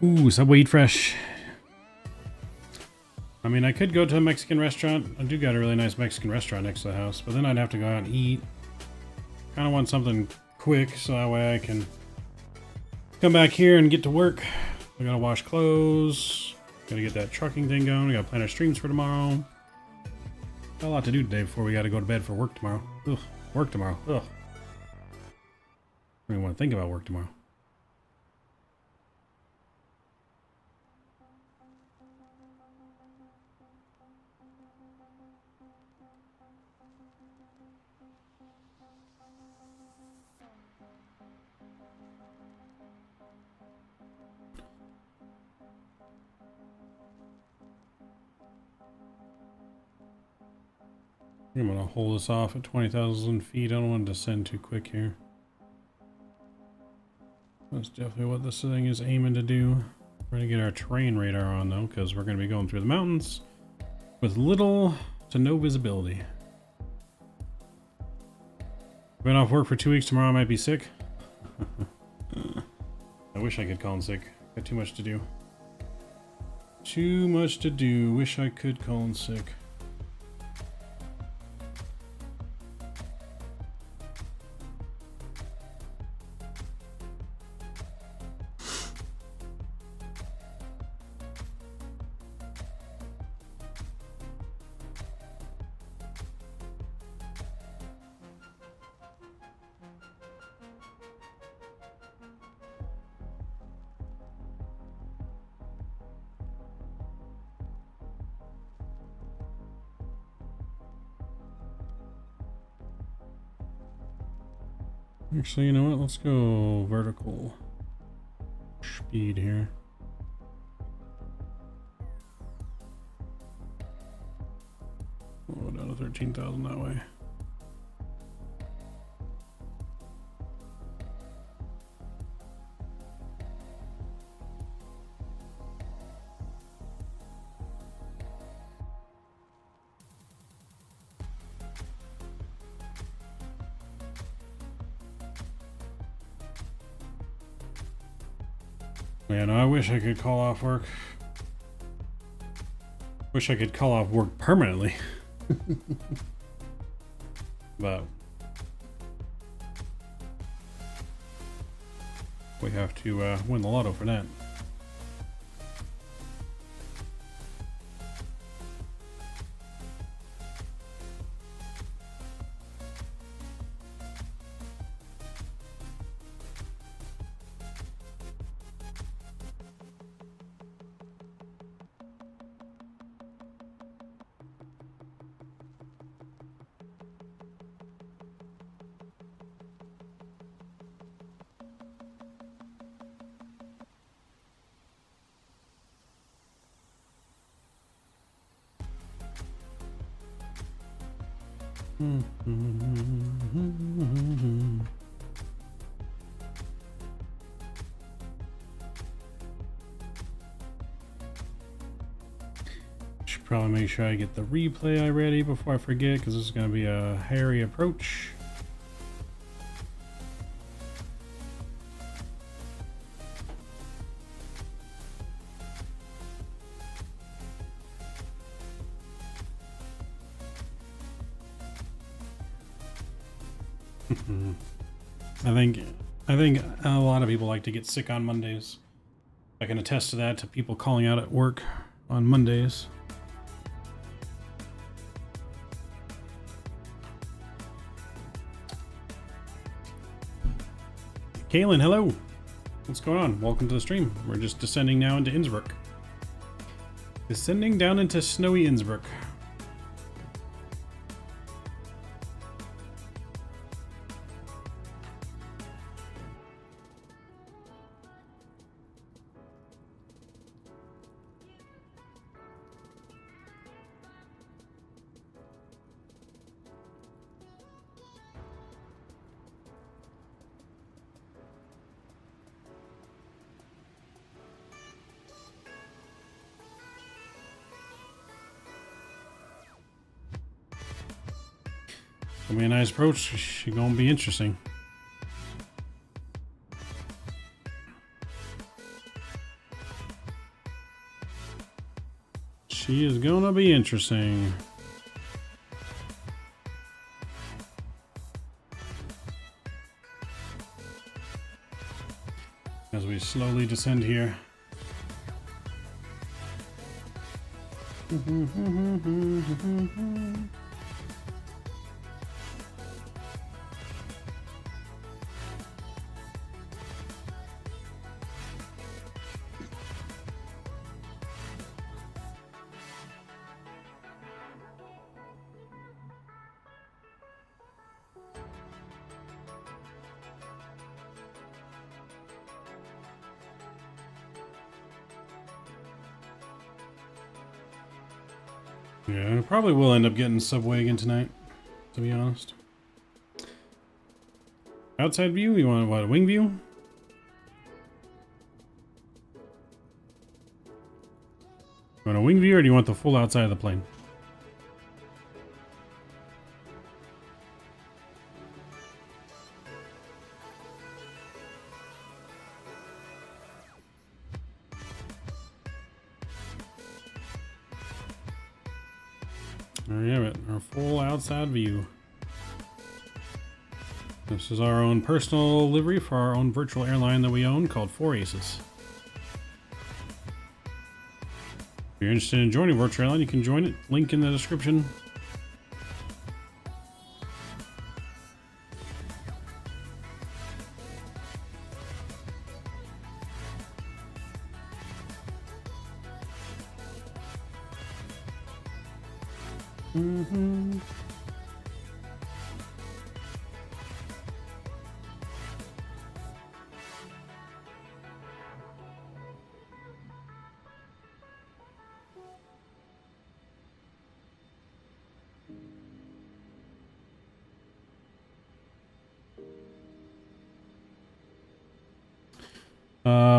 Ooh, Subway Eat Fresh. I mean, I could go to a Mexican restaurant. I do got a really nice Mexican restaurant next to the house, but then I'd have to go out and eat. Kind of want something quick so that way I can come back here and get to work. I gotta wash clothes. Gotta get that trucking thing going. We gotta plan our streams for tomorrow. Got a lot to do today before we gotta go to bed for work tomorrow. Ugh, work tomorrow. Ugh. I don't even want to think about work tomorrow. I'm gonna hold this off at 20,000 feet. I don't want to descend too quick here. That's definitely what this thing is aiming to do. We're gonna get our terrain radar on though, because we're gonna be going through the mountains with little to no visibility. Been off work for 2 weeks. Tomorrow I might be sick. I wish I could call in sick. Got too much to do. Too much to do. Wish I could call in sick. Actually, you know what? Let's go vertical speed here. We'll go down to 13,000 that way. Man, I wish I could call off work. Wish I could call off work permanently. But we have to win the lotto for that. Should probably make sure I get the replay ready before I forget, because this is going to be a hairy approach. I think a lot of people like to get sick on Mondays. I can attest to that, to people calling out at work on Mondays. Kaylin, hello. What's going on? Welcome to the stream. We're just descending now into Innsbruck. Descending down into snowy Innsbruck. Gonna be a nice approach. She's gonna be interesting. She is gonna be interesting. As we slowly descend here. Yeah, I probably will end up getting Subway again tonight, to be honest. Outside view? You want what, a wing view? You want a wing view or do you want the full outside of the plane? There you have it, our full outside view. This is our own personal livery for our own virtual airline that we own called 4 Aces. If you're interested in joining virtual airline, you can join it. Link in the description.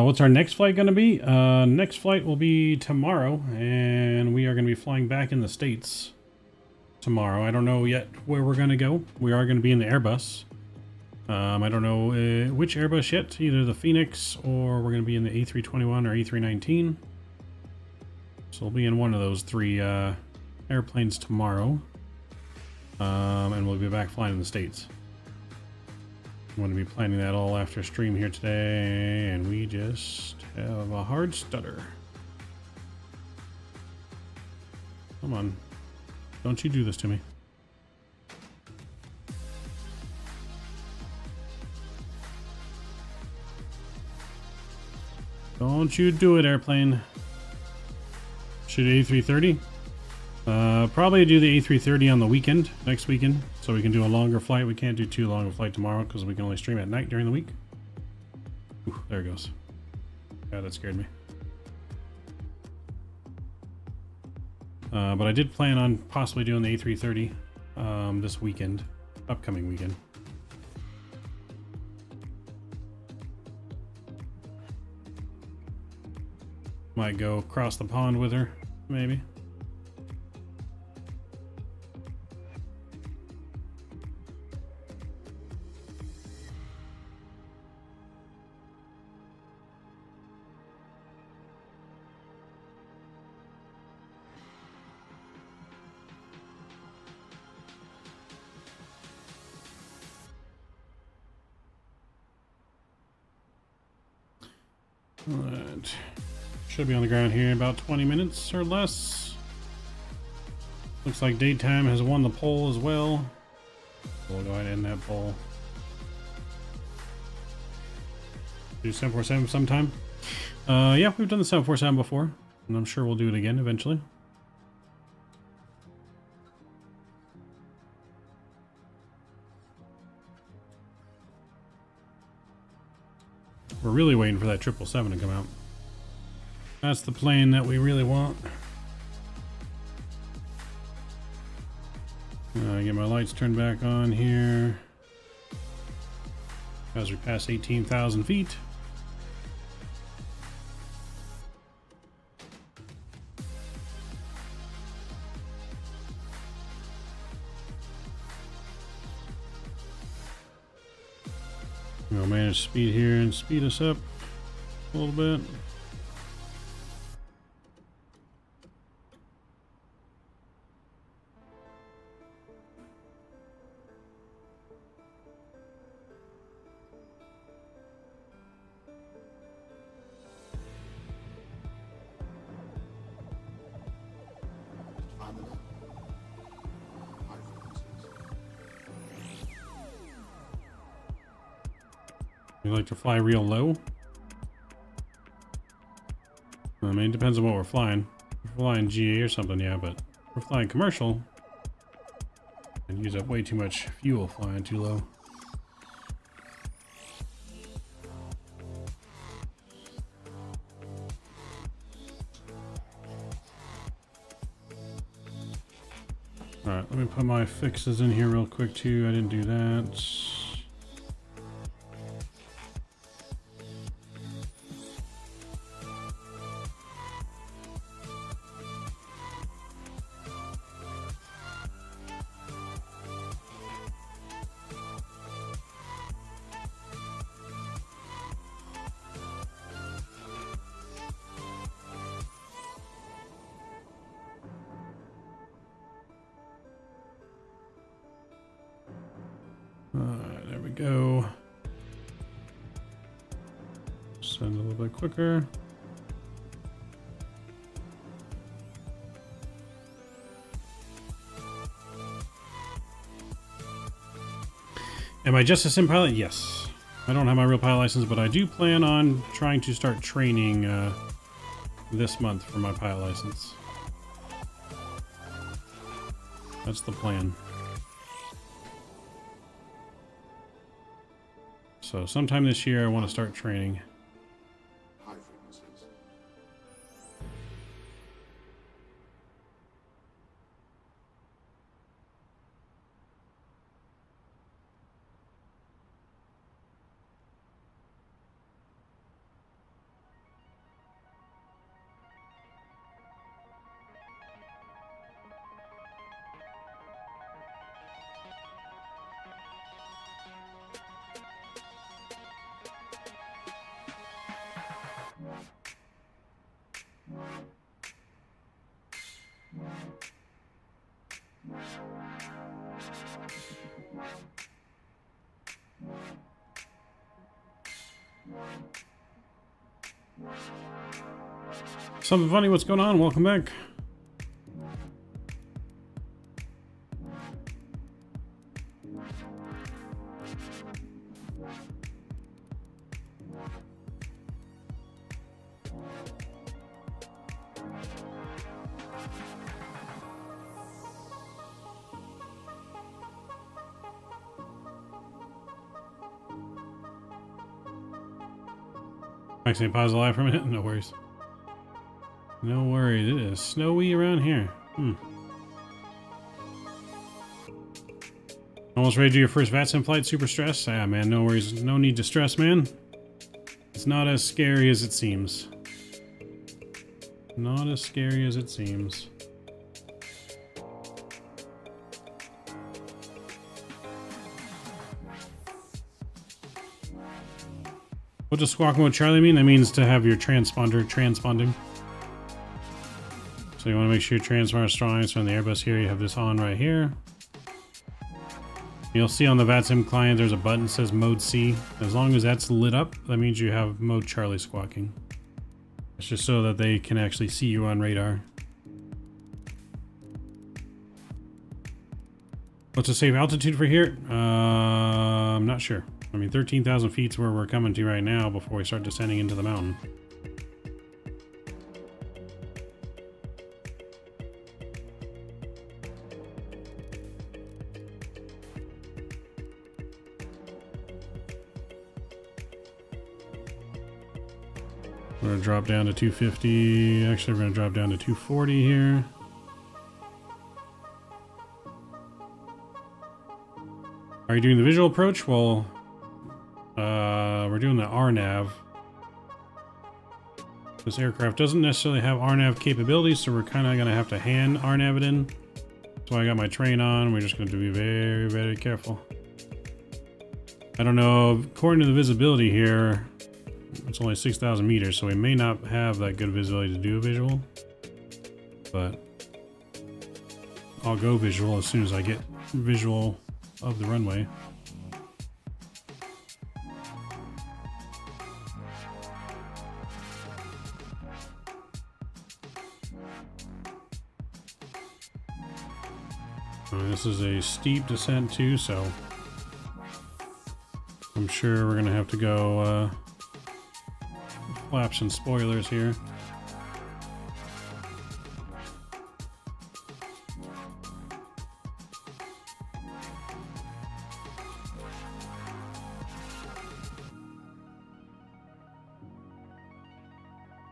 What's our next flight going to be? Next flight will be tomorrow, and we are going to be flying back in the States tomorrow. I don't know yet where we're going to go. We are going to be in the Airbus. I don't know which Airbus yet, either the Phoenix or we're going to be in the A321 or A319. So we'll be in one of those 3 airplanes tomorrow, and we'll be back flying in the States. I'm going to be planning that all after stream here today, and we just have a hard stutter. Come on. Don't you do this to me. Don't you do it, airplane. Shoot A330? Probably do the A330 on the weekend, next weekend, so we can do a longer flight. We can't do too long a flight tomorrow because we can only stream at night during the week. Ooh, there it goes. Yeah, that scared me. But I did plan on possibly doing the A330 this weekend, upcoming weekend. Might go across the pond with her, maybe. Alright. Should be on the ground here in about 20 minutes or less. Looks like daytime has won the poll as well. We'll go ahead and end that poll. Do 747 sometime? Yeah, we've done the 747 before, and I'm sure we'll do it again eventually. We're really waiting for that 777 to come out. That's the plane that we really want. Get my lights turned back on here as we pass 18,000 feet. We'll manage speed here and speed us up a little bit. We like to fly real low. I mean, it depends on what we're flying. If we're flying GA or something, yeah, but if we're flying commercial and use up way too much fuel flying too low. Alright, let me put my fixes in here real quick too. I didn't do that. There we go. Send a little bit quicker. Am I just a sim pilot? Yes. I don't have my real pilot license, but I do plan on trying to start training this month for my pilot license. That's the plan. So sometime this year I want to start training. Something funny, what's going on? Welcome back. Actually, pause the live for a minute. No worries. No worries. It is snowy around here. Almost ready to do your first VATSIM flight. Super stressed? Yeah, man. No worries. No need to stress, man. It's not as scary as it seems. Not as scary as it seems. What does squawk mode Charlie mean? That means to have your transponder transponding. So you want to make sure your transponder is strong. So on the Airbus here, you have this on right here. You'll see on the VATSIM client, there's a button that says Mode C. As long as that's lit up, that means you have Mode Charlie squawking. It's just so that they can actually see you on radar. What's a safe altitude for here? I'm not sure. I mean, 13,000 feet is where we're coming to right now before we start descending into the mountain. We're going to drop down to 250. Actually, we're going to drop down to 240 here. Are you doing the visual approach? Well, we're doing the RNAV. This aircraft doesn't necessarily have RNAV capabilities, so we're kind of going to have to hand RNAV it in. So I got my train on. We're just going to be very, very careful. I don't know. According to the visibility here, it's only 6,000 meters, so we may not have that good visibility to do a visual. But I'll go visual as soon as I get visual of the runway. This is a steep descent too, so I'm sure we're gonna have to go flaps and spoilers here.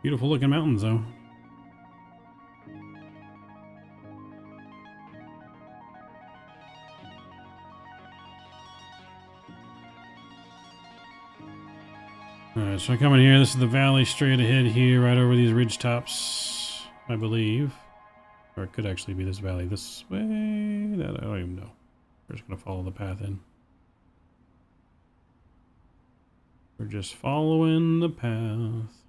Beautiful looking mountains though. Alright, so I come in here. This is the valley straight ahead here, right over these ridge tops, I believe. Or it could actually be this valley this way. That I don't even know. We're just going to follow the path in. We're just following the path.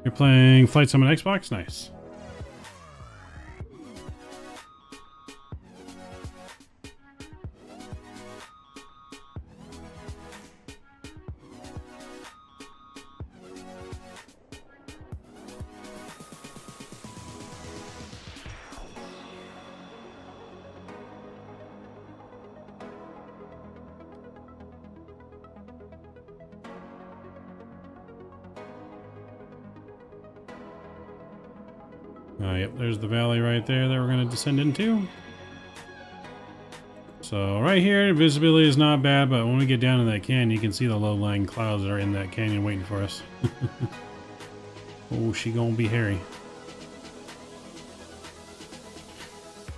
You're playing Flight Sim on Xbox? Nice. Yep, there's the valley right there that we're going to descend into. So right here, visibility is not bad, but when we get down to that canyon, you can see the low-lying clouds that are in that canyon waiting for us. Oh, she gonna be hairy.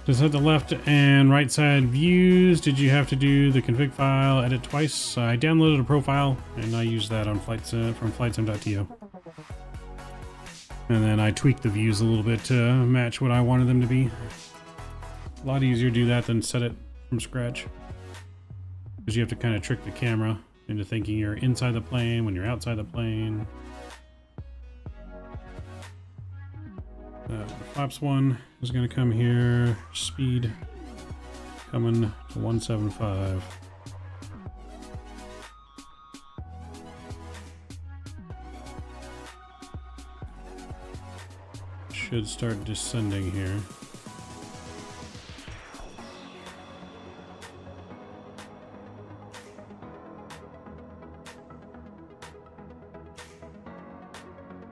Just at the left and right side views, did you have to do the config file edit twice? I downloaded a profile and I used that on from flightsim.to. And then I tweaked the views a little bit to match what I wanted them to be. A lot easier to do that than set it from scratch. Because you have to kind of trick the camera into thinking you're inside the plane when you're outside the plane. Flaps 1 is going to come here. Speed coming to 175. Should start descending here.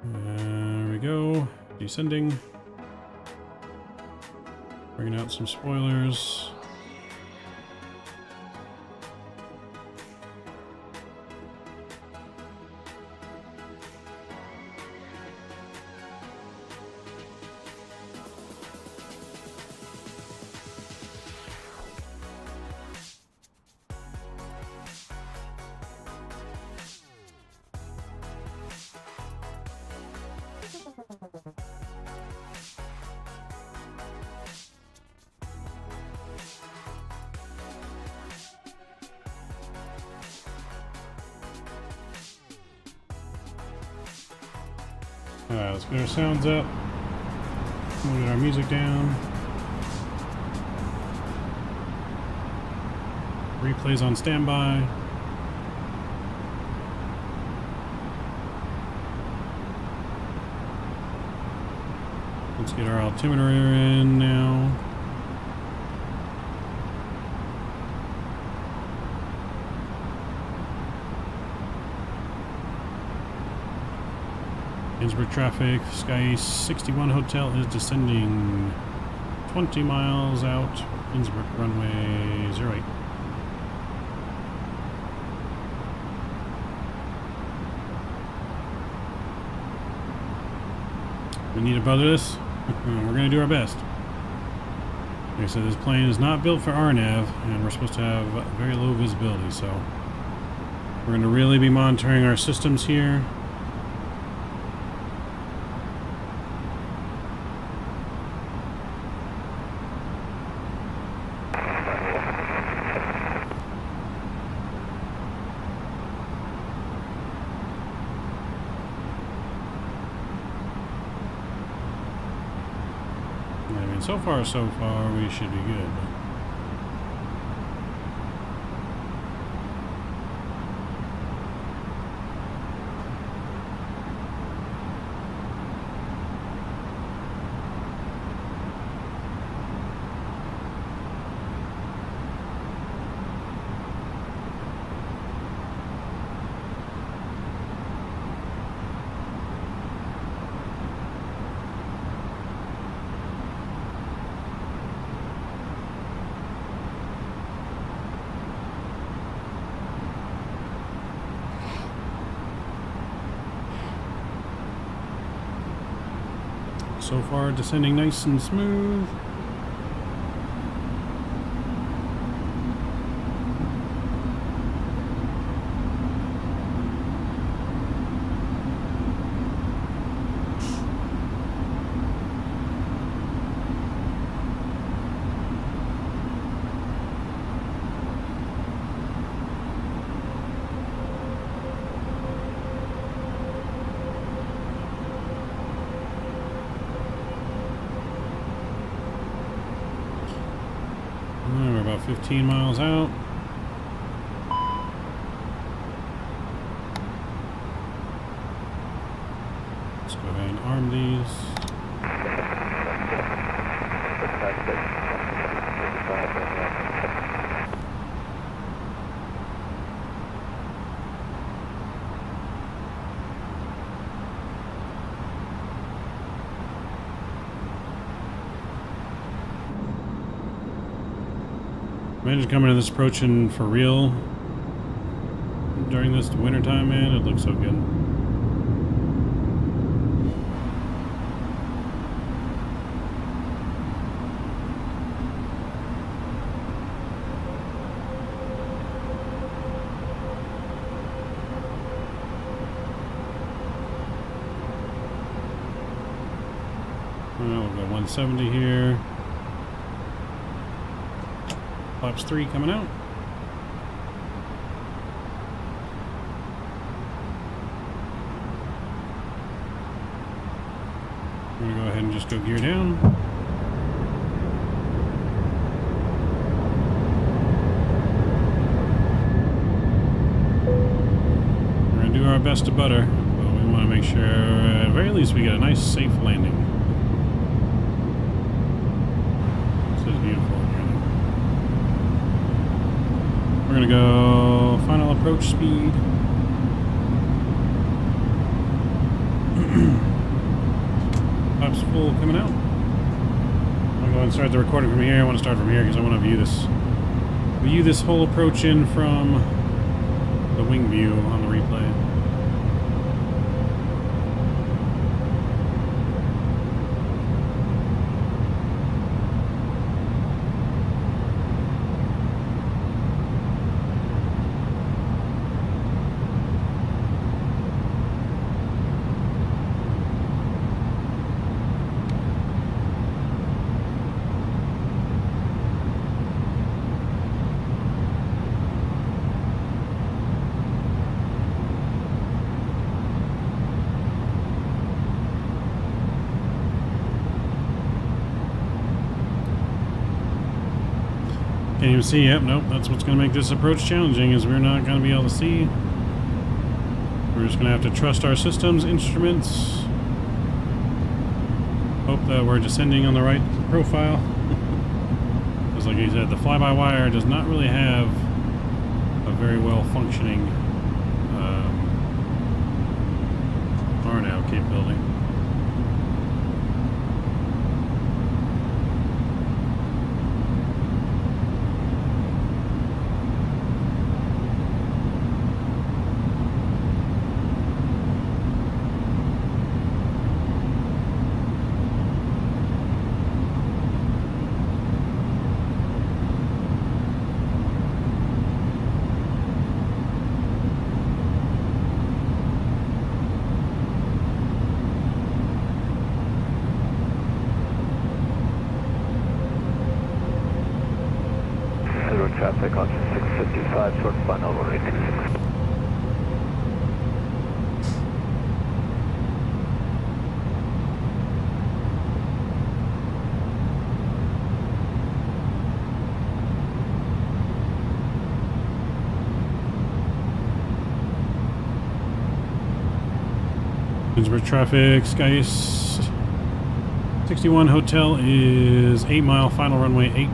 There we go. Descending. Bringing out some spoilers. Alright, let's get our sounds up. We'll get our music down. Replays on standby. Let's get our altimeter in now. Innsbruck traffic, Sky 61 Hotel is descending 20 miles out, Innsbruck runway 08. We need to bother this. We're going to do our best. Like I said, this plane is not built for RNAV, and we're supposed to have very low visibility, so we're going to really be monitoring our systems here. So far, we should be good. So far, descending nice and smooth. We're about 15 miles out. Let's go ahead and arm these. Imagine coming to this approaching for real during this winter time, man. It looks so good. We'll go 170 here. Flaps 3 coming out. We're going to go ahead and just go gear down. We're going to do our best to butter, but we want to make sure at the very least we get a nice safe landing. This is beautiful. We're gonna go final approach speed. Flaps full coming out. I'll go and start the recording from here. I want to start from here because I want to view this whole approach in from the wing view on the replay. Can't even see. Yep, nope. That's what's going to make this approach challenging, is we're not going to be able to see. We're just going to have to trust our systems, instruments. Hope that we're descending on the right profile. Because like I said, the fly-by-wire does not really have a very well functioning RNAV capability. Traffic on 655, short final 1826. Innsbruck traffic, Skies 61 Hotel is 8 mile, final runway 8.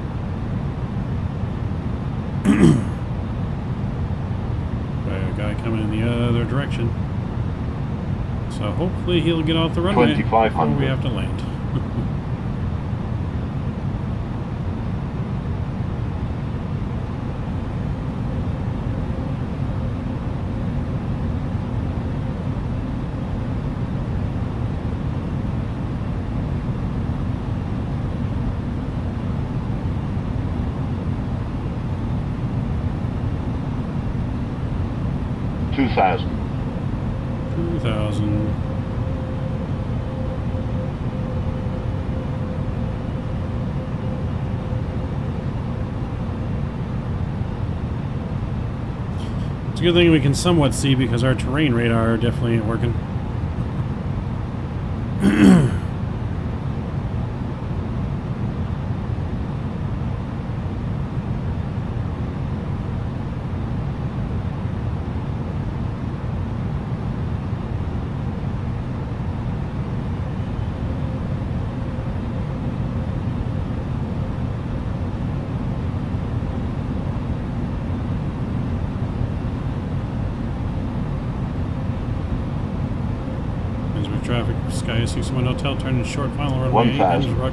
A guy coming in the other direction. So hopefully he'll get off the runway before we have to land. 2000. 2000. It's a good thing we can somewhat see because our terrain radar definitely ain't working. Traffic, Sky 61 Hotel, turning short, final runway, 1000. Innsbruck.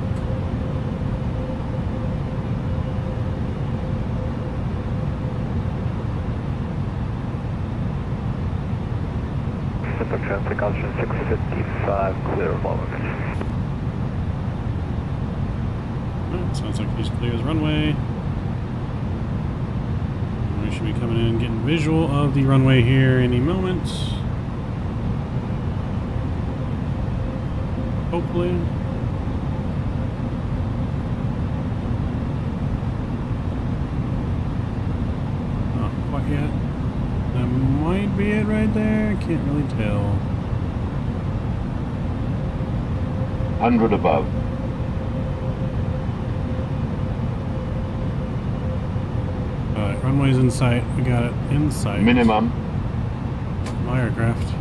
Pacific traffic, altitude 655, clear of all limits. Alright, sounds like he's clear as runway. We should be coming in, getting visual of the runway here any moment. Hopefully. Not quite yet. That might be it right there. Can't really tell. 100 above. Alright, runway's in sight. We got it in sight. Minimum. My aircraft.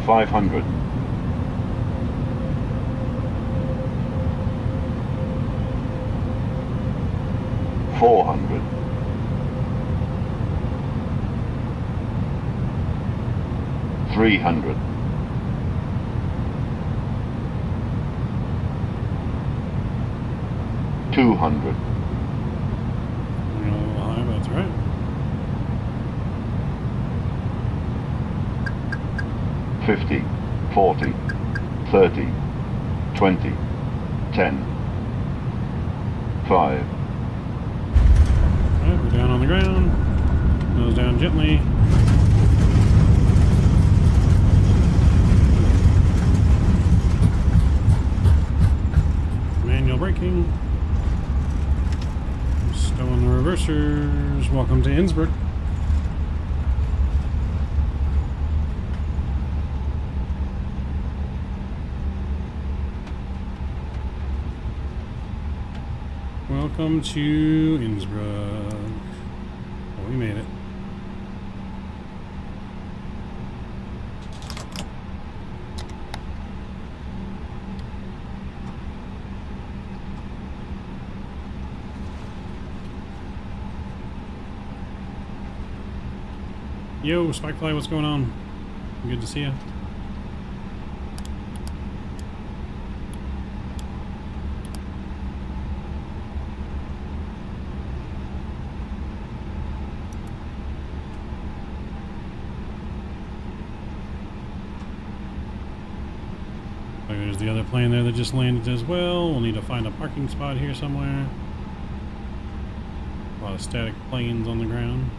$500. 400. 300. 200. That's right. 50, 40, 30, 20, 10, 5. Alright, we're down on the ground. Nose down gently. Manual braking. Stowing the reversers. Welcome to Innsbruck. Welcome to Innsbruck. Oh, we made it. Yo, Spikefly, what's going on? Good to see you. There's the other plane there that just landed as well. We'll need to find a parking spot here somewhere. A lot of static planes on the ground.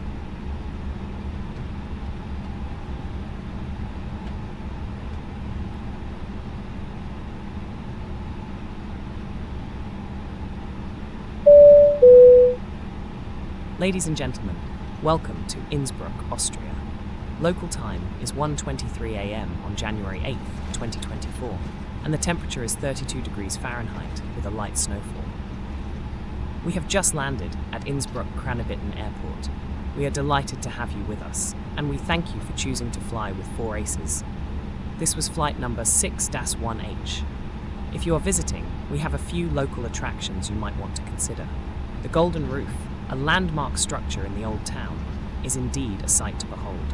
Ladies and gentlemen, welcome to Innsbruck, Austria. Local time is 1:23 a.m. on January 8th, 2024, and the temperature is 32 degrees Fahrenheit with a light snowfall. We have just landed at Innsbruck Kranevitten Airport. We are delighted to have you with us, and we thank you for choosing to fly with 4 Aces. This was flight number 6-1H. If you are visiting, we have a few local attractions you might want to consider. The Golden Roof, a landmark structure in the old town, is indeed a sight to behold.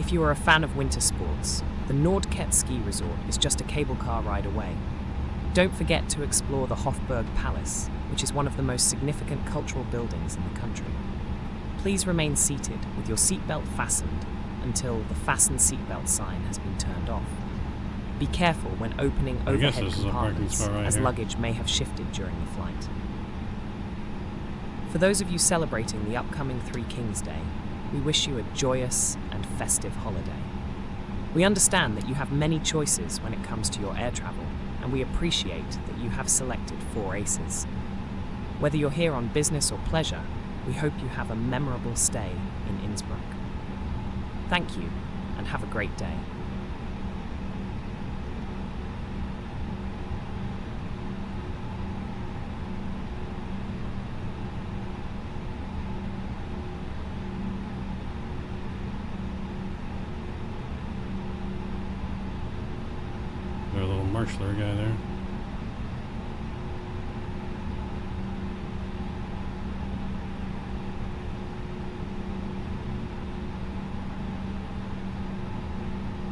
If you are a fan of winter sports, the Nordket Ski Resort is just a cable car ride away. Don't forget to explore the Hofburg Palace, which is one of the most significant cultural buildings in the country. Please remain seated with your seatbelt fastened until the fasten seatbelt sign has been turned off. Be careful when opening overhead compartments, as luggage may have shifted during the flight. For those of you celebrating the upcoming Three Kings Day, we wish you a joyous and festive holiday. We understand that you have many choices when it comes to your air travel, and we appreciate that you have selected 4 aces. Whether you're here on business or pleasure, we hope you have a memorable stay in Innsbruck. Thank you, and have a great day. There's a little Marshler guy there.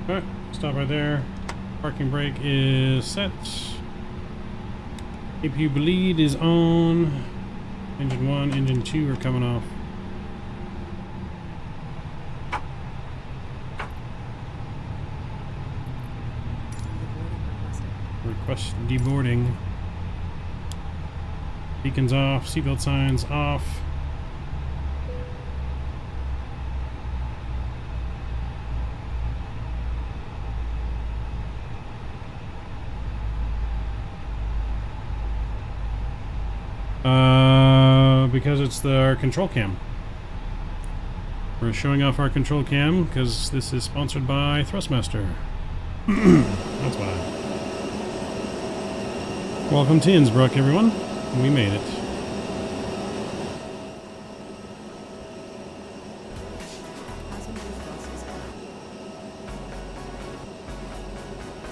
Alright, stop right there. Parking brake is set. APU bleed is on. Engine 1, engine 2 are coming off. Request deboarding. Beacons off, seatbelt signs off. Because it's our control cam. We're showing off our control cam because this is sponsored by Thrustmaster. That's why. Welcome to Innsbruck, everyone. We made it.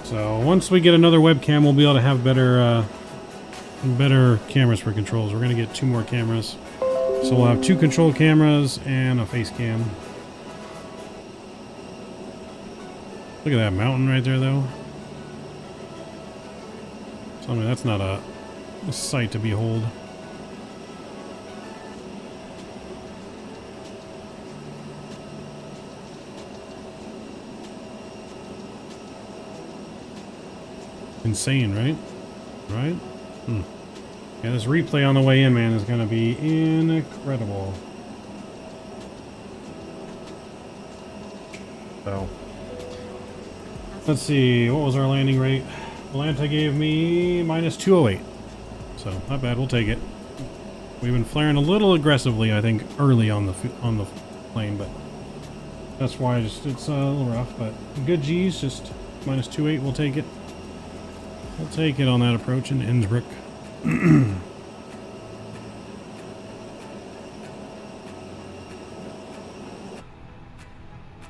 So once we get another webcam, we'll be able to have better cameras for controls. We're going to get 2 more cameras. So we'll have 2 control cameras and a face cam. Look at that mountain right there, though. Tell me that's not a sight to behold. Insane, right? Right? Hmm. Yeah, this replay on the way in, man, is going to be incredible. So, let's see, what was our landing rate? Volanta gave me -208. So, not bad, we'll take it. We've been flaring a little aggressively, I think, early on the plane, but that's why it's a little rough, but good G's, just -28, we'll take it. We'll take it on that approach in Innsbruck.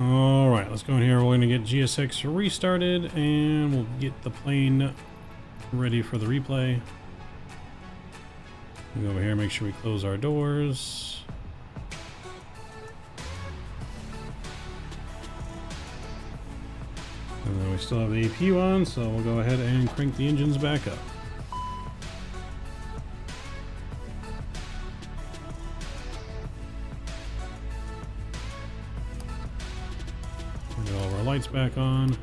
Alright, let's go in here. We're going to get GSX restarted and we'll get the plane ready for the replay. We'll go over here, make sure we close our doors. And then we still have the APU on, so we'll go ahead and crank the engines back up. Get all of our lights back on.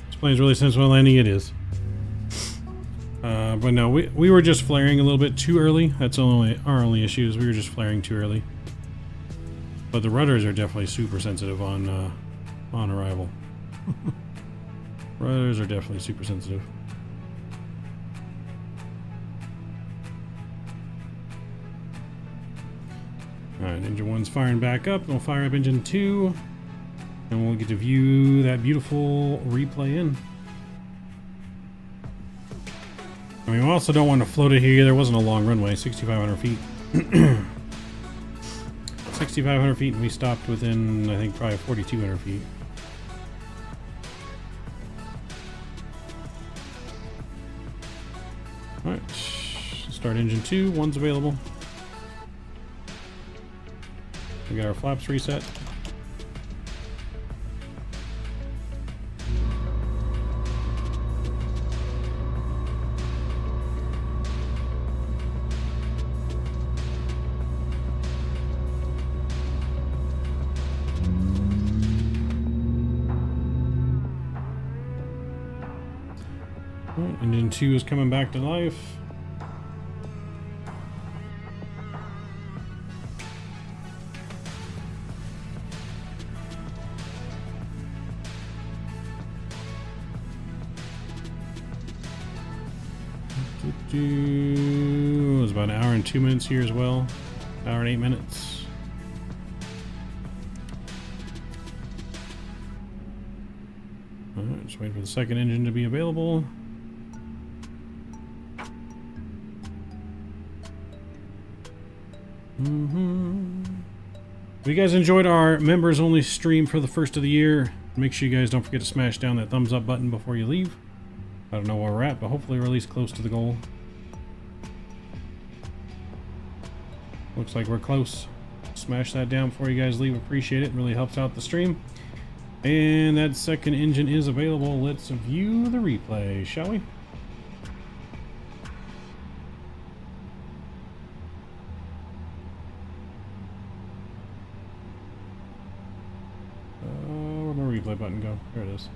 This plane's really sensible landing, it is. But no, we were just flaring a little bit too early. That's our only issue, is we were just flaring too early. But the rudders are definitely super sensitive on arrival. Rudders are definitely super sensitive. Alright, engine 1's firing back up. We'll fire up engine 2. And we'll get to view that beautiful replay in. I mean, we also don't want to float it here. There wasn't a long runway, 6,500 feet. 6,500 feet, and we stopped within, I think, probably 4,200 feet. Alright, start start engine 2. One's available. We got our flaps reset. Engine 2 is coming back to life. It was about an hour and 2 minutes here as well. Hour and 8 minutes. Alright, just waiting for the second engine to be available. If you guys enjoyed our members only stream for the first of the year, make sure you guys don't forget to smash down that thumbs up button before you leave. I don't know where we're at, but hopefully we're at least close to the goal. Looks like we're close. Smash that down before you guys leave. Appreciate it. It really helps out the stream. And that second engine is available. Let's view the replay, shall we? Where'd my replay button go? There it is.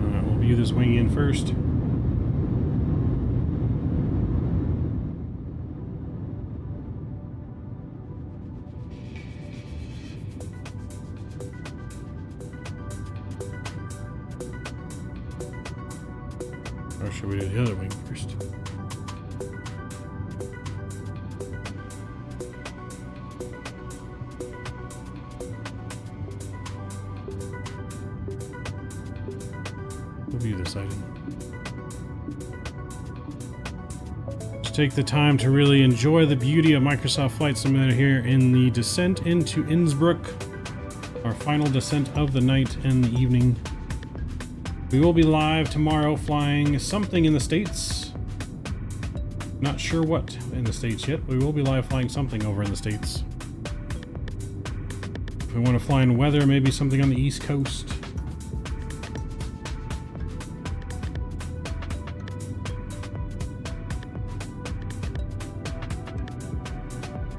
Alright, we'll view this wing in first. Or should we do the other wing first? We'll view this item. Just take the time to really enjoy the beauty of Microsoft Flight Simulator here in the descent into Innsbruck. Our final descent of the night and the evening. We will be live tomorrow flying something in the States. Not sure what in the States yet, but we will be live flying something over in the States. If we want to fly in weather, maybe something on the East Coast.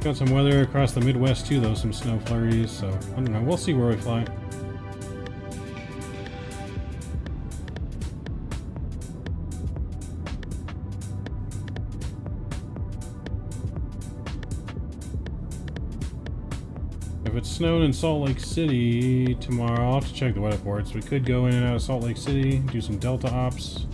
Got some weather across the Midwest too, though, some snow flurries, so I don't know, we'll see where we fly. If it's snowing in Salt Lake City tomorrow, I'll have to check the weather reports. We could go in and out of Salt Lake City, do some Delta ops.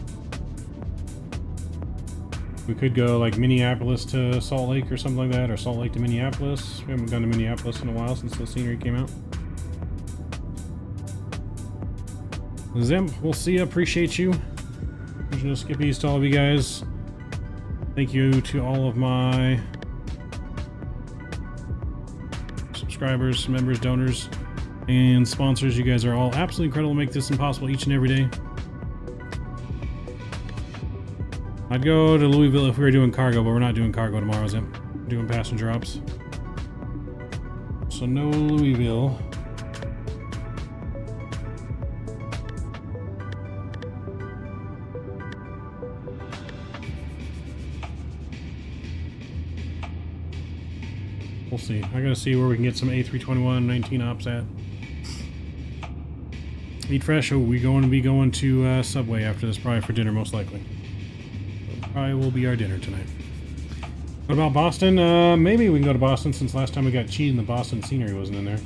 We could go like Minneapolis to Salt Lake or something like that, or Salt Lake to Minneapolis. We haven't gone to Minneapolis in a while since the scenery came out. Zim, we'll see you. Appreciate you. Original skippies to all of you guys. Thank you to all of my subscribers, members, donors, and sponsors. You guys are all absolutely incredible to make this impossible each and every day. I'd go to Louisville if we were doing cargo, but we're not doing cargo tomorrow, Zim. We're doing passenger ops. So no Louisville. We'll see. I gotta see where we can get some A321 19 ops at. Eat fresh. Oh, we're going to be going to Subway after this, probably for dinner, most likely. So probably will be our dinner tonight. What about Boston? Maybe we can go to Boston, since last time we got cheated and the Boston scenery wasn't in there.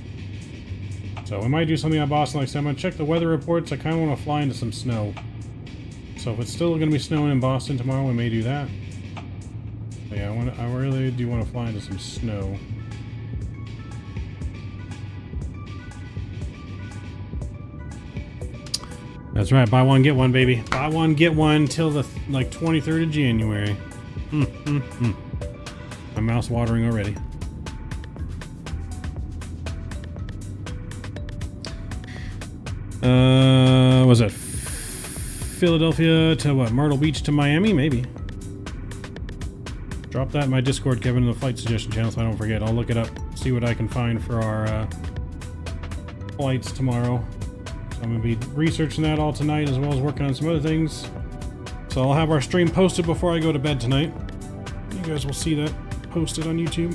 So we might do something on Boston. Like I said, I'm gonna check the weather reports. I kind of want to fly into some snow. So if it's still going to be snowing in Boston tomorrow, we may do that. But yeah, I really do want to fly into some snow. That's right, buy one, get one, baby. Buy one, get one till the, like, 23rd of January. My mouth's watering already. Was it Philadelphia to what? Myrtle Beach to Miami? Maybe. Drop that in my Discord, Kevin, in the flight suggestion channel so I don't forget. I'll look it up, see what I can find for our flights tomorrow. So I'm going to be researching that all tonight as well as working on some other things. So I'll have our stream posted before I go to bed tonight. You guys will see that posted on YouTube.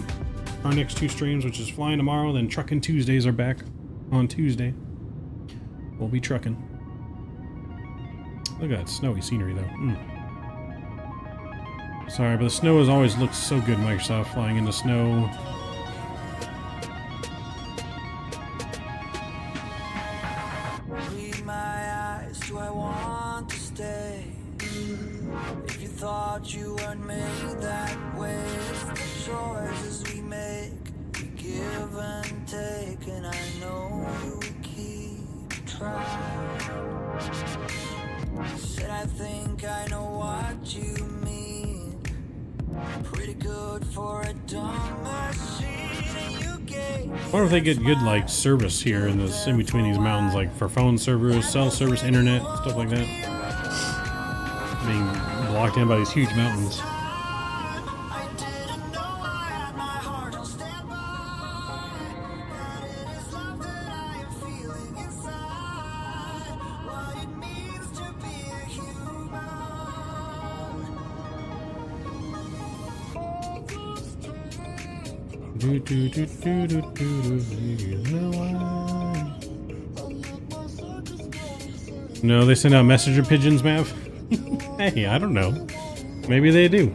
Our next 2 streams, which is flying tomorrow, then Trucking Tuesdays are back on Tuesday. We'll be trucking. Look at that snowy scenery though. Sorry, but the snow has always looked so good, Microsoft, flying into snow. Read my eyes, do I want to stay? If you thought you weren't made that way, it's the choices we make. We give and take, and I know you keep trying. Said I think I know what you mean. Pretty good for a dumb machine. You gave. I wonder if they get good like service here in this in between these mountains, like for phone servers, cell service, internet, stuff like that. Being blocked in by these huge mountains. No, they send out messenger pigeons, Mav. Hey, I don't know. Maybe they do.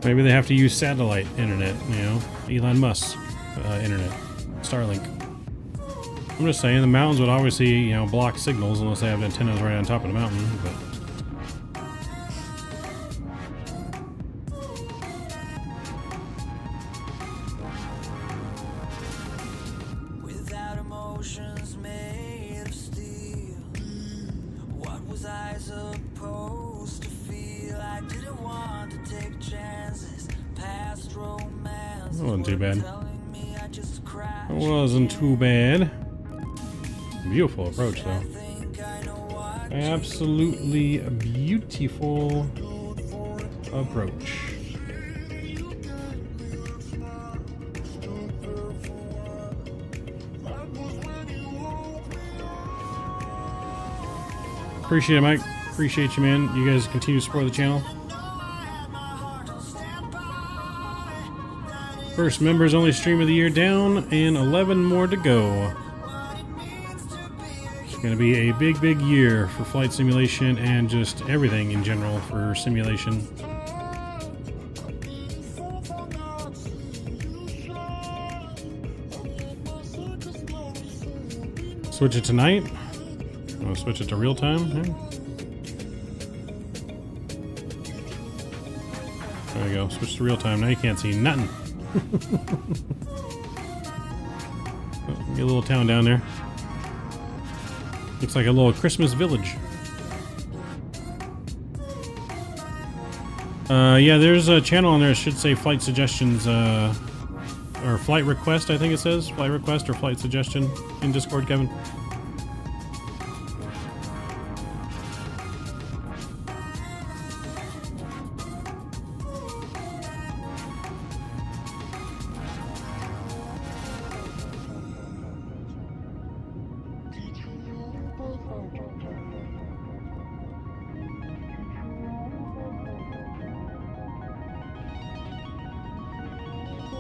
Maybe they have to use satellite internet, you know, Elon Musk's internet, Starlink. I'm just saying the mountains would obviously, you know, block signals unless they have antennas right on top of the mountain, but... Wasn't too bad. It wasn't too bad. Beautiful approach, though. Absolutely beautiful approach. Appreciate it, Mike. Appreciate you, man. You guys continue to support the channel. First members only stream of the year down, and 11 more to go. It's going to be a big, big year for flight simulation and just everything in general for simulation. Switch it tonight. I'm going to switch it to real time. Yeah. There we go. Switch to real time. Now you can't see nothing. Get a little town down there. Looks like a little Christmas village. Yeah, there's a channel on there that should say flight suggestions, or flight request, I think it says. Flight request or flight suggestion in Discord, Kevin.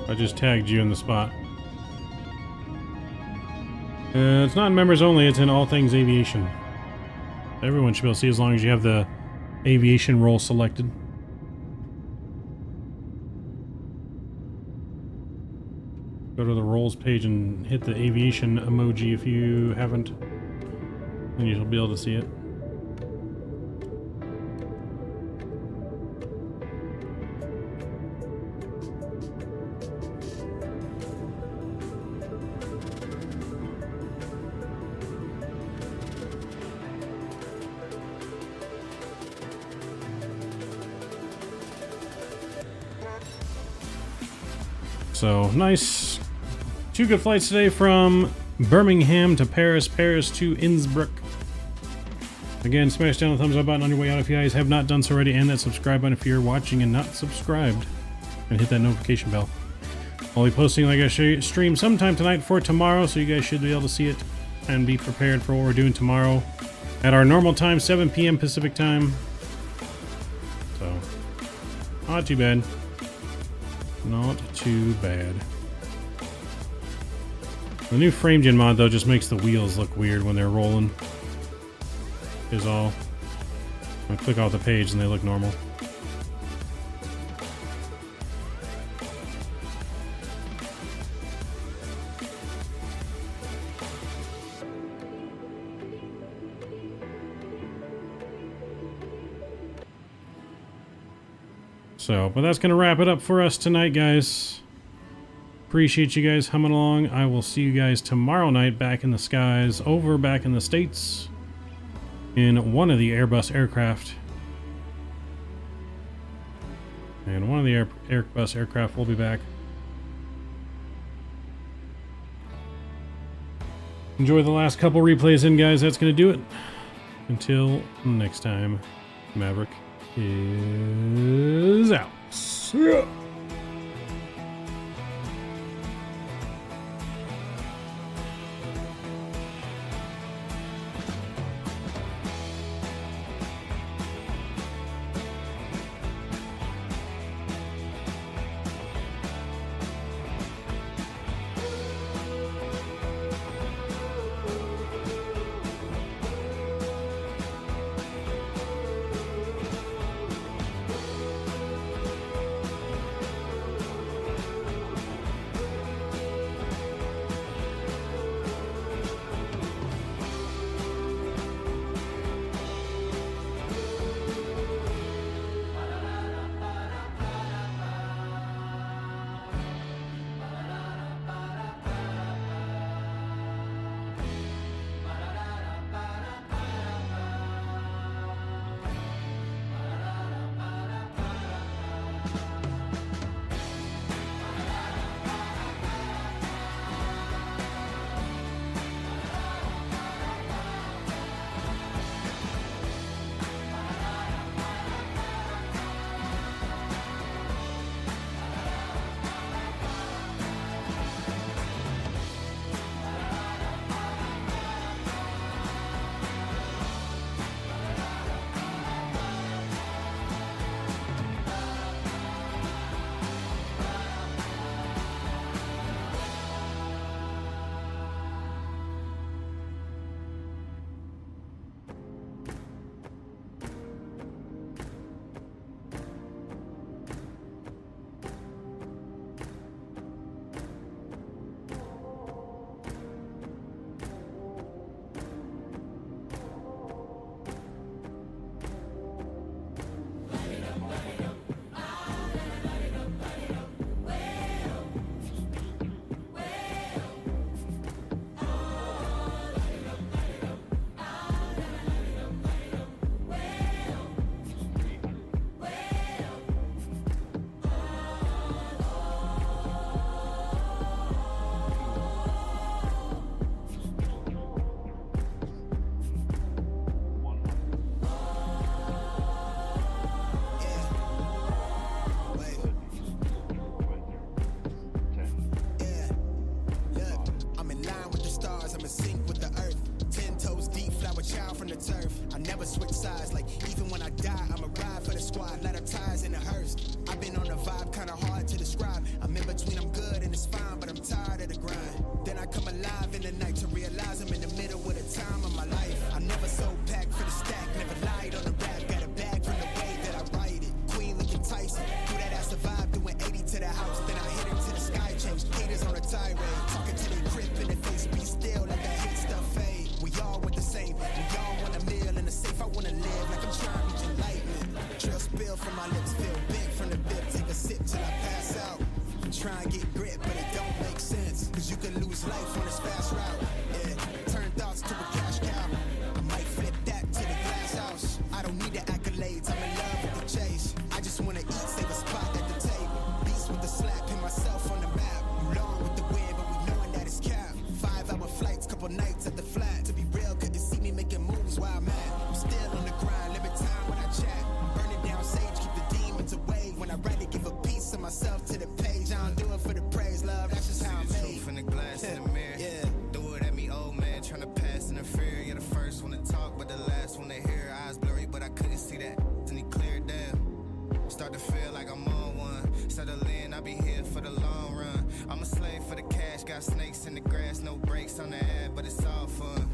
I just tagged you in the spot. It's not in members only, it's in all things aviation. Everyone should be able to see as long as you have the aviation role selected. Go to the roles page and hit the aviation emoji if you haven't, and you'll be able to see it. So, nice. 2 good flights today from Birmingham to Paris, Paris to Innsbruck. Again, smash down the thumbs up button on your way out if you guys have not done so already, and that subscribe button if you're watching and not subscribed. And hit that notification bell. I'll be posting like I stream sometime tonight for tomorrow, so you guys should be able to see it and be prepared for what we're doing tomorrow at our normal time, 7 p.m. Pacific time. So, not too bad. Not too bad. The new FrameGen mod, though, just makes the wheels look weird when they're rolling. Is all. I click off the page and they look normal. So, but that's going to wrap it up for us tonight, guys. Appreciate you guys humming along. I will see you guys tomorrow night back in the skies, over back in the States, in one of the Airbus aircraft. And one of the Airbus aircraft will be back. Enjoy the last couple replays in, guys. That's going to do it. Until next time, Maverick is out. See ya. try and get grit, but it don't make sense. Cause you can lose life on this fast route. Yeah, turn thoughts to a cash cow. I might flip that to the glass house. I don't couple nights at the flat. To be real, couldn't see me making moves while I'm at. I'm still on the grind, limit time when I chat. Burning down sage, keep the demons away. When I write it, give a piece of myself to the page. I don't do it for the praise, love, that's just how I'm made. Truth in the glass in the mirror. Yeah. Threw it at me, old man, tryna pass in the fear. You're the first one to talk, but the last one to hear. Eyes blurry, but I couldn't see that, and he cleared down. Start to feel like I'm on one. Settle in, I'll be here for the long run. I'm a slave for the cash, got snakes in the grass, no brakes on the ad, but it's all fun.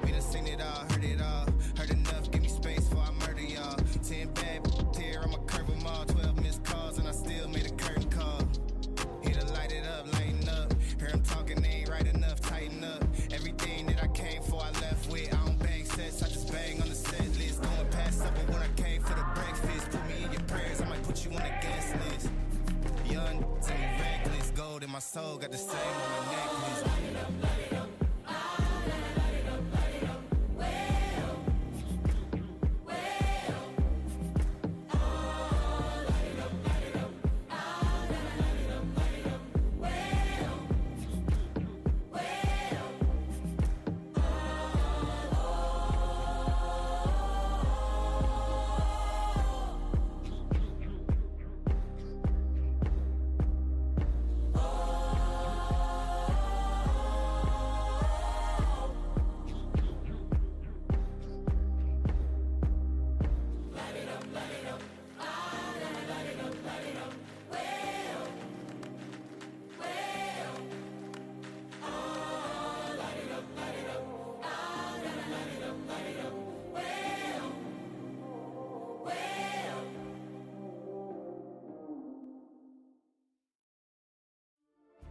We done seen it all, heard it all. Heard enough, give me space before I murder y'all. 10 bad here, I'ma curve them all. 12 missed calls, and I still made a curtain call. Here to light it up, lighten up. Hear him talking, they ain't right enough, tighten up. Everything that I came for, I left with. I don't bang sets, I just bang on the set list. Going past supper when I came for the breakfast. Put me in your prayers, I might put you on the guest list. Young, to me reckless, gold in my soul, got the same on my necklace.